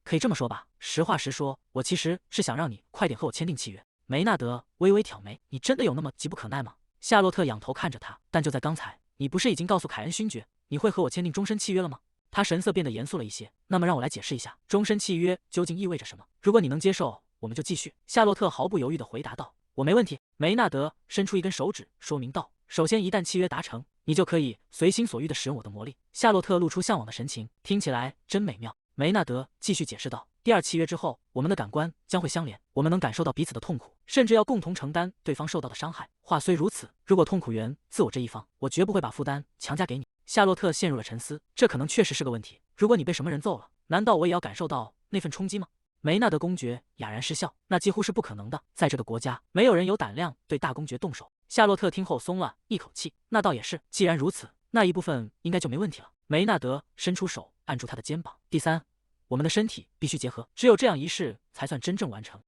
可以这么说吧。实话实说，我其实是想让你快点和我签订契约。”梅纳德微微挑眉：“你真的有那么急不可耐吗？”夏洛特仰头看着他：“但就在刚才，你不是已经告诉凯恩勋爵你会和我签订终身契约了吗？”他神色变得严肃了一些。“那么让我来解释一下，终身契约究竟意味着什么？如果你能接受，我们就继续。”夏洛特毫不犹豫地回答道：“我没问题。”梅纳德伸出一根手指，说明道：“首先，一旦契约达成，你就可以随心所欲地使用我的魔力。”夏洛特露出向往的神情，听起来真美妙。梅纳德继续解释道：“第二契约之后，我们的感官将会相连，我们能感受到彼此的痛苦，甚至要共同承担对方受到的伤害。话虽如此，如果痛苦源自我这一方，我绝不会把负担强加给你。”夏洛特陷入了沉思，这可能确实是个问题。如果你被什么人揍了，难道我也要感受到那份冲击吗？梅纳德公爵哑然失笑：“那几乎是不可能的，在这个国家，没有人有胆量对大公爵动手。”夏洛特听后松了一口气：“那倒也是，既然如此，那一部分应该就没问题了。”梅纳德伸出手按住他的肩膀：“第三，我们的身体必须结合，只有这样一事才算真正完成。”